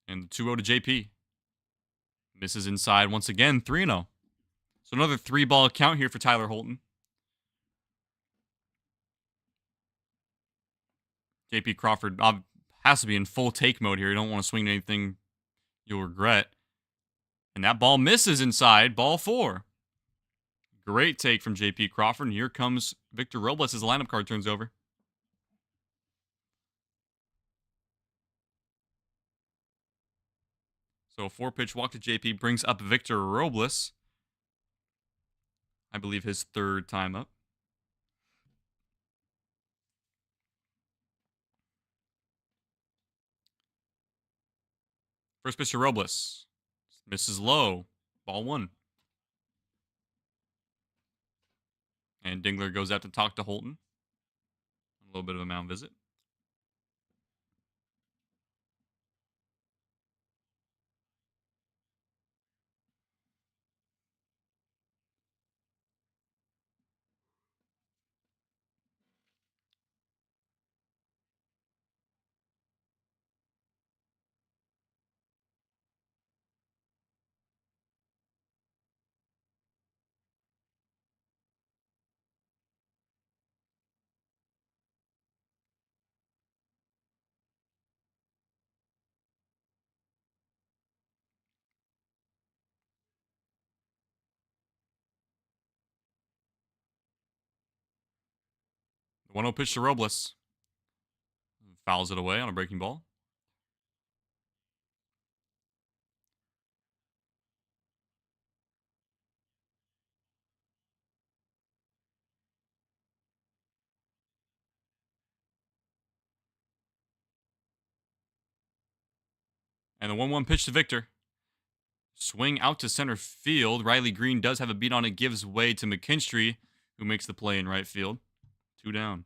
And the 2-0 to J.P. Misses inside once again, 3-0. So another 3-ball count here for Tyler Holton. J.P. Crawford has to be in full take mode here. You don't want to swing anything you'll regret. And that ball misses inside, ball 4. Great take from J.P. Crawford. And here comes Victor Robles as the lineup card turns over. So a 4-pitch walk to J.P. brings up Victor Robles. I believe his 3rd time up. First pitch to Robles. Misses low. Ball 1. And Dingler goes out to talk to Holton. A little bit of a mound visit. The 1-0 pitch to Robles. Fouls it away on a breaking ball. And the 1-1 pitch to Victor. Swing out to center field. Riley Green does have a beat on it. Gives way to McKinstry, who makes the play in right field. 2 down.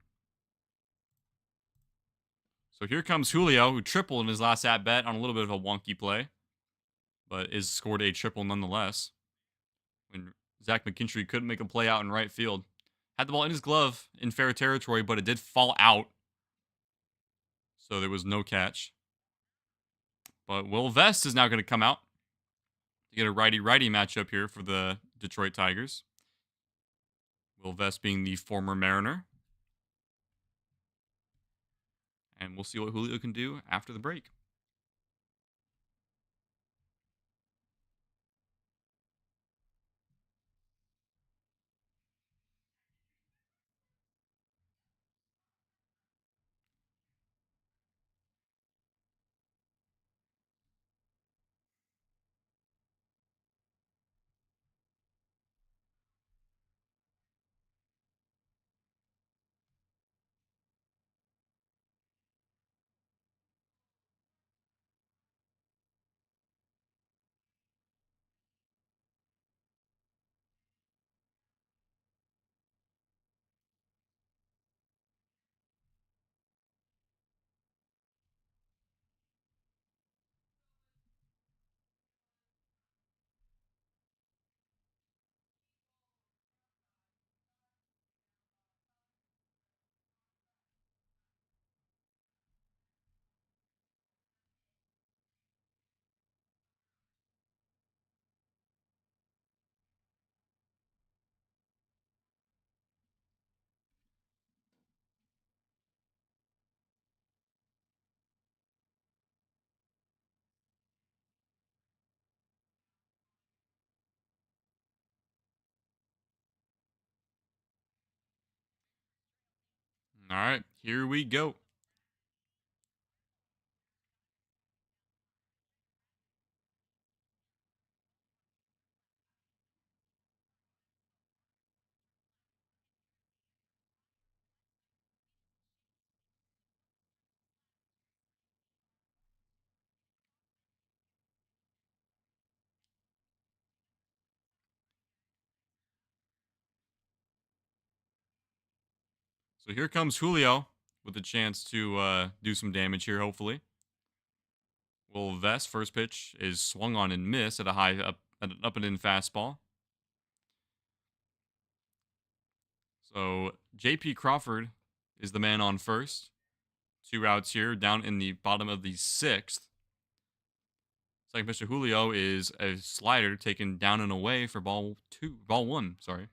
So here comes Julio, who tripled in his last at-bat on a little bit of a wonky play. But is scored a triple nonetheless. When Zach McKinstry couldn't make a play out in right field. Had the ball in his glove in fair territory, but it did fall out. So there was no catch. But Will Vest is now going to come out to get a righty-righty matchup here for the Detroit Tigers. Will Vest being the former Mariner. And we'll see what Julio can do after the break. All right, here we go. So here comes Julio with a chance to do some damage here, hopefully. Will Vest, first pitch, is swung on and missed at a high at an up and in fastball. So JP Crawford is the man on first. 2 outs here, down in the bottom of the 6th. Second pitch to Julio is a slider taken down and away for ball 1, sorry.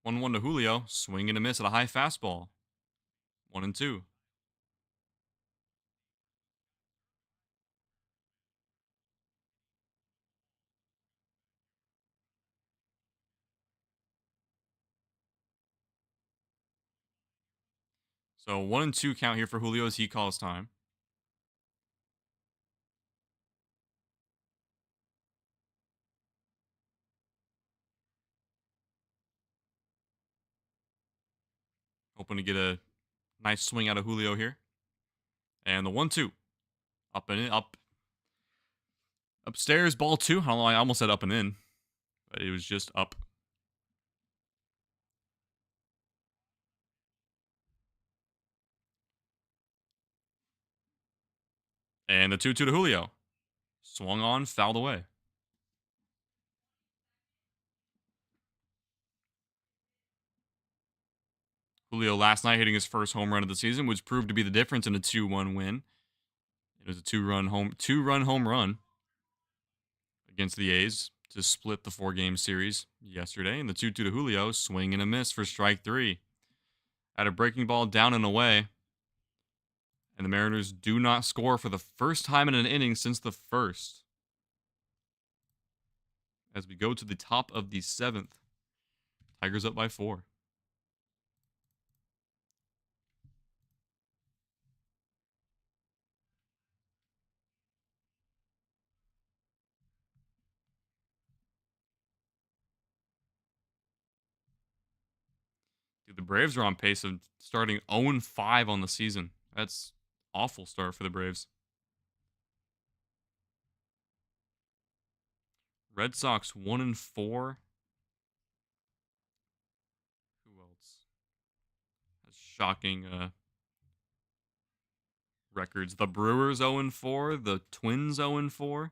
1-1 to Julio, swing and a miss at a high fastball. 1-2. So 1-2 count here for Julio as he calls time. Hoping to get a nice swing out of Julio here. And the 1-2. Up and in, up. Upstairs, ball 2. I don't know, I almost said up and in, but it was just up. And the 2-2 to Julio. Swung on, fouled away. Julio last night hitting his first home run of the season, which proved to be the difference in a 2-1 win. It was a two-run home run against the A's to split the 4-game series yesterday. And the 2-2 to Julio, swing and a miss for strike 3. At a breaking ball down and away. And the Mariners do not score for the first time in an inning since the first. As we go to the top of the 7th, Tigers up by 4. Dude, the Braves are on pace of starting 0-5 on the season. That's awful start for the Braves. Red Sox 1-4. Who else? That's shocking records. The Brewers 0-4. The Twins 0-4.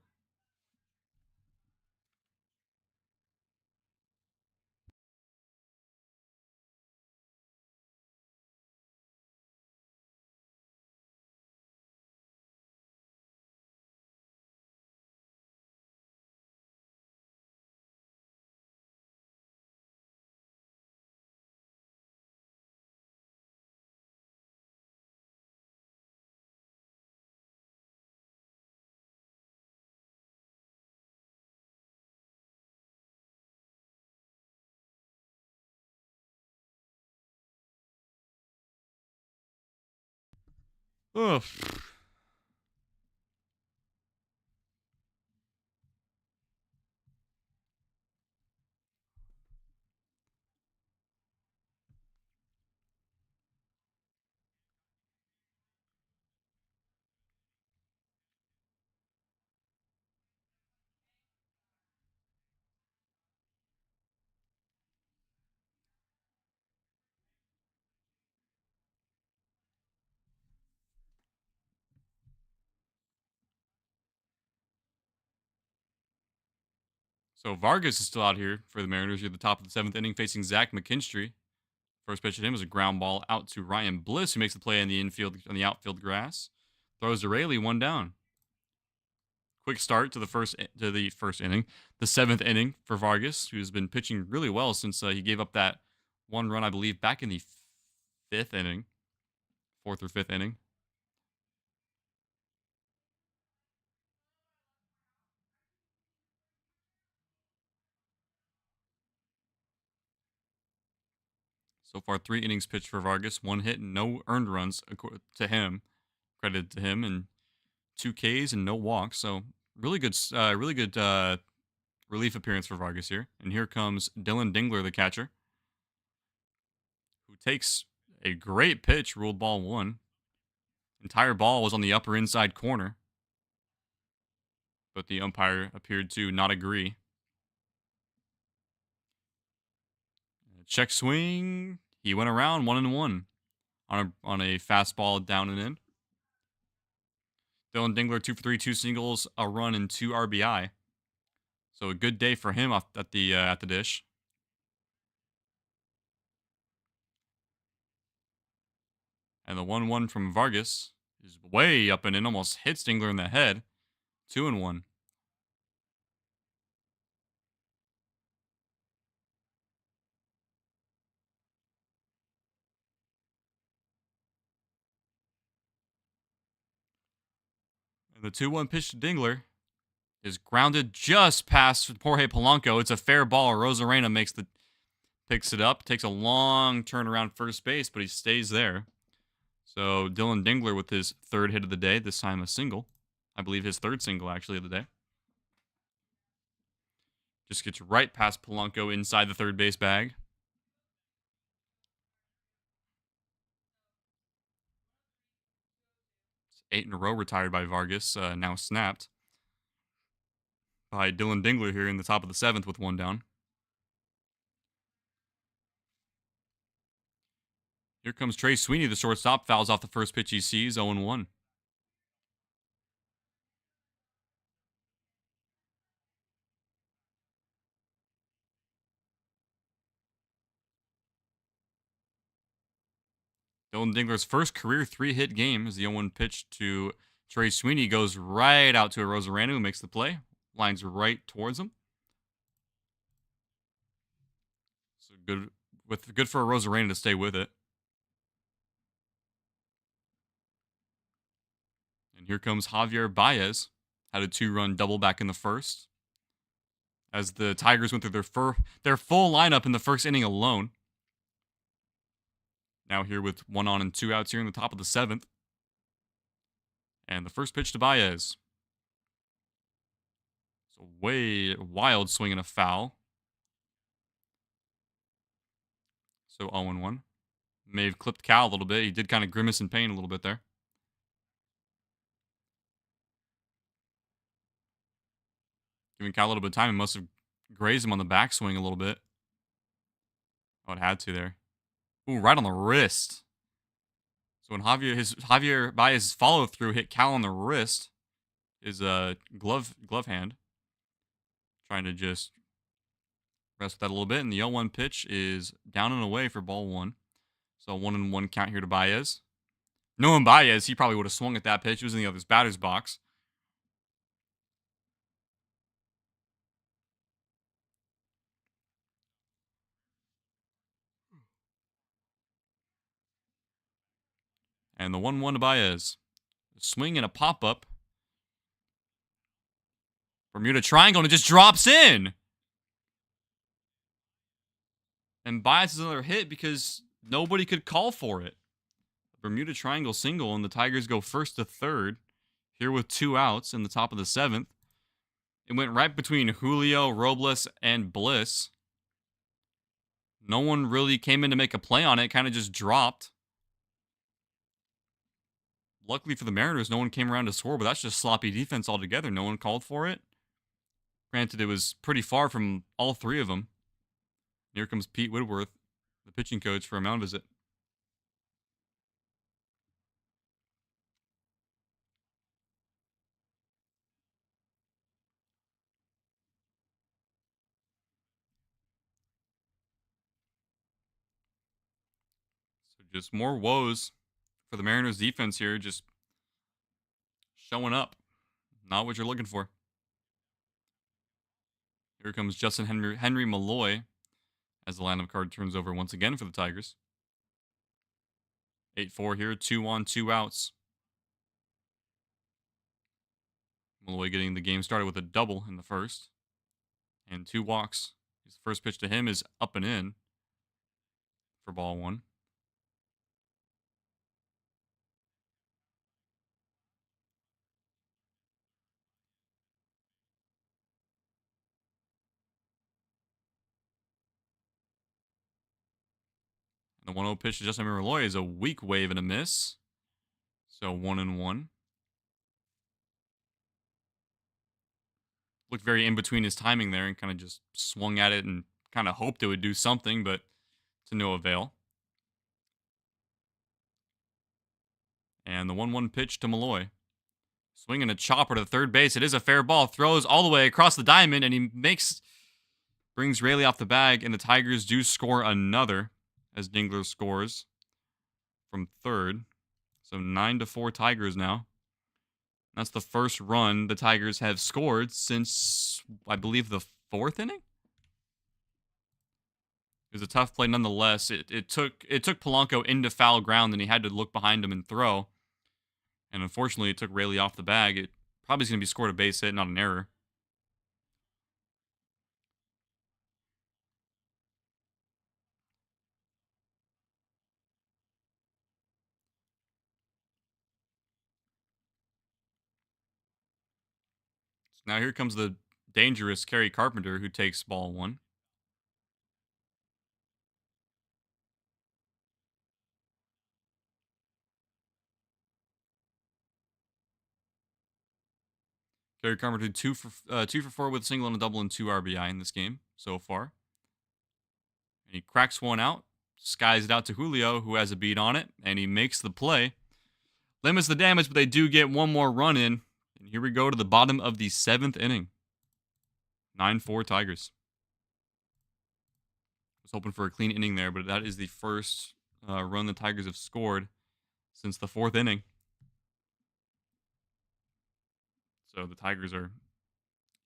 Ugh. So Vargas is still out here for the Mariners. You're at the top of the 7th inning facing Zach McKinstry. First pitch at him is a ground ball out to Ryan Bliss, who makes the play on the outfield grass. Throws to Raley, 1 down. Quick start to the first inning, the 7th inning for Vargas, who's been pitching really well since he gave up that 1 run, I believe, back in the 5th inning, 4th or 5th inning. So far, 3 innings pitched for Vargas, 1 hit, and no earned runs to him. Credit to him, and 2 Ks and no walks. So really good relief appearance for Vargas here. And here comes Dylan Dingler, the catcher, who takes a great pitch, ruled ball 1. Entire ball was on the upper inside corner, but the umpire appeared to not agree. Check swing. He went around 1-1 on a fastball down and in. Dylan Dingler 2 for 3, 2 singles, a run, and 2 RBI. So a good day for him at the dish. And the 1-1 from Vargas is way up and in, almost hits Dingler in the head. 2-1. And the 2-1 pitch to Dingler is grounded just past Jorge Polanco. It's a fair ball. Rosarena picks it up, takes a long turn around first base, but he stays there. So Dylan Dingler with his 3rd hit of the day, this time a single. I believe his 3rd single, actually, of the day. Just gets right past Polanco inside the third base bag. It's 8 in a row retired by Vargas, now snapped by Dylan Dingler here in the top of the 7th with 1 down. Here comes Trey Sweeney, the shortstop, fouls off the first pitch he sees, 0-1. Dylan Dingler's first career 3-hit game is the 0-1 pitch to Trey Sweeney. Goes right out to a Rosarena, who makes the play. Lines right towards him. So good for a Rosarena to stay with it. And here comes Javier Baez. Had a 2-run double back in the first, as the Tigers went through their full lineup in the first inning alone. Now here with 1 on and 2 outs here in the top of the 7th. And the first pitch to Baez. It's a way wild swing and a foul. So 0-1. May have clipped Cal a little bit. He did kind of grimace in pain a little bit there. Giving Cal a little bit of time. It must have grazed him on the backswing a little bit. Oh, it had to there. Ooh, right on the wrist. So when Javier Baez's follow through hit Cal on the wrist, his glove hand, trying to just rest with that a little bit. And the 0-1 pitch is down and away for ball 1. So 1-1 count here to Baez. Knowing Baez, he probably would have swung at that pitch. It was in the other batter's box. And the 1-1 to Baez. A swing and a pop-up. Bermuda Triangle, and it just drops in. And Baez is another hit because nobody could call for it. Bermuda Triangle single, and the Tigers go 1st to 3rd. Here with 2 outs in the top of the 7th. It went right between Julio, Robles, and Bliss. No one really came in to make a play on it. Kind of just dropped. Luckily for the Mariners, no one came around to score, but that's just sloppy defense altogether. No one called for it. Granted, it was pretty far from all 3 of them. Here comes Pete Whitworth, the pitching coach, for a mound visit. So just more woes for the Mariners defense here, just showing up. Not what you're looking for. Here comes Justin Henry Malloy as the lineup card turns over once again for the Tigers. 8-4 here, 2 on, 2 outs. Malloy getting the game started with a double in the first. And 2 walks. His first pitch to him is up and in for ball one. The 1-0 pitch to Justin Malloy is a weak wave and a miss. So 1-1. Looked very in between his timing there and kind of just swung at it and kind of hoped it would do something, but to no avail. And the 1-1 pitch to Malloy. Swinging a chopper to third base. It is a fair ball. Throws all the way across the diamond, and he brings Rayleigh off the bag, and the Tigers do score another as Dingler scores from third. So 9-4 Tigers now. That's the first run the Tigers have scored since, I believe, the fourth inning. It was a tough play nonetheless. It took Polanco into foul ground, and he had to look behind him and throw. And unfortunately, it took Rayleigh off the bag. It probably is going to be scored a base hit, not an error. So now here comes the dangerous Kerry Carpenter, who takes ball one. Kerry Carpenter did 2 for 4 with a single and a double and 2 RBI in this game so far. And he cracks one out, skies it out to Julio, who has a beat on it, and he makes the play. Limits the damage, but they do get one more run in. And here we go to the bottom of the 7th inning. 9-4 Tigers. Was hoping for a clean inning there, but that is the first run the Tigers have scored since the 4th inning. So the Tigers are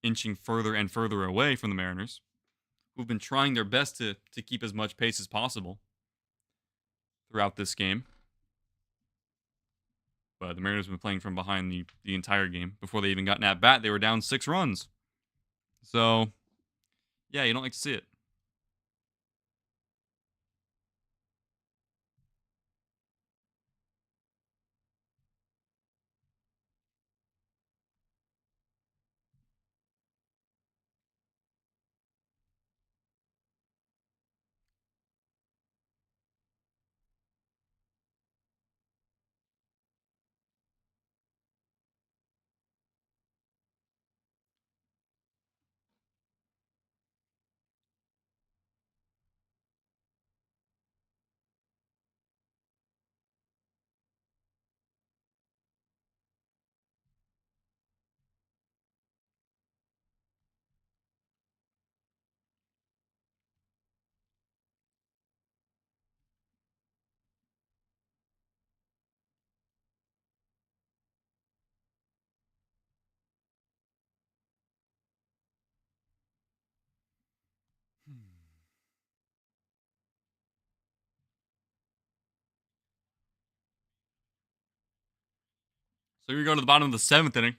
inching further and further away from the Mariners, who've been trying their best to keep as much pace as possible throughout this game. But the Mariners have been playing from behind the entire game. Before they even got an at-bat, they were down 6 runs. So, yeah, you don't like to see it. So here we go to the bottom of the 7th inning.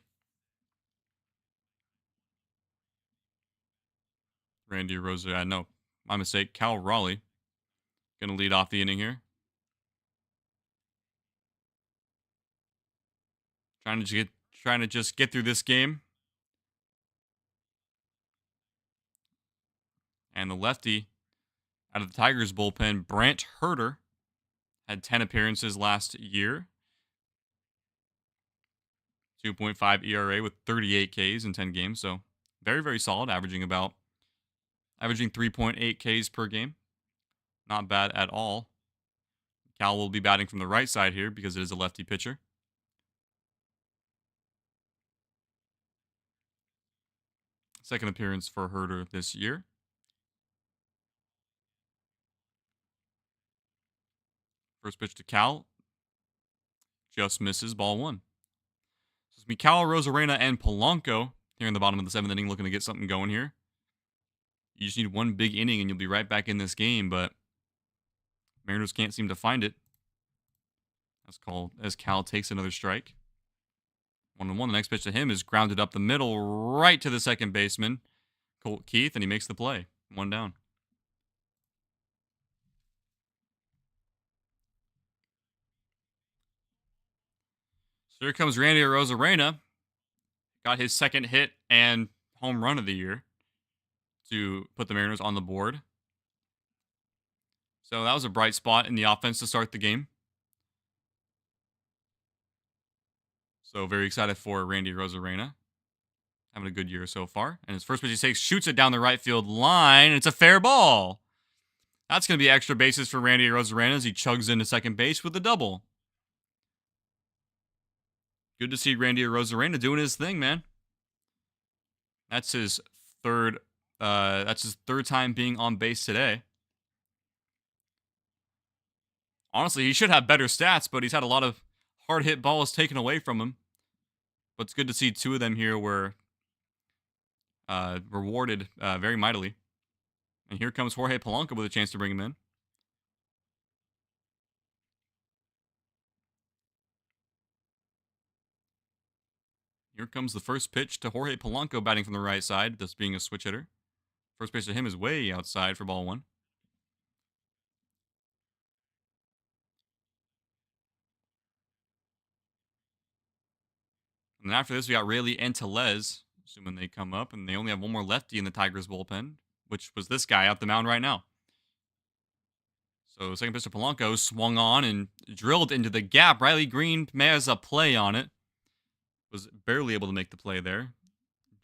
Randy Rosa, no, my mistake. Cal Raleigh going to lead off the inning here. Trying to just get through this game. And the lefty out of the Tigers bullpen, Brant Herter, had 10 appearances last year. 2.5 ERA with 38 Ks in 10 games. So very, very solid, averaging 3.8 Ks per game. Not bad at all. Cal will be batting from the right side here because it is a lefty pitcher. Second appearance for Herter this year. First pitch to Cal. Just misses, ball one. So it's Cal, Rosarena, and Polanco here in the bottom of the 7th inning looking to get something going here. You just need one big inning and you'll be right back in this game, but Mariners can't seem to find it. As Cal takes another strike. 1-1. The next pitch to him is grounded up the middle right to the second baseman, Colt Keith, and he makes the play. 1 down. So here comes Randy Arozarena. Got his second hit and home run of the year to put the Mariners on the board. So that was a bright spot in the offense to start the game. So very excited for Randy Arozarena. Having a good year so far. And his first pitch he takes, shoots it down the right field line. And it's a fair ball. That's going to be extra bases for Randy Arozarena as he chugs into second base with a double. Good to see Randy Arozarena doing his thing, man. That's his third time being on base today. Honestly, he should have better stats, but he's had a lot of hard hit balls taken away from him. But it's good to see two of them here were rewarded very mightily. And here comes Jorge Polanco with a chance to bring him in. Here comes the first pitch to Jorge Polanco batting from the right side, thus being a switch hitter. First pitch to him is way outside for ball one. And then after this, we got Rayleigh and Tellez, assuming they come up, and they only have one more lefty in the Tigers bullpen, which was this guy out the mound right now. So second pitch to Polanco, swung on and drilled into the gap. Riley Green has a play on it. Was barely able to make the play there.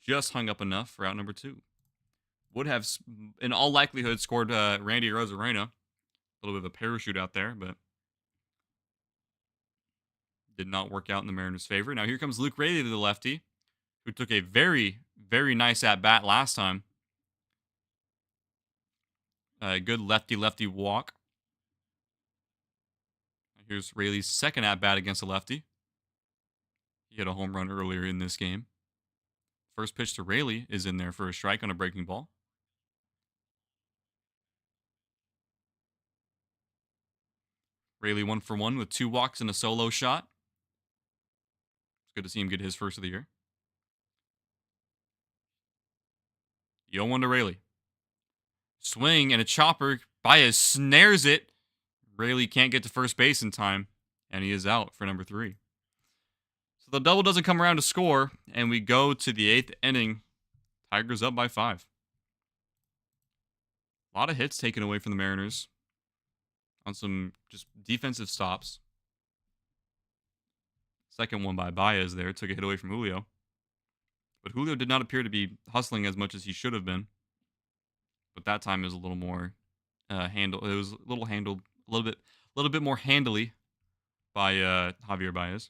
Just hung up enough for out number two. Would have, in all likelihood, scored Randy Arozarena. A little bit of a parachute out there, but did not work out in the Mariners' favor. Now here comes Luke Rayleigh to the lefty, who took a very, very nice at-bat last time. A good lefty-lefty walk. Here's Rayleigh's second at-bat against a lefty. He hit a home run earlier in this game. First pitch to Rayleigh is in there for a strike on a breaking ball. Rayleigh 1 for 1 with 2 walks and a solo shot. It's good to see him get his first of the year. 0-1 to Rayleigh. Swing and a chopper. Baez snares it. Rayleigh can't get to first base in time, and he is out for number 3. So the double doesn't come around to score, and we go to the 8th inning. Tigers up by 5. A lot of hits taken away from the Mariners on some just defensive stops. Second one by Baez there took a hit away from Julio. But Julio did not appear to be hustling as much as he should have been. But that time it was a little more handled. It was a little handled, a little bit more handily by Javier Baez.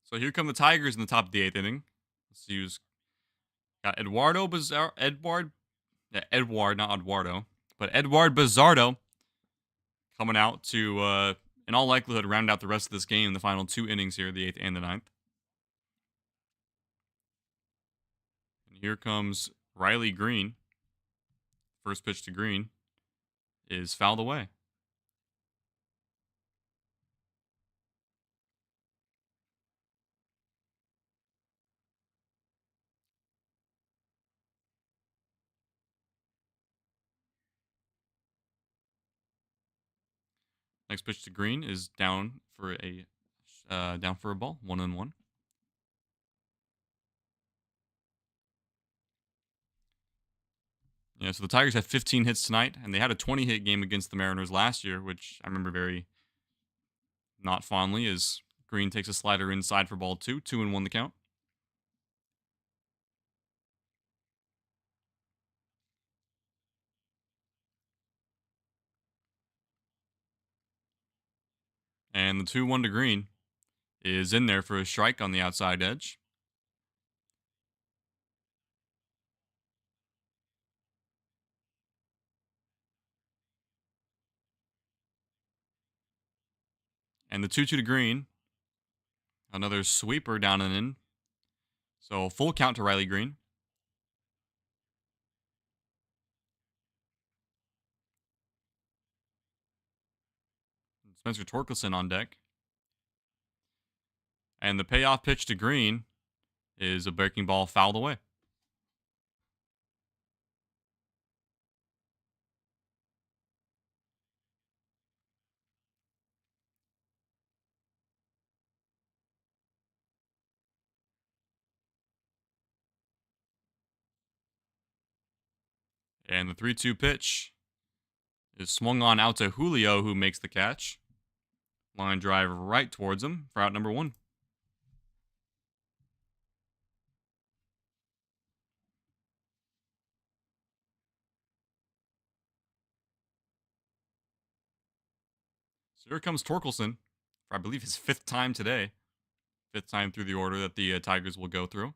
So here come the Tigers in the top of the 8th inning. Let's see who's got Edward, not Eduardo, but Edward Bizardo coming out to, in all likelihood, round out the rest of this game in the final 2 innings here, the 8th and the 9th. And here comes Riley Green. First pitch to Green is fouled away. Next pitch to Green is down for a ball, 1-1. Yeah, so the Tigers have 15 hits tonight, and they had a 20-hit game against the Mariners last year, which I remember very not fondly, as Green takes a slider inside for ball 2, 2-1 the count. And the 2-1 to Green is in there for a strike on the outside edge. And the 2-2 to Green, another sweeper down and in. So full count to Riley Green. Spencer Torkelson on deck. And the payoff pitch to Green is a breaking ball fouled away. And the 3-2 pitch is swung on out to Julio, who makes the catch. Line drive right towards him for out number 1. So here comes Torkelson for, I believe, his 5th time today. 5th time through the order that the Tigers will go through.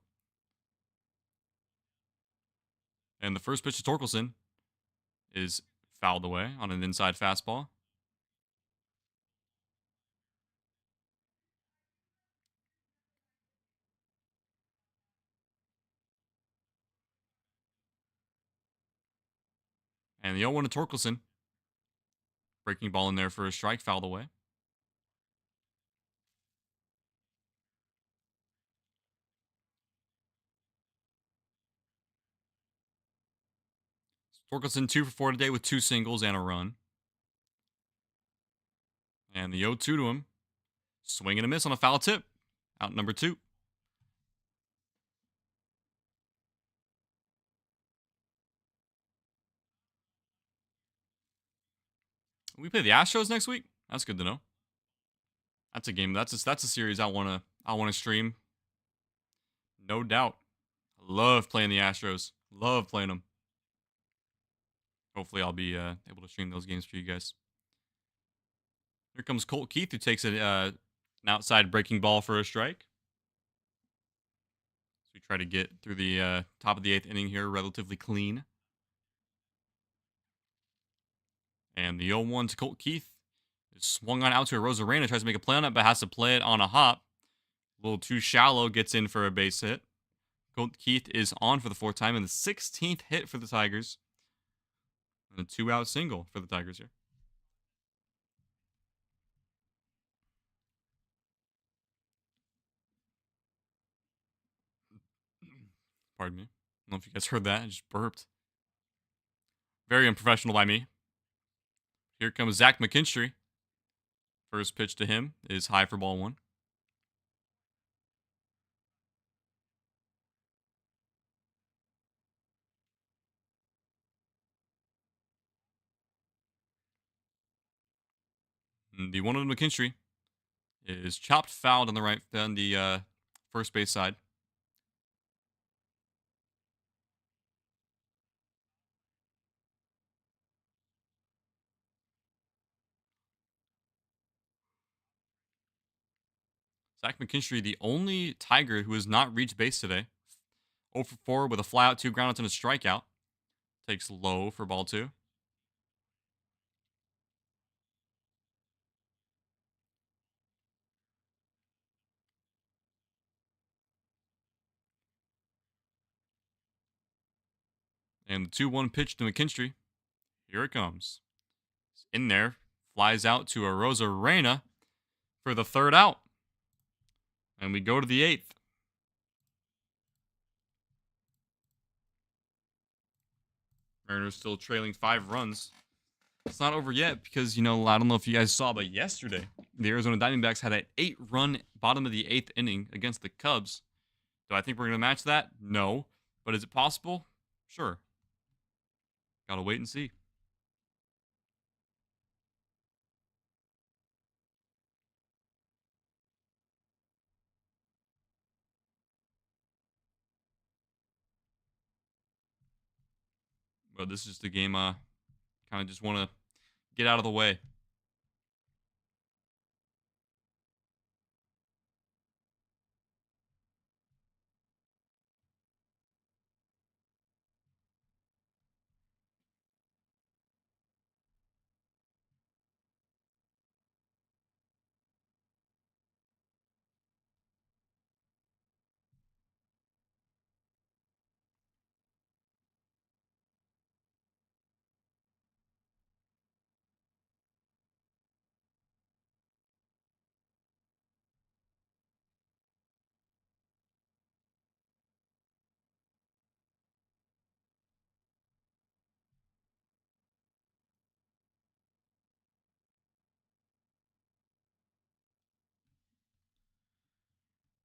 And the first pitch to Torkelson is fouled away on an inside fastball. And the 0-1 to Torkelson. Breaking ball in there for a strike, fouled away. Torkelson 2 for 4 today with 2 singles and a run. And the 0-2 to him. Swing and a miss on a foul tip. Out number 2. We play the Astros next week. That's good to know. That's a game. That's a series I wanna stream. No doubt. I love playing the Astros. Love playing them. Hopefully, I'll be able to stream those games for you guys. Here comes Colt Keith, who takes an outside breaking ball for a strike. So we try to get through the top of the 8th inning here relatively clean. And the 0-1 to Colt Keith is swung on out to a Rosarena. Tries to make a play on it, but has to play it on a hop. A little too shallow. Gets in for a base hit. Colt Keith is on for the 4th time and the 16th hit for the Tigers. And a 2-out single for the Tigers here. Pardon me. I don't know if you guys heard that. I just burped. Very unprofessional by me. Here comes Zach McKinstry. First pitch to him is high for ball 1. And the 1-0 to McKinstry is chopped fouled on the first base side. Zach McKinstry, the only Tiger who has not reached base today. 0 for 4 with a flyout, 2 groundouts, and a strikeout. Takes low for ball 2. And the 2-1 pitch to McKinstry. Here it comes. It's in there. Flies out to a Rosarena for the 3rd out. And we go to the 8th. Mariners still trailing 5 runs It's not over yet because, I don't know if you guys saw, but yesterday, the Arizona Diamondbacks had an 8-run bottom of the 8th inning against the Cubs. Do I think we're going to match that? No. But is it possible? Sure. Gotta wait and see. But this is just a game kind of just want to get out of the way.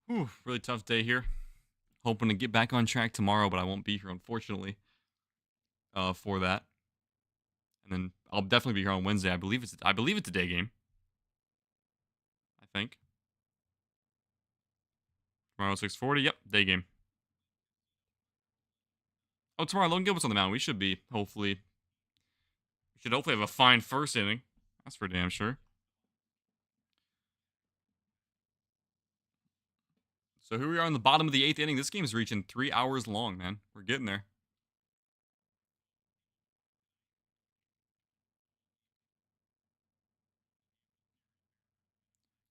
Whew, really tough day here. Hoping to get back on track tomorrow, but I won't be here, unfortunately, for that. And then I'll definitely be here on Wednesday. I believe it's a day game. I think. Tomorrow 6:40. Yep, day game. Oh, tomorrow Logan Gilbert's on the mound. We should hopefully have a fine first inning. That's for damn sure. So here we are in the bottom of the 8th inning. This game's reaching 3 hours long, man. We're getting there.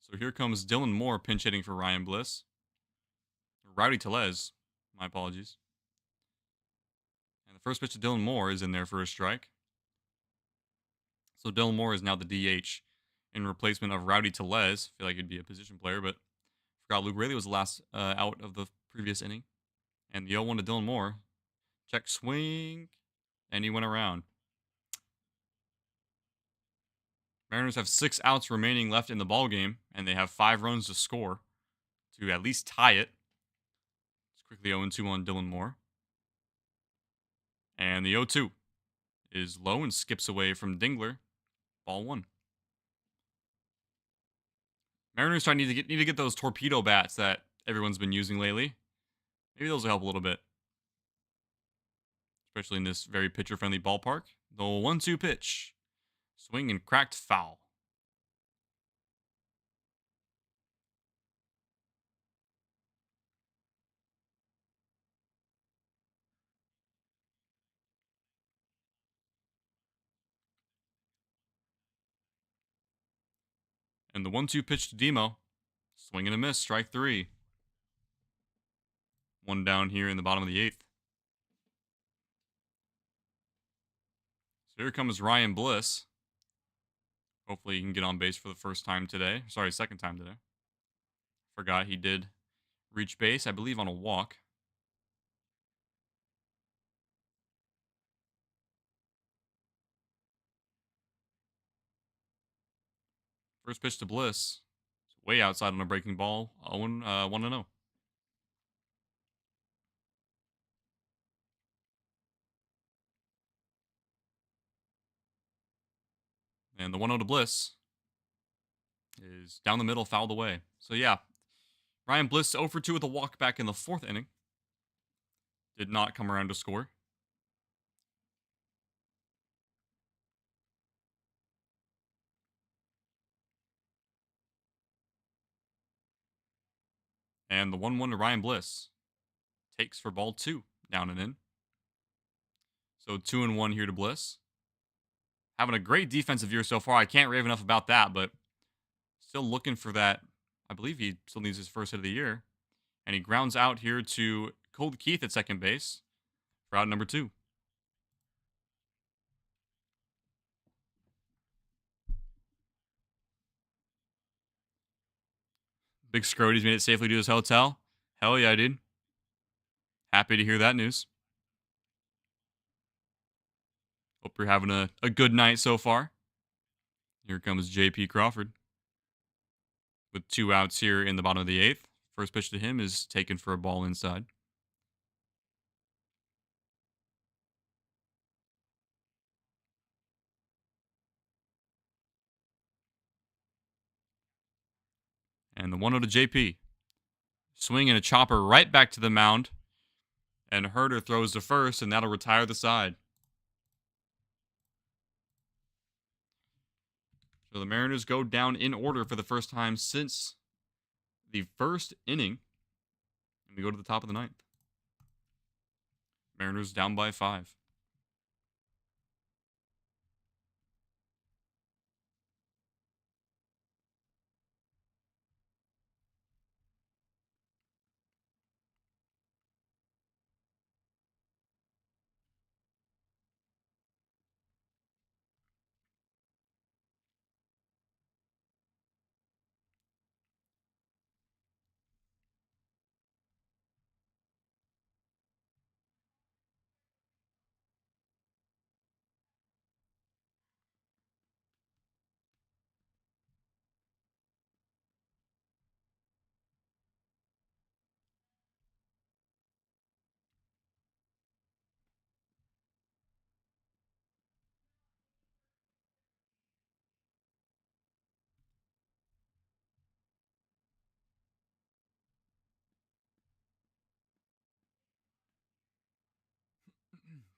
So here comes Dylan Moore pinch hitting for Ryan Bliss. Rowdy Tellez. My apologies. And the first pitch to Dylan Moore is in there for a strike. So Dylan Moore is now the DH in replacement of Rowdy Tellez. I feel like he'd be a position player, but forgot Luke Raley was the last out of the previous inning. And the 0-1 to Dylan Moore. Check swing. And he went around. Mariners have 6 outs remaining left in the ball game, and they have 5 runs to score to at least tie it. It's quickly 0-2 on Dylan Moore. And the 0-2 is low and skips away from Dingler. Ball 1. Mariners need to get those torpedo bats that everyone's been using lately. Maybe those will help a little bit, especially in this very pitcher-friendly ballpark. The 1-2 pitch. Swing and cracked foul. And the 1-2 pitch to Demo. Swing and a miss, strike 3. One down here in the bottom of the 8th. So here comes Ryan Bliss. Hopefully he can get on base for the first time today. Sorry, second time today. Forgot he did reach base, I believe, on a walk. First pitch to Bliss. It's way outside on a breaking ball. 1-0. And the 1-0 to Bliss is down the middle, fouled away. So yeah, Ryan Bliss 0 for 2 with a walk back in the 4th inning. Did not come around to score. And the 1-1 to Ryan Bliss takes for ball 2, down and in. So 2-1 here to Bliss. Having a great defensive year so far. I can't rave enough about that, but still looking for that. I believe he still needs his first hit of the year. And he grounds out here to Colt Keith at second base for out number 2. Big Scrody's made it safely to his hotel. Hell yeah, dude. Happy to hear that news. Hope you're having a good night so far. Here comes J.P. Crawford with 2 outs here in the bottom of the 8th. First pitch to him is taken for a ball inside. And the 1-0 to JP. Swing and a chopper right back to the mound. And Herder throws to first, and that'll retire the side. So the Mariners go down in order for the first time since the first inning. And we go to the top of the 9th. Mariners down by 5.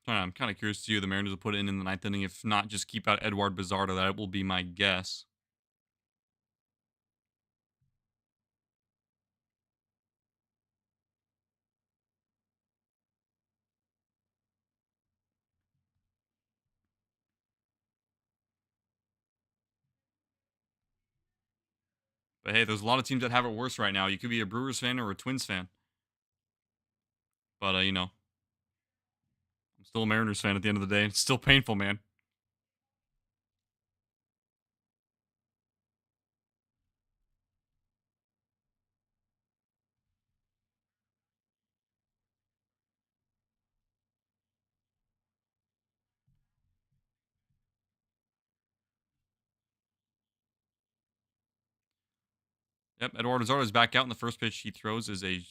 I'm kind of curious to see who the Mariners will put in the 9th inning. If not, just keep out Edward Bizardo. That will be my guess. But hey, there's a lot of teams that have it worse right now. You could be a Brewers fan or a Twins fan. But, I'm still a Mariners fan at the end of the day. It's still painful, man. Yep, Eduardo Zardo is back out, and the first pitch he throws is a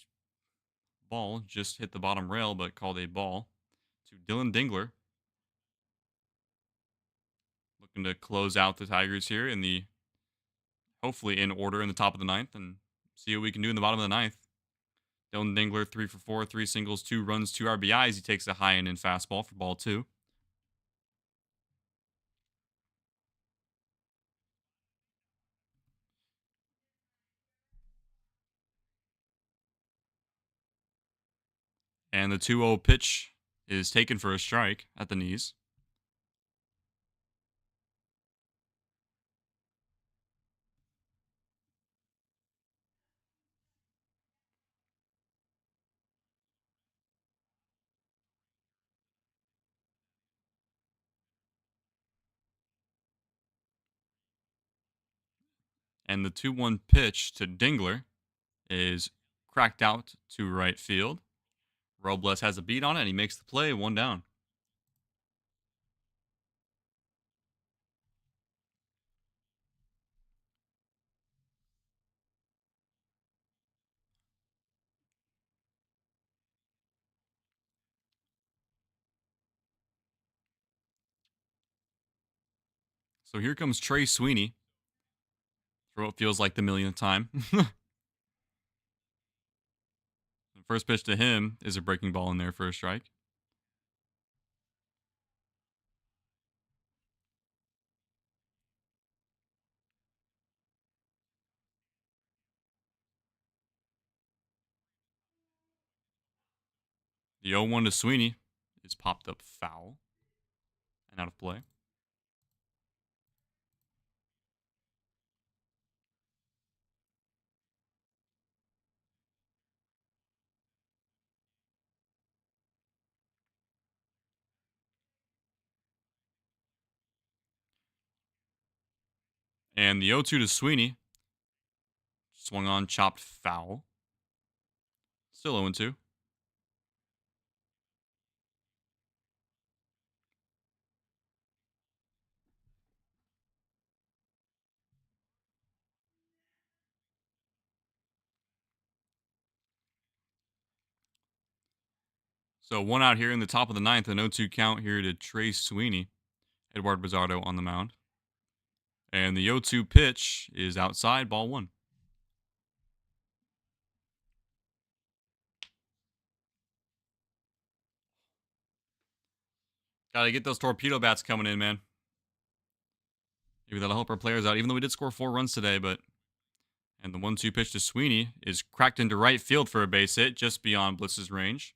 ball. Just hit the bottom rail, but called a ball to Dylan Dingler. Looking to close out the Tigers here in the, hopefully in order in the top of the 9th, and see what we can do in the bottom of the 9th. Dylan Dingler, 3 for 4, 3 singles, 2 runs, 2 RBIs. He takes a high end and fastball for ball 2. And the 2-0 pitch is taken for a strike at the knees. And the 2-1 pitch to Dingler is cracked out to right field. Robles has a beat on it, and he makes the play, 1 down. So here comes Trey Sweeney for what feels like the millionth time. The first pitch to him is a breaking ball in there for a strike. The 0-1 to Sweeney is popped up foul and out of play. And the 0-2 to Sweeney swung on, chopped foul. Still 0-2. So one out here in the top of the ninth, an 0-2 count here to Trey Sweeney. Edward Bizzardo on the mound. And the 0-2 pitch is outside, ball one. Gotta get those torpedo bats coming in, man. Maybe that'll help our players out, even though we did score 4 runs today, but... And the 1-2 pitch to Sweeney is cracked into right field for a base hit, just beyond Blitz's range.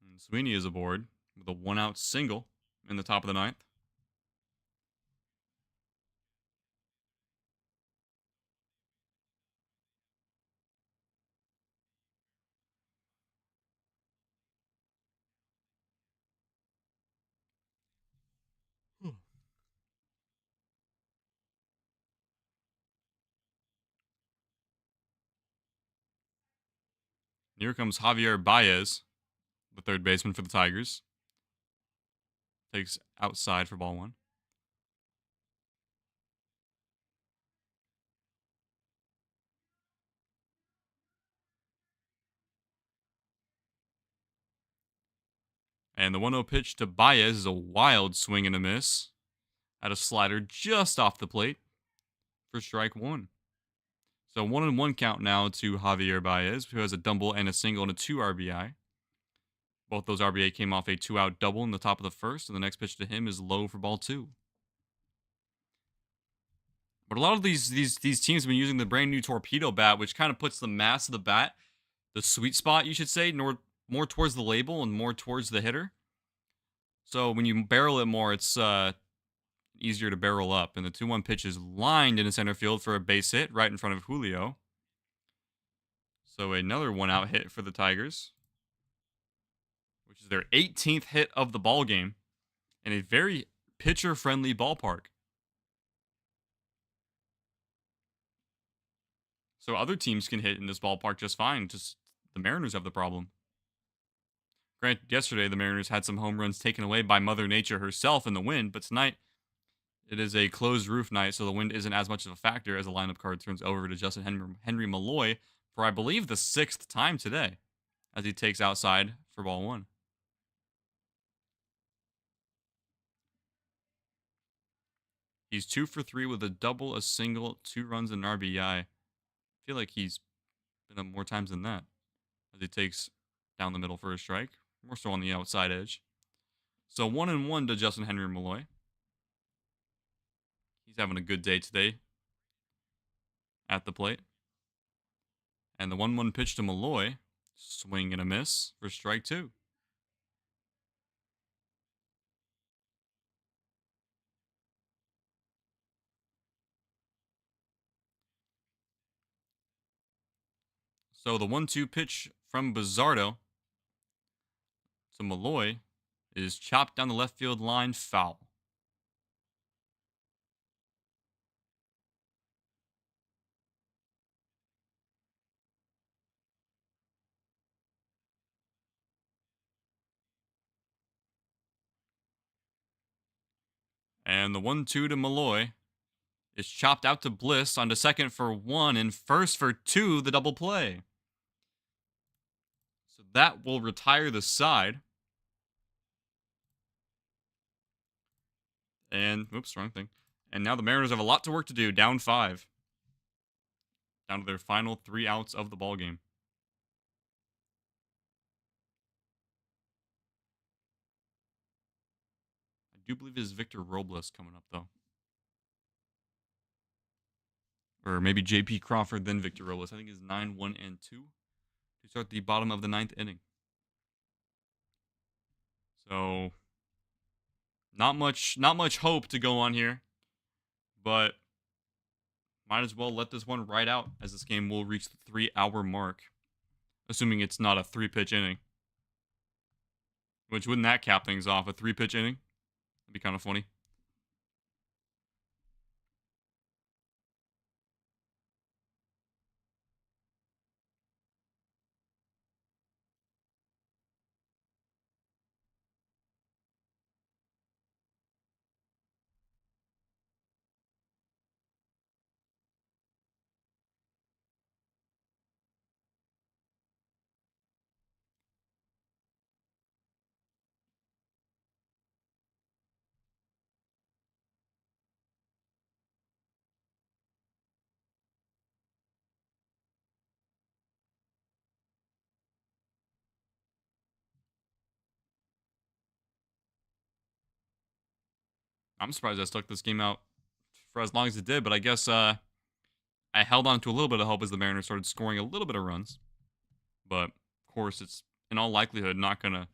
And Sweeney is aboard with a 1-out single in the top of the ninth. Here comes Javier Baez, the third baseman for the Tigers. Takes outside for ball one. And the 1-0 pitch to Baez is a wild swing and a miss. At a slider just off the plate for strike one. So 1-1 count now to Javier Baez, who has a double and a single and a 2 RBI. Both those RBI came off a 2-out double in the top of the first, and the next pitch to him is low for ball two. But a lot of these teams have been using the brand new torpedo bat, which kind of puts the mass of the bat, the sweet spot, you should say, more towards the label and more towards the hitter. So when you barrel it more, it's easier to barrel up. And the 2-1 pitch is lined into center field for a base hit right in front of Julio. So another 1-out hit for the Tigers, which is their 18th hit of the ball game in a very pitcher-friendly ballpark. So other teams can hit in this ballpark just fine. Just the Mariners have the problem. Granted, yesterday the Mariners had some home runs taken away by Mother Nature herself in the wind, but tonight it is a closed roof night, so the wind isn't as much of a factor as the lineup card turns over to Justin Henry Malloy for, I believe, the 6th time today as he takes outside for ball one. He's 2 for 3 with a double, a single, 2 runs, and an RBI. I feel like he's been up more times than that as he takes down the middle for a strike, more so on the outside edge. So 1-1 to Justin Henry Malloy. He's having a good day today at the plate. And the 1-1 pitch to Malloy, swing and a miss for strike two. So the 1-2 pitch from Bizzardo to Malloy is chopped down the left field line, foul. And the 1-2 to Malloy is chopped out to Bliss onto second for 1 and first for 2, the double play. So that will retire the side. And, oops, wrong thing. And now the Mariners have a lot to work to do, down 5. Down to their final 3 outs of the ball game. I do believe it is Victor Robles coming up, though. Or maybe J.P. Crawford, then Victor Robles. I think it's 9, 1, and 2 to start the bottom of the 9th inning. So, not much hope to go on here, but might as well let this one ride out, as this game will reach the 3-hour mark, assuming it's not a 3-pitch inning. Which, wouldn't that cap things off? A 3-pitch inning? That'd be kind of funny. I'm surprised I stuck this game out for as long as it did, but I guess I held on to a little bit of hope as the Mariners started scoring a little bit of runs. But of course, it's in all likelihood not gonna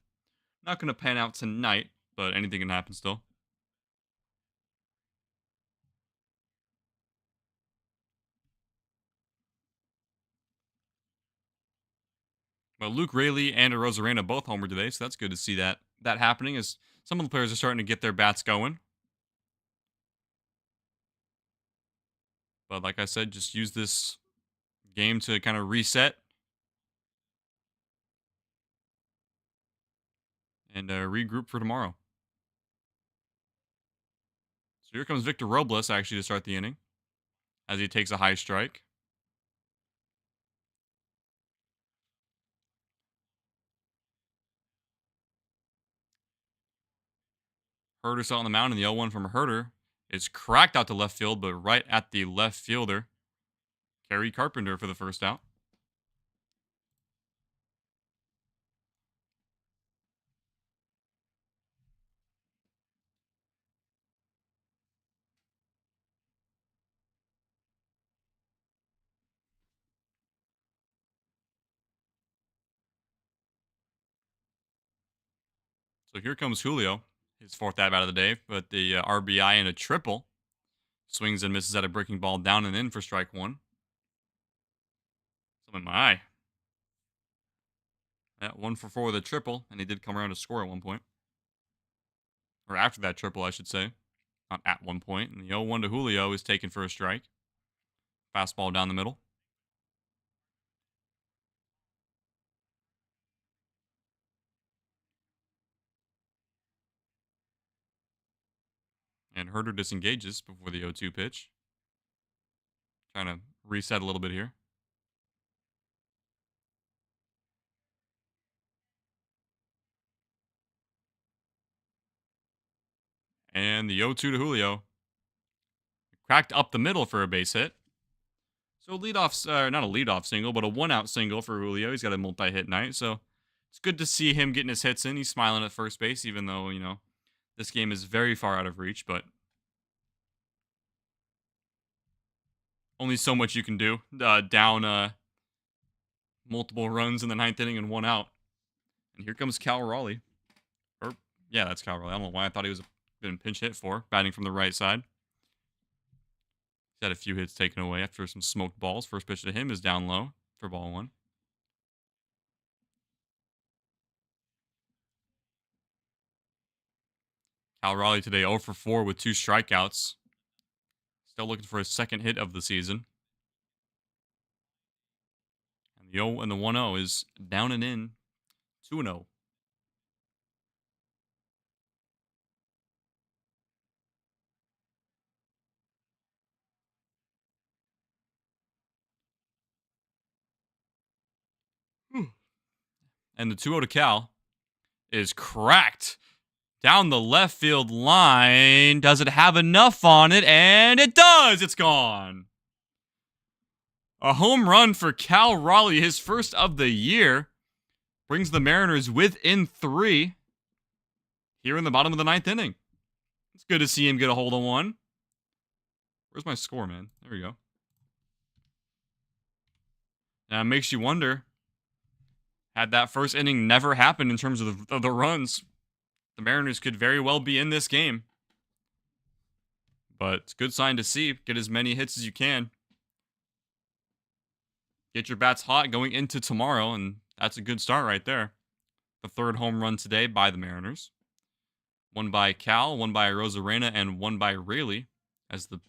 pan out tonight. But anything can happen still. But Luke Raley and Rosarena both homered today, so that's good to see that happening. As some of the players are starting to get their bats going. But like I said, just use this game to kind of reset and regroup for tomorrow. So here comes Victor Robles actually to start the inning as he takes a high strike. Herder's out on the mound, and the 0-1 from Herder is cracked out to left field, but right at the left fielder, Kerry Carpenter for the first out. So here comes Julio, his fourth at bat of the day, but the RBI and a triple. Swings and misses at a breaking ball down and in for strike one. Something in my eye. Yeah, 1 for 4 with a triple, and he did come around to score at one point. Or after that triple, I should say. Not at one point. And the 0-1 to Julio is taken for a strike. Fastball down the middle. And Herder disengages before the 0-2 pitch. Trying to reset a little bit here. And the 0-2 to Julio. Cracked up the middle for a base hit. So not a leadoff single, but a 1-out single for Julio. He's got a multi-hit night, so it's good to see him getting his hits in. He's smiling at first base, even though, this game is very far out of reach, but only so much you can do. Down multiple runs in the ninth inning and 1 out. And here comes Cal Raleigh. Yeah, that's Cal Raleigh. I don't know why I thought he was been pinch hit for, batting from the right side. He's had a few hits taken away after some smoked balls. First pitch to him is down low for ball one. Cal Raleigh today 0 for 4 with 2 strikeouts. Still looking for his second hit of the season. And the 1-0 is down and in, 2-0. And the 2-0 to Cal is cracked down the left field line. Does it have enough on it? And it does. It's gone. A home run for Cal Raleigh, his first of the year. Brings the Mariners within 3 here in the bottom of the ninth inning. It's good to see him get a hold of one. Where's my score, man? There we go. Now it makes you wonder, had that first inning never happened in terms of the runs, the Mariners could very well be in this game. But it's a good sign to see. Get as many hits as you can. Get your bats hot going into tomorrow, and that's a good start right there. The third home run today by the Mariners. One by Cal, one by Rosarena, and one by Raley, as the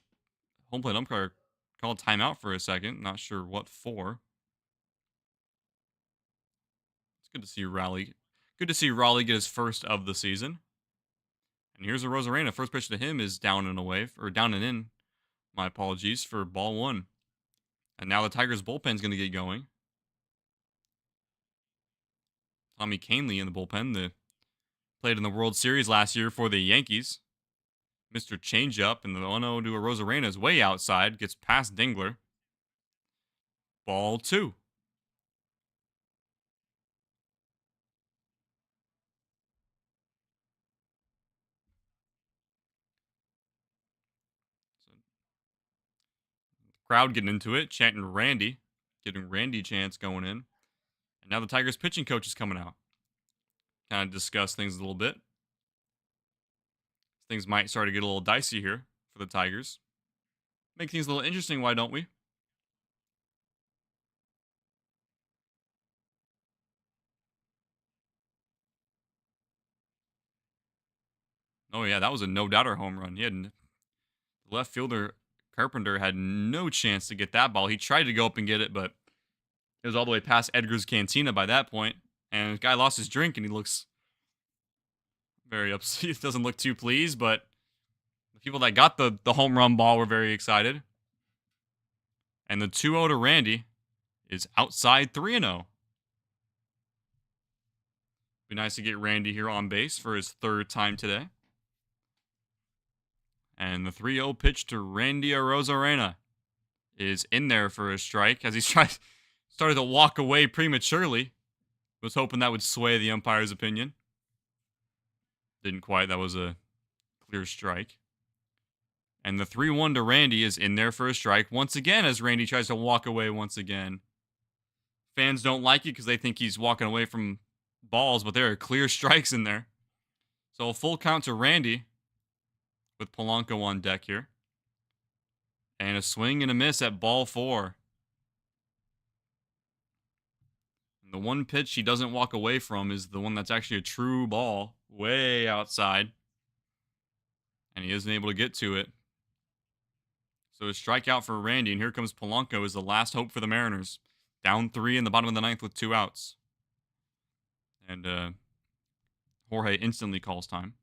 home plate umpire called timeout for a second. Not sure what for. It's good to see Raleigh. Good to see Raleigh get his first of the season. And here's a Rosarena. First pitch to him is down and away, or down and in. My apologies for ball one. And now the Tigers bullpen's going to get going. Tommy Canley in the bullpen, played in the World Series last year for the Yankees. Mr. Changeup, and the 1-0 to a Rosarena is way outside. Gets past Dingler. Ball 2. Crowd getting into it, chanting Randy, getting Randy chants going in. And now the Tigers pitching coach is coming out. Kind of discuss things a little bit. Things might start to get a little dicey here for the Tigers. Make things a little interesting, why don't we? Oh, yeah, that was a no-doubter home run. The left fielder, Carpenter, had no chance to get that ball. He tried to go up and get it, but it was all the way past Edgar's Cantina by that point. And the guy lost his drink, and he looks very upset. He doesn't look too pleased, but the people that got the home run ball were very excited. And the 2-0 to Randy is outside 3-0. Be nice to get Randy here on base for his third time today. And the 3-0 pitch to Randy Arozarena is in there for a strike as he started to walk away prematurely. Was hoping that would sway the umpire's opinion. Didn't quite. That was a clear strike. And the 3-1 to Randy is in there for a strike once again as Randy tries to walk away once again. Fans don't like it because they think he's walking away from balls, but there are clear strikes in there. So a full count to Randy with Polanco on deck here. And a swing and a miss at ball 4. And the one pitch he doesn't walk away from is the one that's actually a true ball, way outside. And he isn't able to get to it. So a strikeout for Randy, and here comes Polanco as the last hope for the Mariners. Down 3 in the bottom of the 9th with 2 outs. And Jorge instantly calls time.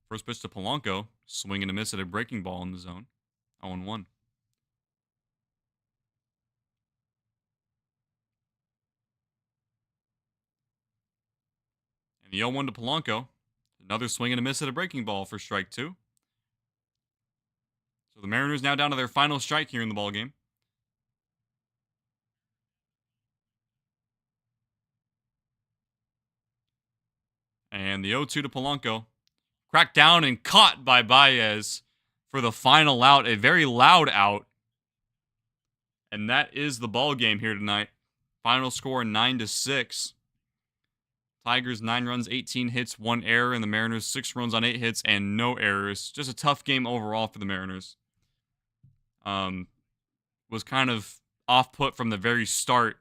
First pitch to Polanco, swing and a miss at a breaking ball in the zone. 0-1. And the 0-1 to Polanco, another swing and a miss at a breaking ball for strike 2. So the Mariners now down to their final strike here in the ballgame. And the 0-2 to Polanco. Cracked down and caught by Baez for the final out. A very loud out. And that is the ball game here tonight. Final score 9-6. Tigers 9 runs, 18 hits, 1 error. And the Mariners 6 runs on 8 hits and no errors. Just a tough game overall for the Mariners. Was kind of off-put from the very start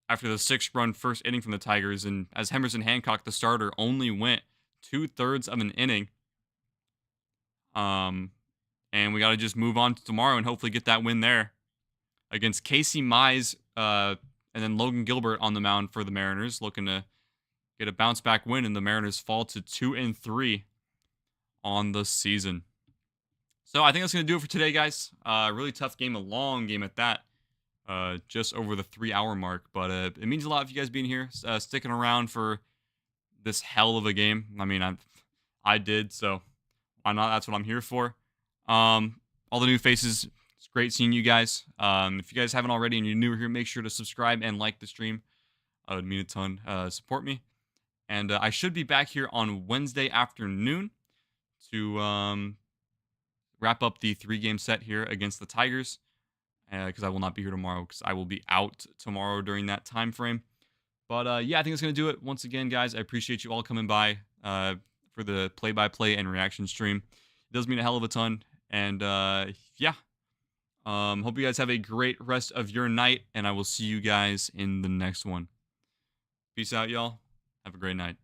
after the 6-run first inning from the Tigers. And as Emerson Hancock, the starter, only went 2/3 of an inning. And we got to just move on to tomorrow and hopefully get that win there against Casey Mize and then Logan Gilbert on the mound for the Mariners, looking to get a bounce-back win, and the Mariners fall to 2-3 on the season. So I think that's going to do it for today, guys. Really tough game, a long game at that. Just over the 3-hour mark. But it means a lot if you guys being here, sticking around for this hell of a game. I mean, I did, so why not? That's what I'm here for. All the new faces, it's great seeing you guys. If you guys haven't already and you're new here, make sure to subscribe and like the stream. It would mean a ton. Support me. And I should be back here on Wednesday afternoon to wrap up the 3-game set here against the Tigers. Because I will not be here tomorrow because I will be out tomorrow during that time frame. But yeah, I think that's going to do it. Once again, guys, I appreciate you all coming by for the play-by-play and reaction stream. It does mean a hell of a ton. And yeah, hope you guys have a great rest of your night. And I will see you guys in the next one. Peace out, y'all. Have a great night.